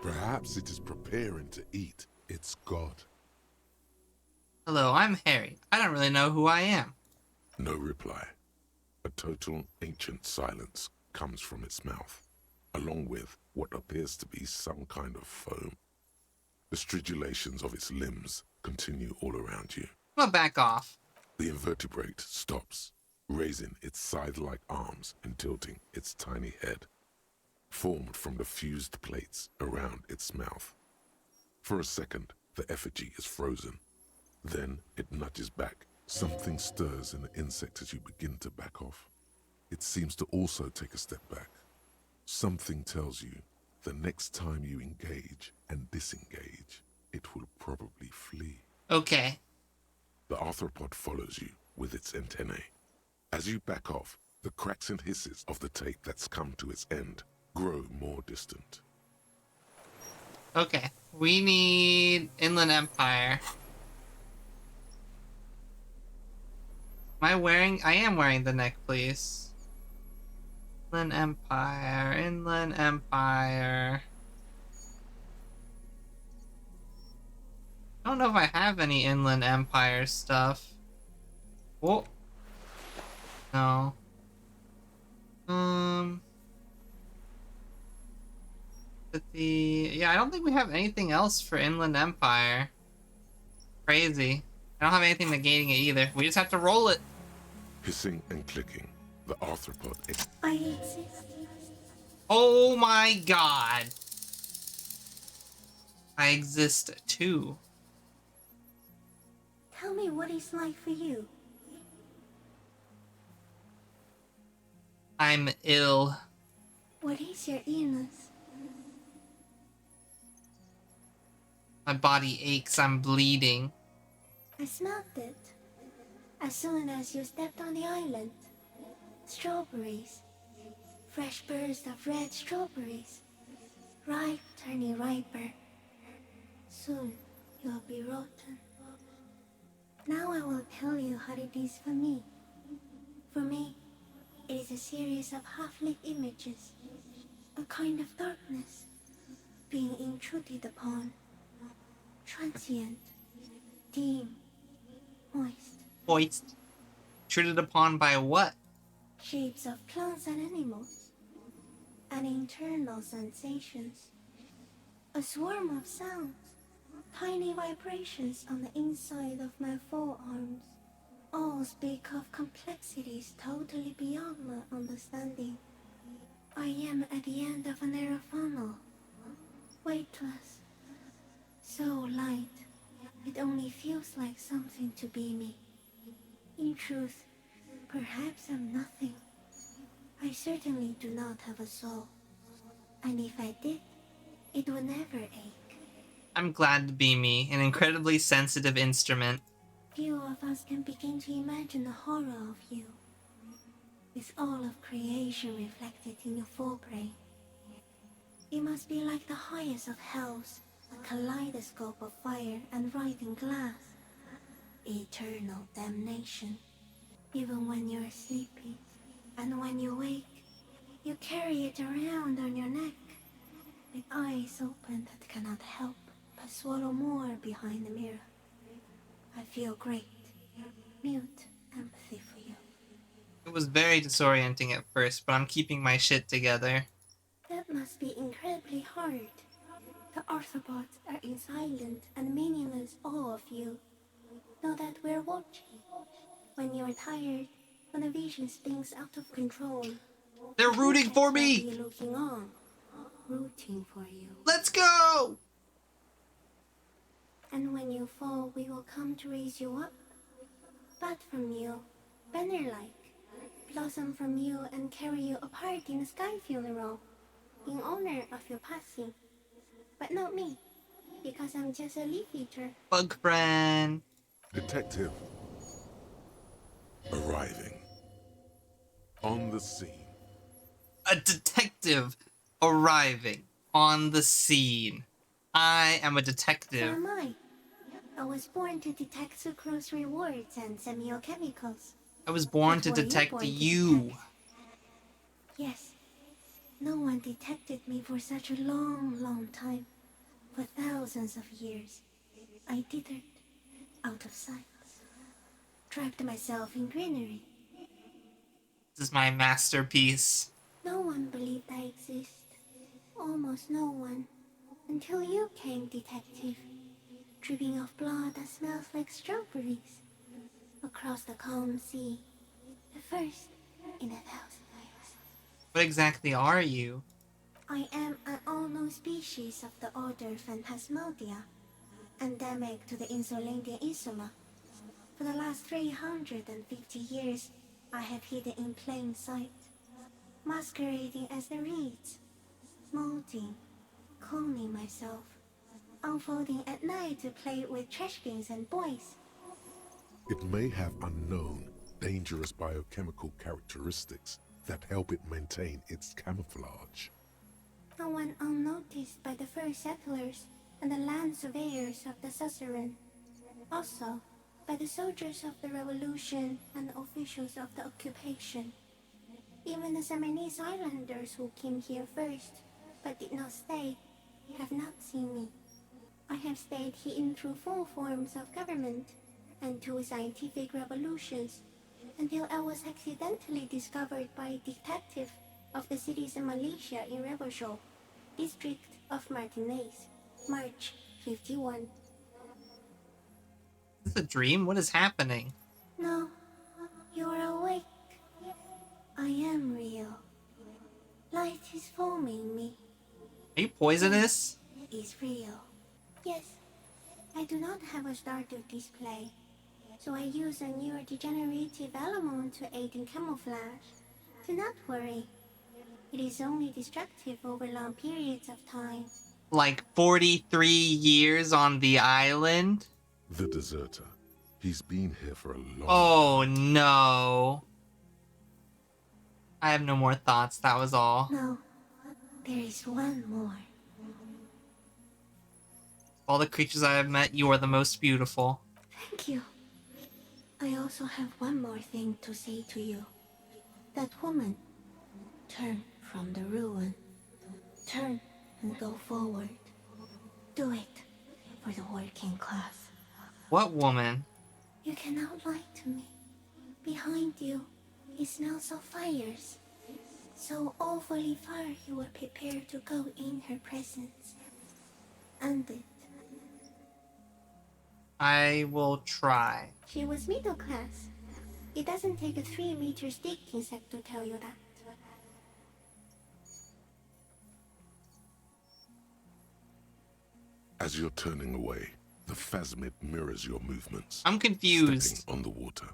Perhaps it is preparing to eat its god. Hello, I'm Harry. I don't really know who I am. No reply. A total ancient silence comes from its mouth, along with what appears to be some kind of foam. The stridulations of its limbs continue all around you. I'm gonna back off. The invertebrate stops, raising its scythe-like arms and tilting its tiny head, formed from the fused plates around its mouth. For a second, the effigy is frozen. Then it nudges back. Something stirs in the insect as you begin to back off. It seems to also take a step back. Something tells you the next time you engage and disengage, it will probably flee. Okay. The arthropod follows you with its antennae. As you back off, the cracks and hisses of the tape that's come to its end grow more distant. Okay. We need Inland Empire. I am wearing the necklace. Inland Empire, Inland Empire. I don't know if I have any Inland Empire stuff. Oh. No. Yeah, I don't think we have anything else for Inland Empire. Crazy. I don't have anything negating it either. We just have to roll it. Hissing and clicking, the arthropod I exist. Oh my god. I exist too. Tell me what it's like for you. I'm ill. What is your illness? My body aches. I'm bleeding. I smelled it. As soon as you stepped on the island. Strawberries. Fresh bursts of red strawberries. Ripe, turning riper. Soon you'll be rotten. Now I will tell you how it is for me. For me, it is a series of half-lit images. A kind of darkness. Being intruded upon. Transient. Dim. Moist. Moist. Intruded upon by what? Shapes of plants and animals. And internal sensations. A swarm of sounds. Tiny vibrations on the inside of my forearms. All speak of complexities totally beyond my understanding. I am at the end of a narrow funnel. Weightless. So light, it only feels like something to be me. In truth, perhaps I'm nothing. I certainly do not have a soul. And if I did, it would never ache. I'm glad to be me, an incredibly sensitive instrument. Few of us can begin to imagine the horror of you, with all of creation reflected in your full brain. It must be like the highest of hells, a kaleidoscope of fire and writhing glass. Eternal damnation. Even when you're sleeping, and when you wake, you carry it around on your neck, with eyes open that cannot help but swallow more behind the mirror. I feel great, mute empathy for you. It was very disorienting at first, but I'm keeping my shit together. That must be incredibly hard. The Arthropods are in silent and meaningless awe of you. Know that we're watching. When you're tired, when the vision spins out of control, they're rooting for me! Be looking on, rooting for you. Let's go! And when you fall, we will come to raise you up. Bud from you, banner-like, blossom from you and carry you apart in a sky funeral, in honor of your passing. But not me, because I'm just a leaf eater. Bug friend. Detective. Arriving. On the scene. A detective arriving on the scene. I am a So detective. am I. I was born to detect sucrose rewards and semiochemicals. I was born But to were detect born to you. detect? Yes. No one detected me for such a long time. For thousands of years. I dithered, out of sight. Trapped myself in greenery. This is my masterpiece. No one believed I exist. Almost no one. Until you came, detective. Dripping off blood that smells like strawberries. Across the calm sea. The first in 1,000 years. What exactly are you? I am an unknown species of the order Phantasmodia, endemic to the Insulandian Insula. For the last 350 years, I have hidden in plain sight, masquerading as the reeds, molding, cloning myself, unfolding at night to play with trash bins and boys. It may have unknown, dangerous biochemical characteristics that help it maintain its camouflage. No one unnoticed by the first settlers and the land surveyors of the suzerain. Also, by the soldiers of the revolution and the officials of the occupation. Even the Seminese islanders who came here first, but did not stay, have not seen me. I have stayed hidden through 4 forms of government and 2 scientific revolutions, until I was accidentally discovered by a detective of the citizen militia in Revachol, district of Martinez, March 51. Is this a dream? What is happening? No, you're awake. I am real. Light is forming me. Are you poisonous? Is real. Yes, I do not have a starter display, so I use a neurodegenerative element to aid in camouflage. Do not worry. It is only destructive over long periods of time. Like 43 years on the island? The deserter. He's been here for a long Oh no. I have no more thoughts, that was all. No, there is one more. All the creatures I have met, you are the most beautiful. Thank you. I also have one more thing to say to you. That woman, turn from the ruin. Turn and go forward. Do it for the working class. What woman? You cannot lie to me. Behind you, it smells of fires. So awfully far you were prepared to go in her presence. And it. I will try. She was middle class. It doesn't take a 3-meter stick insect to tell you that. As you're turning away, the phasmid mirrors your movements. I'm confused. Stepping on the water.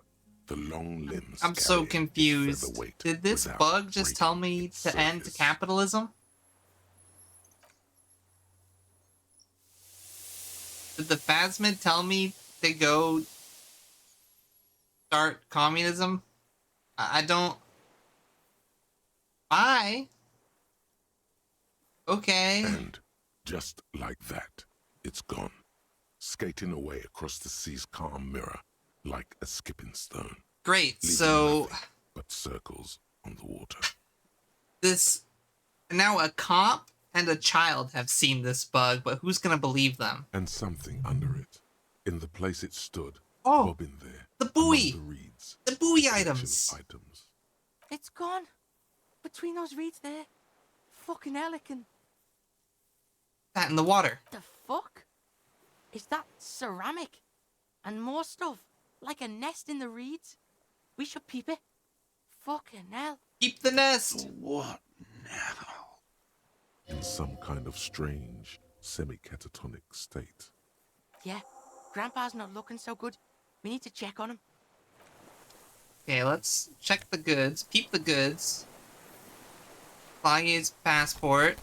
The long limbs. I'm so carrying its confused. featherweight Did this without bug just breaking tell me its to end surface. capitalism? Did the phasmid tell me to go start communism? I don't... Bye. Okay. And just like that, it's gone, skating away across the sea's calm mirror like a skipping stone. Great, leaving so... nothing but circles on the water. This... Now a cop and a child have seen this bug, but who's gonna believe them? And something under it, in the place it stood, Oh, bobbing there, the buoy! among the reeds, The buoy a collection items! of items. It's gone. Between those reeds there. Fucking helican. That in the water. The fuck? Is that ceramic? And more stuff? Like a nest in the reeds? We should peep it. Fucking hell. Keep the nest! What now? In some kind of strange, semi-catatonic state. Yeah, Grandpa's not looking so good. We need to check on him. Okay, let's check the goods. Peep the goods. Fly's passport.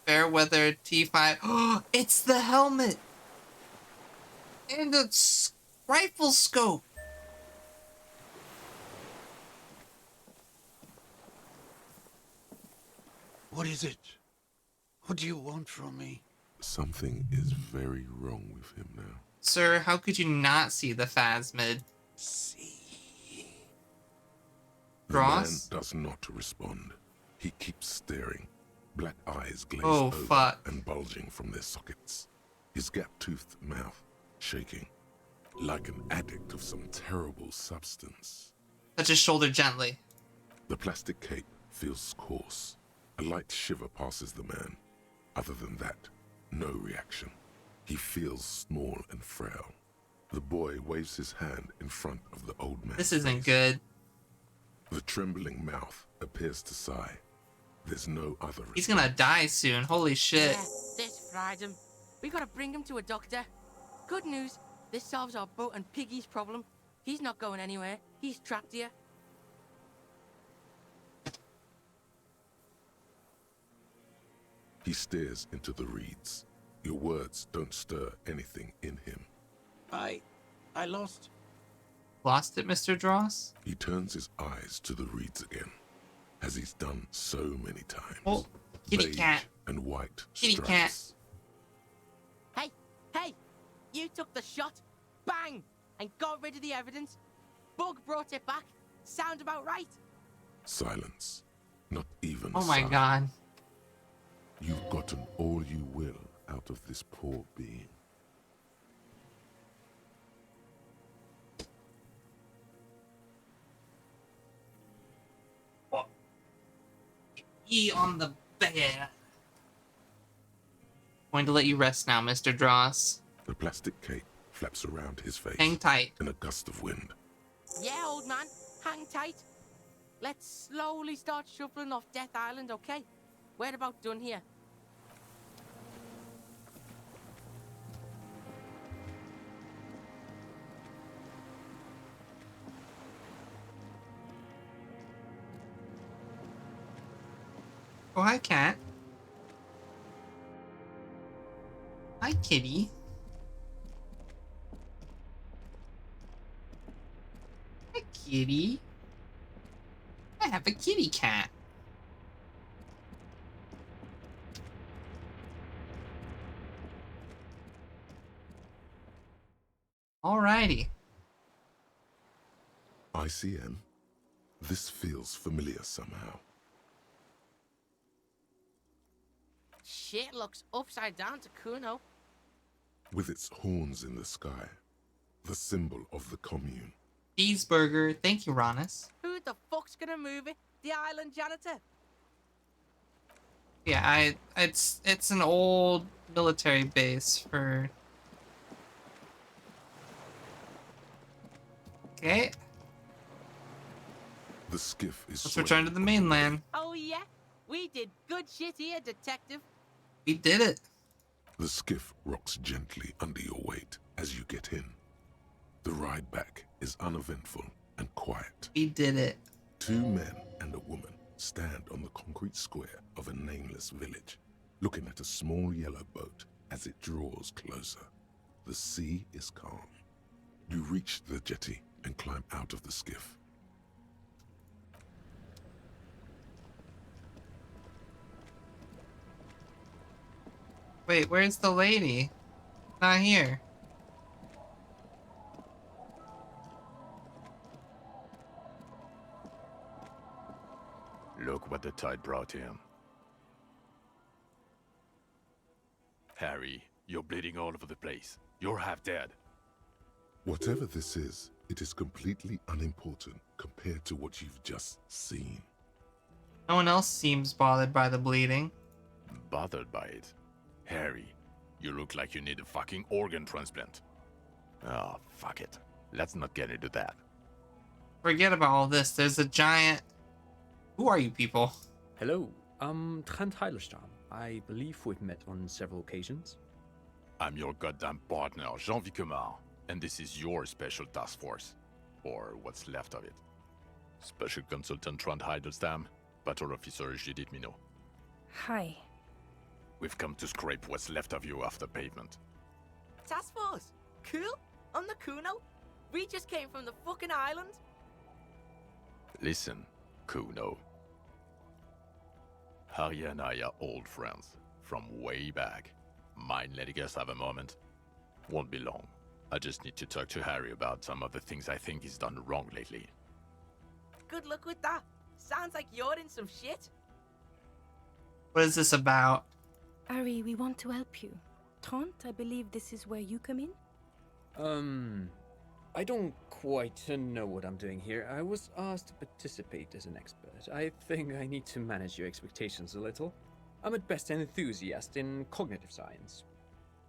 Fairweather T5. Oh, it's the helmet! And a rifle scope! What is it? What do you want from me? Something is very wrong with him now. Sir, how could you not see the phasmid? The man Ross? does not respond. He keeps staring, black eyes glazed Oh, over fuck. and bulging from their sockets. His gap-toothed mouth shaking, like an addict of some terrible substance. Touch his shoulder gently. The plastic cape feels coarse. A light shiver passes the man. Other than that, no reaction. He feels small and frail. The boy waves his hand in front of the old man. This isn't good. The trembling mouth appears to sigh. There's no other He's gonna die soon. Holy shit. Yeah, this fried him. We gotta bring him to a doctor. Good news, this solves our boat and Piggy's problem. He's not going anywhere. He's trapped here. He stares into the reeds. Your words don't stir anything in him. I lost. Lost it, Mr. Dross? He turns his eyes to the reeds again, as he's done so many times. Oh, kitty Beige cat. and white Kitty stripes. Hey, hey! You took the shot. Bang! And got rid of the evidence. Bug brought it back. Sound about right? Silence. Not even Oh a my sigh. god. You've gotten all you will out of this poor being. E on the bear. Going to let you rest now, Mr. Dross. The plastic cape flaps around his face. Hang tight. In a gust of wind. Yeah, old man. Hang tight. Let's slowly start shuffling off Death Island, okay? We're about done here. Oh, hi, cat. Hi, kitty. Hi, kitty. I have a kitty cat. Alrighty. ICM? This feels familiar somehow. Shit looks upside down to Kuno. With its horns in the sky. The symbol of the commune. Cheeseburger. Thank you, Ronis. Who the fuck's gonna move it? The island janitor? Yeah, it's an old military base for... Okay, The skiff is let's swaying. return to the mainland. Oh yeah? We did good shit here, detective. We did it. The skiff rocks gently under your weight. as you get in. The ride back is uneventful and quiet. We did it. 2 men and a woman stand on the concrete square of a nameless village, looking at a small yellow boat as it draws closer. The sea is calm. You reach the jetty and climb out of the skiff. Wait, where's the lady? Not here. Look what the tide brought in. Harry, you're bleeding all over the place. You're half dead. Whatever this is, it is completely unimportant compared to what you've just seen. No one else seems bothered by the bleeding. Bothered by it? Harry, you look like you need a fucking organ transplant. Oh, fuck it. Let's not get into that. Forget about all this. There's a giant... Who are you people? Hello, I'm Trent Heilerstam. I believe we've met on several occasions. I'm your goddamn partner, Jean Vicomar, and this is your special task force. Or what's left of it. Special Consultant Trent Heilerstam, Battle Officer Judith Minot. Hi. We've come to scrape what's left of you off the pavement. Task force. Cool. On the Kuno. We just came from the fucking island. Listen, Kuno. Harry and I are old friends, from way back. Mind letting us have a moment? Won't be long. I just need to talk to Harry about some of the things I think he's done wrong lately. Good luck with that. Sounds like you're in some shit. What is this about? Ari, we want to help you. Trent, I believe this is where you come in? I don't quite know what I'm doing here. I was asked to participate as an expert. I think I need to manage your expectations a little. I'm at best an enthusiast in cognitive science.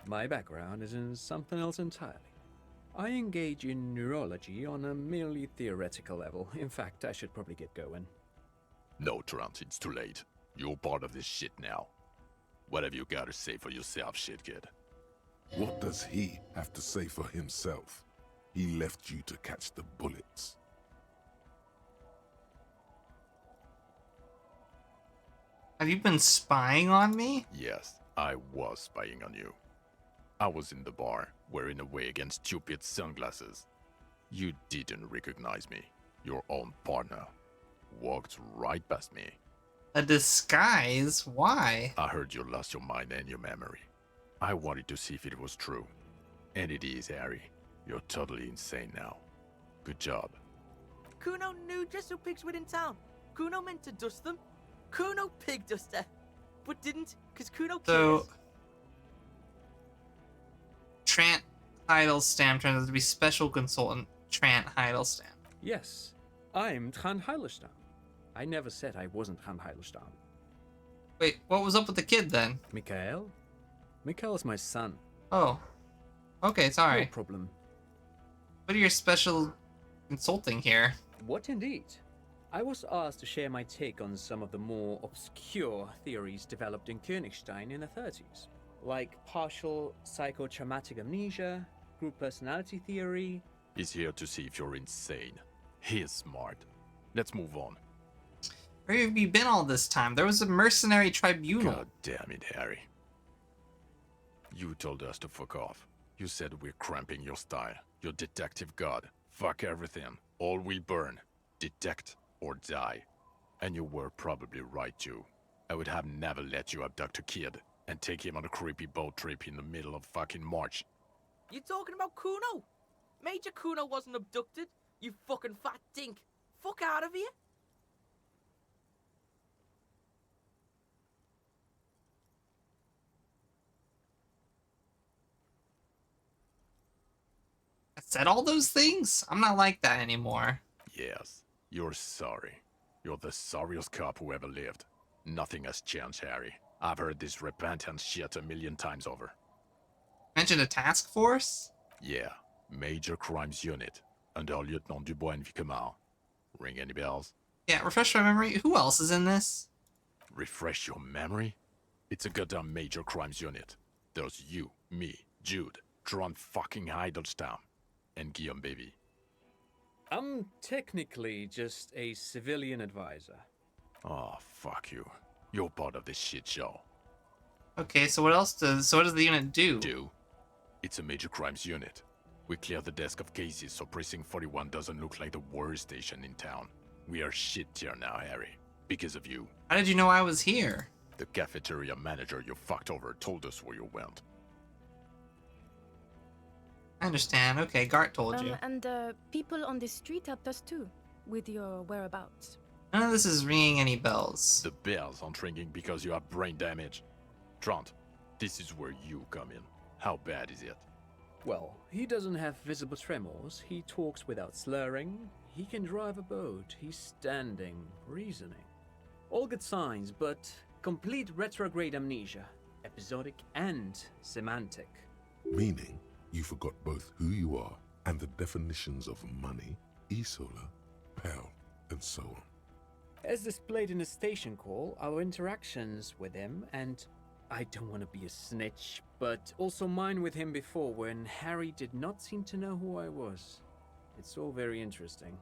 My background is in something else entirely. I engage in neurology on a merely theoretical level. In fact, I should probably get going. No, Trent, it's too late. You're part of this shit now. What have you got to say for yourself, shit kid? What does he have to say for himself? He left you to catch the bullets. Have you been spying on me? Yes, I was spying on you. I was in the bar, wearing away against stupid sunglasses. You didn't recognize me. Your own partner walked right past me. A disguise? Why? I heard you lost your mind and your memory. I wanted to see if it was true. And it is, Harry. You're totally insane now. Good job. Kuno knew just who pigs were in town. Kuno meant to dust them. Kuno pig duster. But didn't, because Kuno cares. So... Trant Heidelstamm turns out to be Special Consultant Trant Heidelstamm. Yes, I'm Trent Heilerstam. I never said I wasn't Trent Heilerstam. Wait, what was up with the kid then? Mikhail? Mikhail is my son. Oh. Okay, sorry. No problem. What are your special consulting here? What indeed? I was asked to share my take on some of the more obscure theories developed in Königstein in the 30s. Like partial psychotraumatic amnesia, group personality theory. He's here to see if you're insane. He's smart. Let's move on. Where have you been all this time? There was a mercenary tribunal. God damn it, Harry. You told us to fuck off. You said we're cramping your style. Your detective god. Fuck everything. All we burn. Detect or die. And you were probably right too. I would have never let you abduct a kid and take him on a creepy boat trip in the middle of fucking March. You talking about Kuno? Major Kuno wasn't abducted, you fucking fat dink. Fuck out of here. I said all those things? I'm not like that anymore. Yes, you're sorry. You're the sorriest cop who ever lived. Nothing has changed, Harry. I've heard this repentance shit a million times over. Mentioned a task force? Yeah, Major Crimes Unit, under Lieutenant Dubois and Vicomar. Ring any bells? Yeah, refresh my memory. Who else is in this? Refresh your memory? It's a goddamn Major Crimes Unit. There's you, me, Jude, Dron fucking Heidelstamm. And Guillaume, baby. I'm technically just a civilian advisor. Oh, fuck you. You're part of this shit show. Okay, so what does the unit do? It's a major crimes unit. We clear the desk of cases so Precinct 41 doesn't look like the worst station in town. We are shit tier now, Harry. Because of you. How did you know I was here? The cafeteria manager you fucked over told us where you went. I understand. Okay, Gart told you. And people on the street helped us too, with your whereabouts. None of this is ringing any bells. The bells aren't ringing because you have brain damage. Trant, this is where you come in. How bad is it? Well, he doesn't have visible tremors, he talks without slurring, he can drive a boat, he's standing, reasoning. All good signs, but complete retrograde amnesia, episodic and semantic. Meaning, you forgot both who you are and the definitions of money, Isola, Pell, and so on. As displayed in the station call, our interactions with him, and I don't want to be a snitch, but also mine with him before when Harry did not seem to know who I was. It's all very interesting.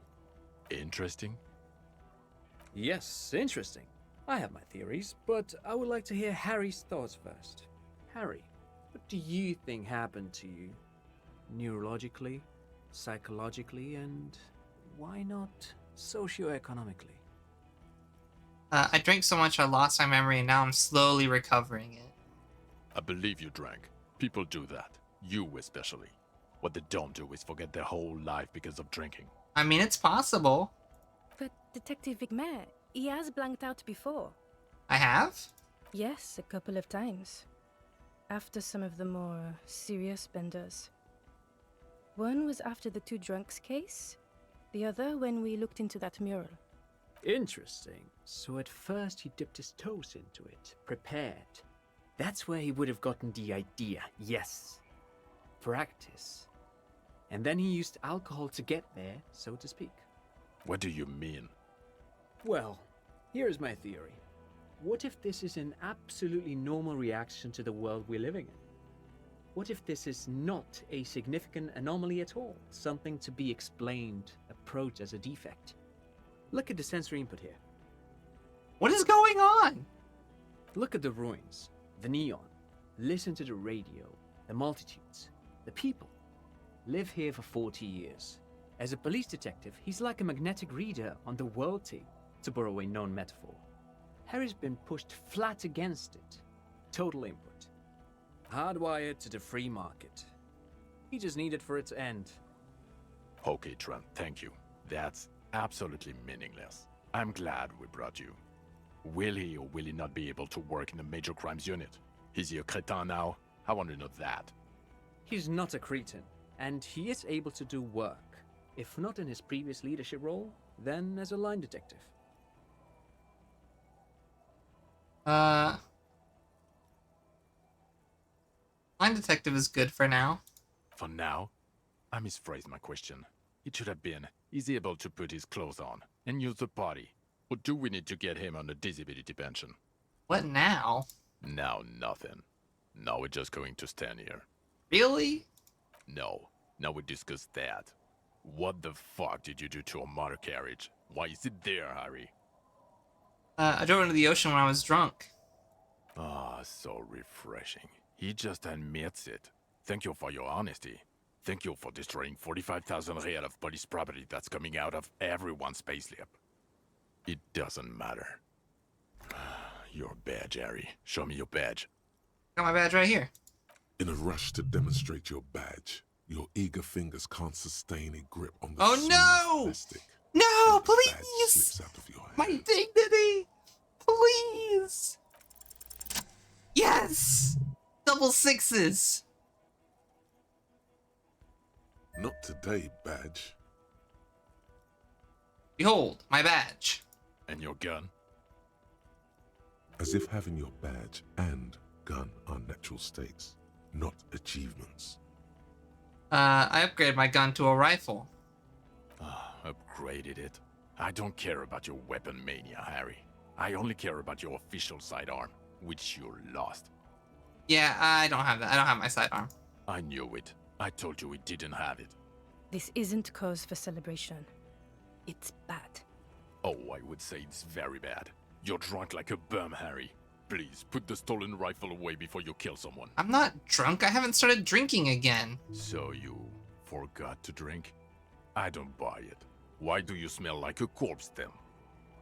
Interesting? Yes, interesting. I have my theories, but I would like to hear Harry's thoughts first. Harry, what do you think happened to you? Neurologically, psychologically, and why not socioeconomically? I drank so much I lost my memory and now I'm slowly recovering it. I believe you drank. People do that. You especially. What they don't do is forget their whole life because of drinking. I mean, it's possible. But Detective Vigmer, he has blanked out before. I have? Yes, a couple of times. After some of the more serious benders. One was after the two drunks case, the other when we looked into that mural. Interesting. So at first he dipped his toes into it, prepared. That's where he would have gotten the idea, yes. Practice. And then he used alcohol to get there, so to speak. What do you mean? Well, here's my theory. What if this is an absolutely normal reaction to the world we're living in? What if this is not a significant anomaly at all? Something to be explained, approached as a defect? Look at the sensory input here. What is going on? Look at the ruins, the neon. Listen to the radio, the multitudes, the people. Live here for 40 years. As a police detective, he's like a magnetic reader on the world tape, to borrow a known metaphor. Harry's been pushed flat against it. Total input. Hardwired to the free market. He just needed for it to end. Okay, Trent, thank you. That's absolutely meaningless. I'm glad we brought you. Will he or will he not be able to work in the major crimes unit? Is he a cretin now? I want to know that. He's not a cretin, and he is able to do work. If not in his previous leadership role, then as a line detective. Line detective is good for now. For now? I misphrased my question. It should have been, is he able to put his clothes on and use the party? Or do we need to get him on a disability pension? What now? Now nothing. Now we're just going to stand here. Really? No. Now we discuss that. What the fuck did you do to a motor carriage? Why is it there, Harry? I drove into the ocean when I was drunk. Ah, so refreshing. He just admits it. Thank you for your honesty. Thank you for destroying 45,000 real of police property that's coming out of everyone's payslip. It doesn't matter. Your badge, Harry. Show me your badge. Got my badge right here. In a rush to demonstrate your badge, your eager fingers can't sustain a grip on the Oh no! plastic. No, The badge please! slips out of your hand. My dignity! Please! Yes! Double sixes! Not today, badge. Behold, my badge. And your gun? As if having your badge and gun are natural states, not achievements. I upgraded my gun to a rifle. Upgraded it. I don't care about your weapon mania, Harry. I only care about your official sidearm, which you lost. Yeah, I don't have that. I don't have my sidearm. I knew it. I told you we didn't have it. This isn't cause for celebration. It's bad. Oh, I would say it's very bad. You're drunk like a bum, Harry. Please, put the stolen rifle away before you kill someone. I'm not drunk. I haven't started drinking again. So you forgot to drink? I don't buy it. Why do you smell like a corpse then?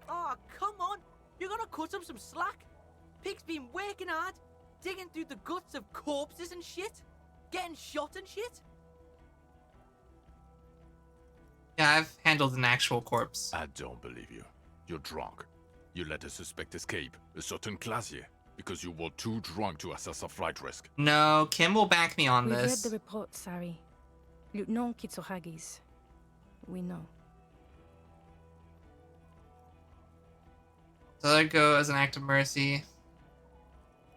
Oh, come on! You gotta cut him some slack. Pig's been working hard, digging through the guts of corpses and shit, getting shot and shit. Yeah, I've handled an actual corpse. I don't believe you. You're drunk. You let a suspect escape, a certain Classier, because you were too drunk to assess a flight risk. No, Kim will back me on We've this. read the report, Sari. Lieutenant Kitsuhagi's. We know. So let her go as an act of mercy.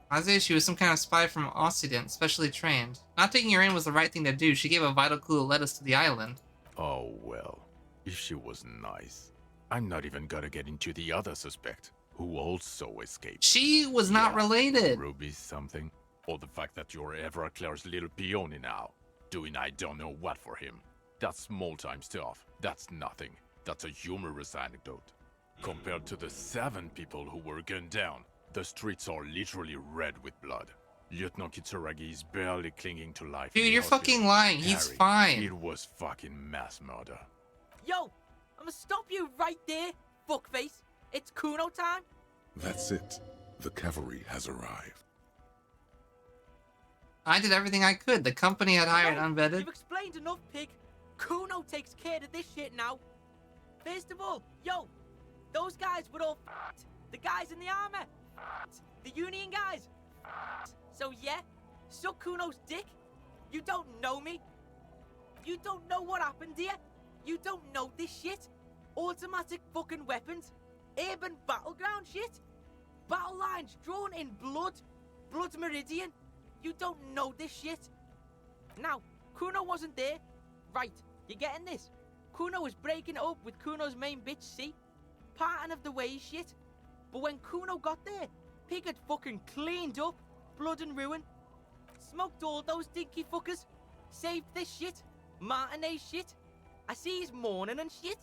I say she was some kind of spy from Occident, specially trained. Not taking her in was the right thing to do. She gave a vital clue that led us to the island. Oh, well. If she was nice. I'm not even gonna get into the other suspect, who also escaped. She was not related. Ruby something? Or the fact that you're Everclear's little peony now, doing I don't know what for him. That's small-time stuff. That's nothing. That's a humorous anecdote. Compared to the 7 people who were gunned down, the streets are literally red with blood. Lieutenant Kitsuragi is barely clinging to life. Dude, you're fucking lying. He's Harry, fine. It was fucking mass murder. Yo, I'ma stop you right there, fuckface. It's Kuno time. That's it. The cavalry has arrived. I did everything I could. The company had hired No, unvetted. You've explained enough, pig. Kuno takes care of this shit now. First of all, yo, those guys were all f***ed. The guys in the armor, f***ed. The Union guys, f***ed. So yeah, suck Kuno's dick. You don't know me. You don't know what happened here. You don't know this shit. Automatic fucking weapons. Urban battleground shit. Battle lines drawn in blood. Blood meridian. You don't know this shit. Now, Kuno wasn't there. Right, you getting this? Kuno was breaking it up with Kuno's main bitch, see? Parting of the ways shit. But when Kuno got there, Pig had fucking cleaned up. Blood and ruin. Smoked all those dinky fuckers. Saved this shit. Martinez shit. I see he's mourning and shit.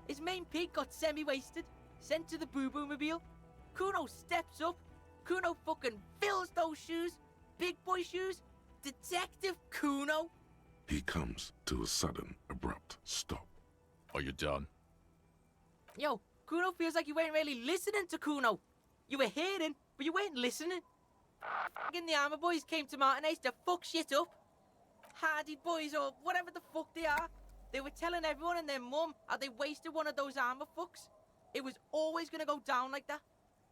His main pig got semi-wasted. Sent to the boo-boo mobile. Kuno steps up. Kuno fucking fills those shoes. Big boy shoes. Detective Kuno. He comes to a sudden, abrupt stop. Are you done? Yo, Kuno feels like you weren't really listening to Kuno. You were hearing, but you weren't listening. Fucking the armor boys came to Martinez to fuck shit up. Hardy boys or whatever the fuck they are. They were telling everyone and their mum how they wasted one of those armor fucks. It was always gonna go down like that.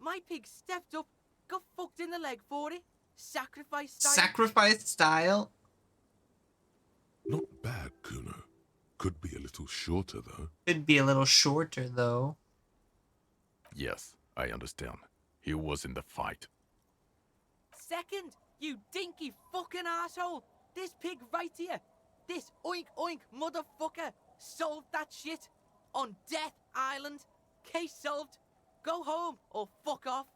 My pig stepped up, got fucked in the leg for it. Sacrifice style. Sacrifice style? Not bad, Kuno. Could be a little shorter, though. Could be a little shorter, though. Yes, I understand. He was in the fight. Second, you dinky fucking asshole. This pig right here. This oink oink motherfucker solved that shit. On Death Island. Case solved. Go home or fuck off.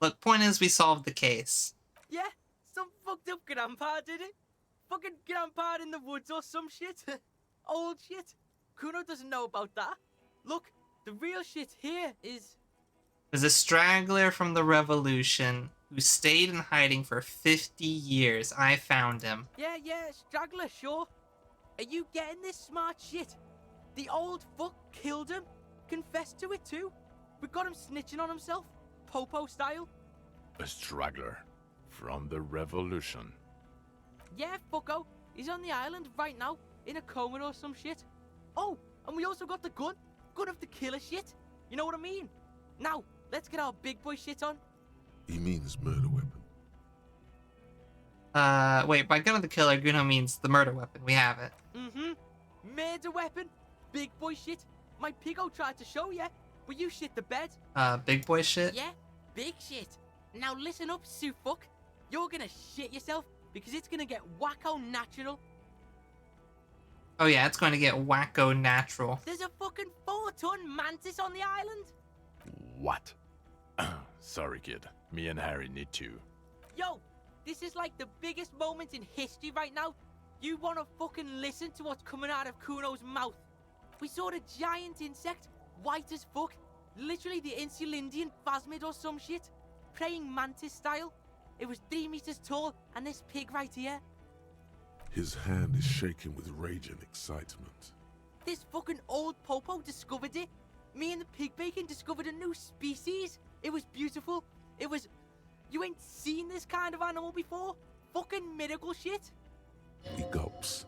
Look, point is we solved the case. Yeah, some fucked up grandpa did it. Fucking grandpa in the woods or some shit. Old shit. Kuno doesn't know about that. Look, the real shit here is... There's a straggler from the revolution who stayed in hiding for 50 years. I found him. Yeah, straggler, sure. Are you getting this smart shit? The old fuck killed him. Confessed to it too. We got him snitching on himself. Popo style. A straggler from the revolution. Yeah, fucko. He's on the island right now. In a coma or some shit. Oh, and we also got the gun. Gun of the killer shit. You know what I mean? Now, let's get our big boy shit on. He means murder weapon. Wait, by gun of the killer, Guno means the murder weapon. We have it. Mm-hmm. Murder weapon. Big boy shit. My piggo tried to show ya, but you shit the bed. Big boy shit? Yeah, big shit. Now listen up, Sue fuck. You're gonna shit yourself because it's gonna get wacko natural. Oh yeah, it's going to get wacko natural. There's a fucking 4-ton mantis on the island. What? Sorry, kid. Me and Harry need to. Yo, This is like the biggest moment in history right now. You want to fucking listen to what's coming out of Kuno's mouth. We saw a giant insect, white as fuck. Literally the Insulindian phasmid or some shit. Praying mantis style. It was 3 meters tall, and this pig right here. His hand is shaking with rage and excitement. This fucking old popo discovered it. Me and the pig bacon discovered a new species. It was beautiful. It was... You ain't seen this kind of animal before? Fucking miracle shit. He gulps,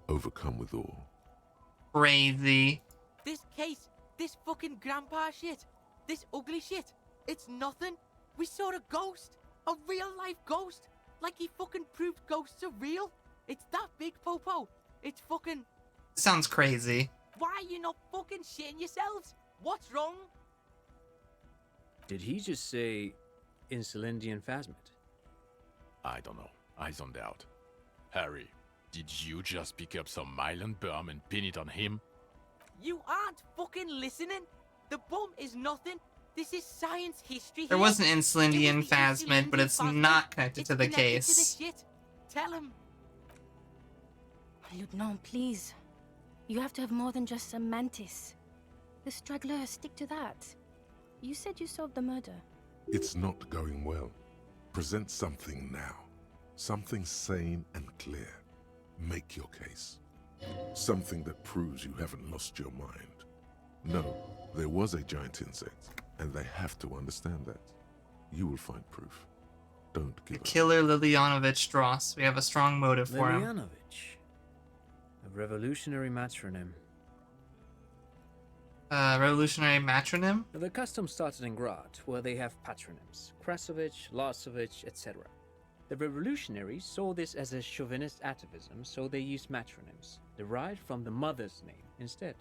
overcome with awe. Crazy. This case, this fucking grandpa shit, this ugly shit, it's nothing. We saw a ghost. A real life ghost. Like he fucking proved ghosts are real. It's that big, Popo. It's fucking... Sounds crazy. Why are you not fucking shitting yourselves? What's wrong? Did he just say Insulindian phasmid? I don't know. I zoned out. Harry, did you just pick up some myelin berm and pin it on him? You aren't fucking listening. The bomb is nothing. This is science history here. There was an Insulindian phasmid, but it's not connected to the case. To the shit. Tell him. Lieutenant, please. You have to have more than just some mantis. The straggler, stick to that. You said you solved the murder. It's not going well. Present something now. Something sane and clear. Make your case. Something that proves you haven't lost your mind. No, there was a giant insect, and they have to understand that. You will find proof. Don't give up. Killer Lilianovich Dross. We have a strong motive for him. Lilianovich. A revolutionary matronym. Revolutionary matronym? The custom started in Grad, where they have patronyms. Krasovich, Lasovich, etc. The revolutionaries saw this as a chauvinist atavism, so they used matronyms, derived from the mother's name instead.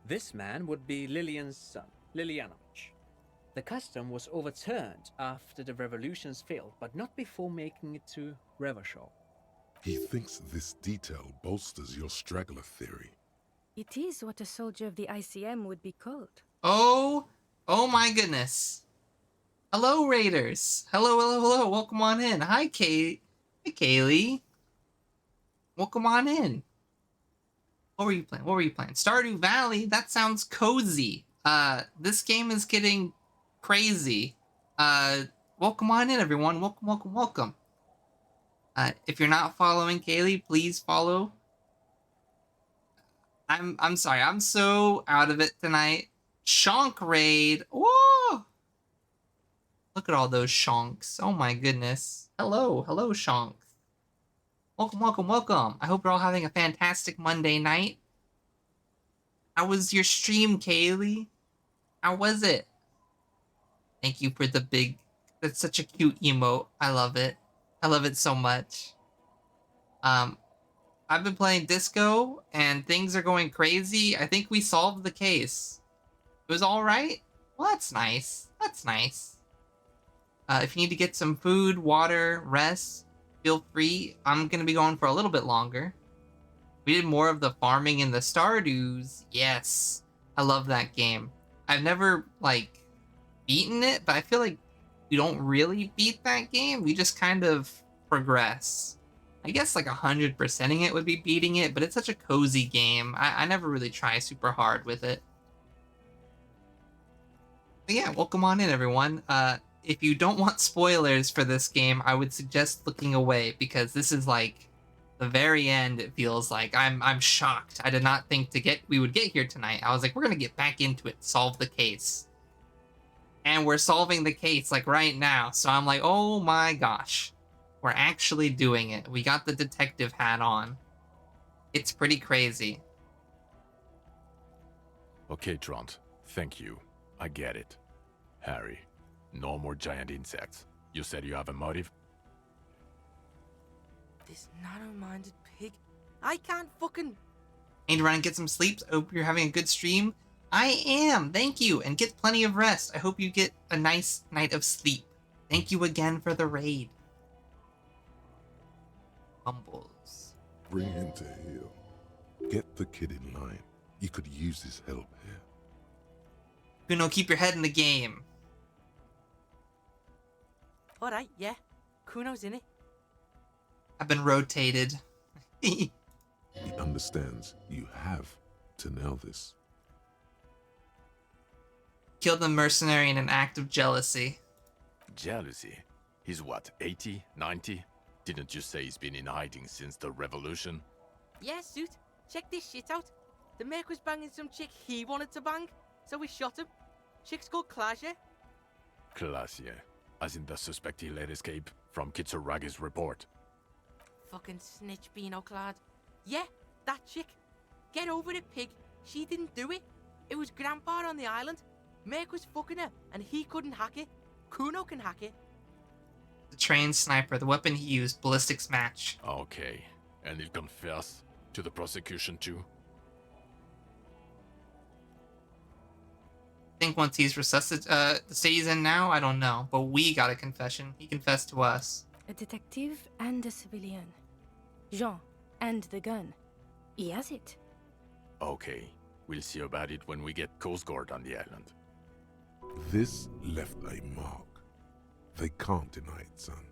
This man would be Lilian's son, Lilianovich. The custom was overturned after the revolutions failed, but not before making it to Revachol. He thinks this detail bolsters your straggler theory. It is what a soldier of the ICM would be called. Oh my goodness. Hello, Raiders. Hello. Welcome on in. Hi, Kay. Hey, Kaylee. Welcome on in. What were you playing? Stardew Valley? That sounds cozy. This game is getting crazy. Welcome on in, everyone. Welcome. If you're not following Kaylee, please follow. I'm sorry, I'm so out of it tonight. Shonk raid. Whoa! Look at all those shonks. Oh my goodness. Hello shonks. Welcome. I hope you're all having a fantastic Monday night. How was your stream, Kaylee? How was it? Thank you for the big... That's such a cute emote. I love it. I love it so much. I've been playing Disco, and things are going crazy. I think we solved the case. It was alright? Well, that's nice. If you need to get some food, water, rest, feel free. I'm gonna be going for a little bit longer. We did more of the farming in the Stardews. Yes. I love that game. I've never, beaten it, but I feel like we don't really beat that game. We just kind of progress. I guess 100%ing it would be beating it, but it's such a cozy game. I never really try super hard with it. But yeah, welcome on in, everyone. If you don't want spoilers for this game, I would suggest looking away, because this is the very end. It feels like I'm shocked. I did not think we would get here tonight. I was like, we're gonna get back into it, solve the case, and we're solving the case right now. So I'm like, oh my gosh, we're actually doing it. We got the detective hat on. It's pretty crazy. Okay, Trant. Thank you. I get it. Harry, no more giant insects. You said you have a motive? This narrow-minded pig. I can't fucking... Need to run and get some sleep. I hope you're having a good stream. I am. Thank you. And get plenty of rest. I hope you get a nice night of sleep. Thank you again for the raid. Bumbles. Bring him to heel. Get the kid in line. You could use his help here. Kuno, keep your head in the game. Alright, yeah. Kuno's in it. I've been rotated. He understands you have to nail this. Killed the mercenary in an act of jealousy. Jealousy? He's what, 80, 90? Didn't you say he's been in hiding since the revolution? Yeah, Suit. Check this shit out. The Merc was banging some chick he wanted to bang, so we shot him. Chick's called Klaasje. Klaasje, as in the suspect he let escape from Kitsuragi's report. Fucking snitch beano clad. Yeah, that chick. Get over it, pig. She didn't do it. It was Grandpa on the island. Merc was fucking her, and he couldn't hack it. Kuno can hack it. The trained sniper, the weapon he used, ballistics match. Okay, and he'll confess to the prosecution too? I think once he's resuscitated, the state he's in now, I don't know, but we got a confession. He confessed to us. A detective and a civilian. Jean, and the gun. He has it. Okay, we'll see about it when we get Coast Guard on the island. This left a mark. They can't deny it, son.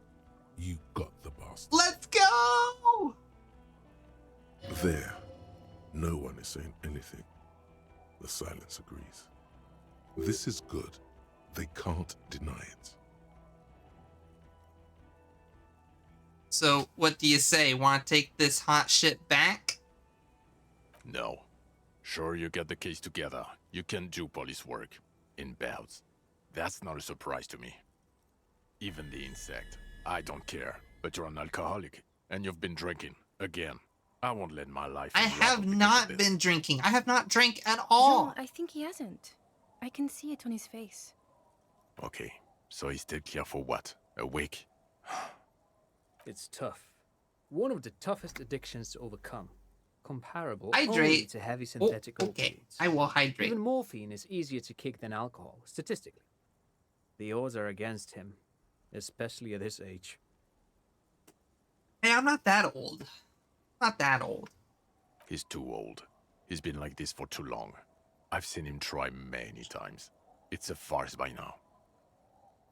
You got the bastard. Let's go! There. No one is saying anything. The silence agrees. This is good. They can't deny it. So, what do you say? Want to take this hot shit back? No. Sure, you get the case together. You can do police work. In bouts. That's not a surprise to me. Even the insect. I don't care. But you're an alcoholic. And you've been drinking. Again. I won't let my life... I have not been drinking. I have not drank at all. Jean, I think he hasn't. I can see it on his face. Okay. So he stayed clear for what? A week? It's tough. One of the toughest addictions to overcome. Comparable Hydrate. only to heavy synthetic okay. opioids. I will hydrate. Even morphine is easier to kick than alcohol, statistically. The odds are against him, especially at his age. Hey, I'm not that old. Not that old. He's too old. He's been like this for too long. I've seen him try many times. It's a farce by now.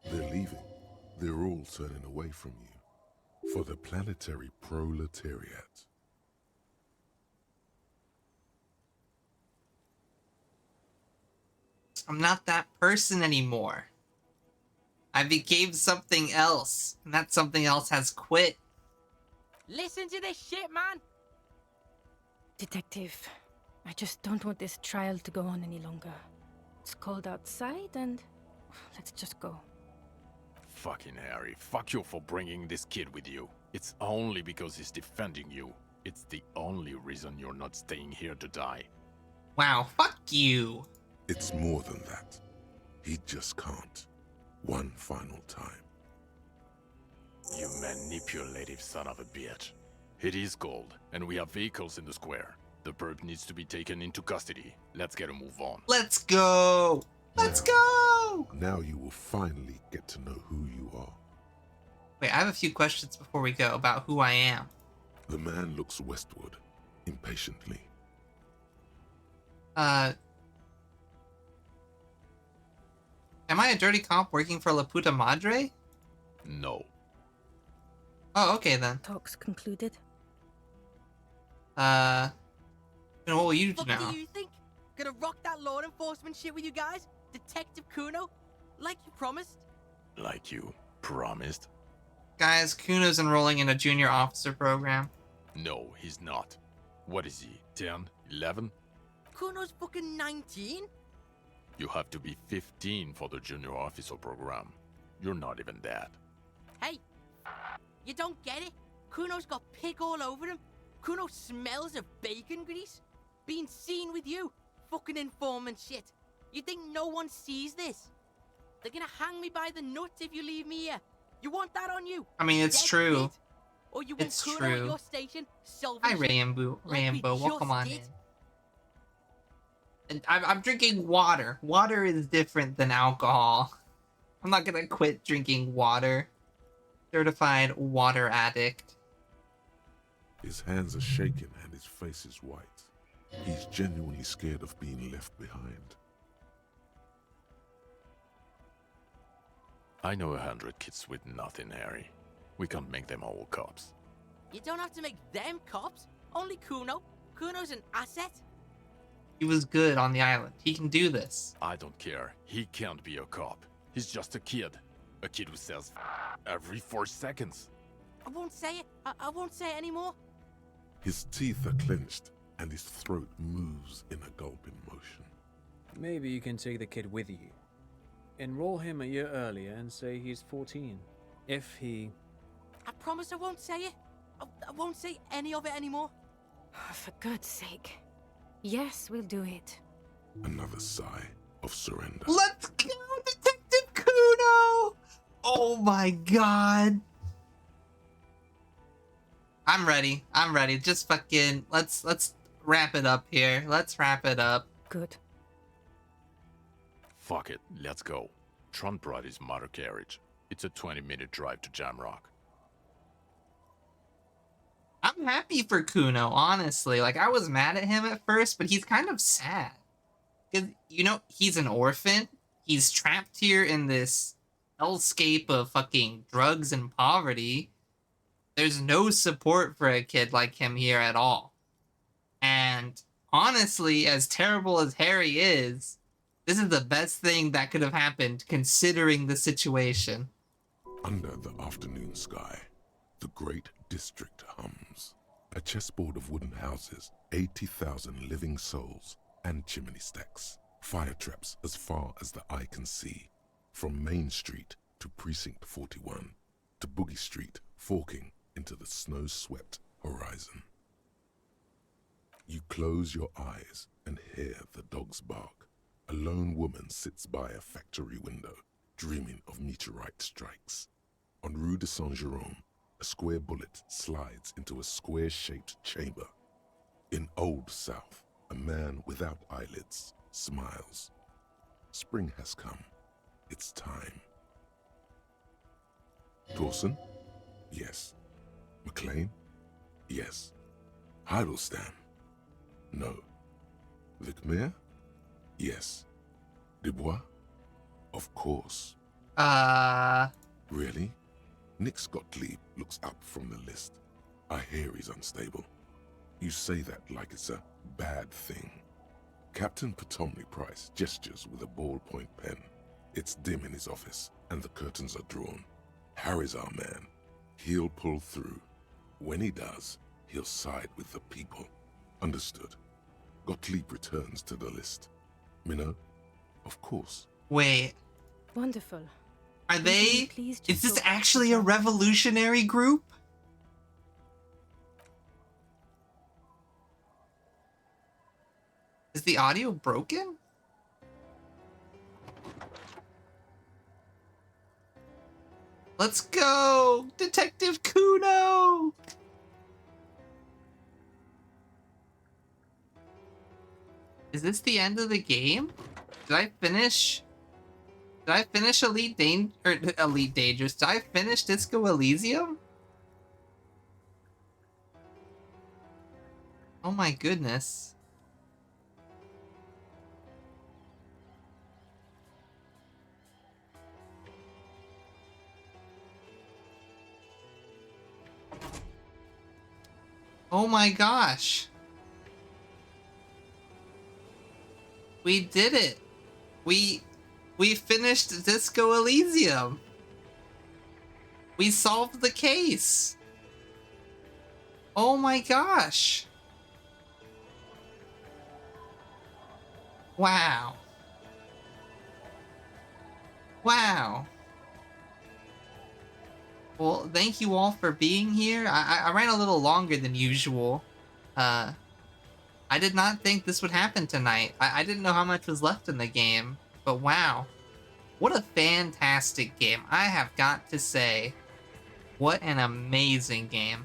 They're leaving. They're all turning away from you. For the planetary proletariat. I'm not that person anymore. I became something else, and that something else has quit. Listen to this shit, man! Detective, I just don't want this trial to go on any longer. It's cold outside, and let's just go. Fucking Harry, fuck you for bringing this kid with you. It's only because he's defending you. It's the only reason you're not staying here to die. Wow, fuck you. It's more than that. He just can't. One final time. You manipulative son of a bitch. It is cold, and we have vehicles in the square. The perp needs to be taken into custody. Let's get a move on. Let's go! Let's go! Now you will finally get to know who you are. Wait, I have a few questions before we go about who I am. The man looks westward, impatiently. Am I a dirty cop working for La Puta Madre? No. Oh, okay then. Talks concluded. What will you do What now? do you think? Gonna rock that law enforcement shit with you guys? Detective Kuno? Like you promised? Like you promised? Guys, Kuno's enrolling in a junior officer program. No, he's not. What is he, 10, 11? Kuno's fucking 19? You have to be 15 for the junior officer program. You're not even that. Hey, you don't get it? Kuno's got pig all over him. Kuno smells of bacon grease. Being seen with you, fucking informant shit. You think no one sees this? They're gonna hang me by the nuts if you leave me here. You want that on you? I mean, it's Dead true. kid? Or you want It's Kuno true. at your station, solving Hi, shit Rambo. like we Rambo, welcome just on did? in. And I'm drinking water. Water is different than alcohol. I'm not gonna quit drinking water. Certified water addict. His hands are shaking and his face is white. He's genuinely scared of being left behind. I know 100 kids with nothing, Harry. We can't make them all cops. You don't have to make them cops. Only Kuno. Kuno's an asset. He was good on the island. He can do this. I don't care. He can't be a cop. He's just a kid. A kid who says every 4 seconds. I won't say it. I won't say it anymore. His teeth are clenched, and his throat moves in a gulping motion. Maybe you can take the kid with you. Enroll him a year earlier and say he's 14. If he... I promise I won't say it. I won't say any of it anymore. For God's sake. Yes, we'll do it. Another sigh of surrender. Let's go, Detective Kuno! Oh my god. I'm ready. I'm ready. Just fucking let's wrap it up here. Let's wrap it up. Good. Fuck it, let's go. Tron brought his motor carriage. It's a 20-minute drive to Jamrock. I'm happy for Kuno, honestly. Like, I was mad at him at first, but he's kind of sad. Because, you know, he's an orphan. He's trapped here in this hellscape of fucking drugs and poverty. There's no support for a kid like him here at all. And honestly, as terrible as Harry is, this is the best thing that could have happened considering the situation. Under the afternoon sky, the great district hums. A chessboard of wooden houses, 80,000 living souls, and chimney stacks. Fire traps as far as the eye can see. From Main Street to Precinct 41, to Boogie Street, forking into the snow-swept horizon. You close your eyes and hear the dogs bark. A lone woman sits by a factory window, dreaming of meteorite strikes. On Rue de Saint-Jérôme, a square bullet slides into a square-shaped chamber. In Old South, a man without eyelids smiles. Spring has come. It's time. Dawson? Yes. McLean? Yes. Heidelstein? No. Vicmere? Yes. Dubois? Of course. Really? Nick Gottlieb looks up from the list. I hear he's unstable. You say that like it's a bad thing. Captain Ptolemy Price gestures with a ballpoint pen. It's dim in his office, and the curtains are drawn. Harry's our man. He'll pull through. When he does, he'll side with the people. Understood. Gottlieb returns to the list. Minnow? Of course. Wait. Wonderful. Are they... Is this actually a revolutionary group? Is the audio broken? Let's go! Detective Kuno! Is this the end of the game? Did I finish Elite Dangerous? Did I finish Disco Elysium? Oh my goodness. Oh my gosh. We did it. We finished Disco Elysium. We solved the case. Oh my gosh. Wow. Wow. Well, thank you all for being here. I ran a little longer than usual. I did not think this would happen tonight. I didn't know how much was left in the game. But wow. What a fantastic game. I have got to say, what an amazing game.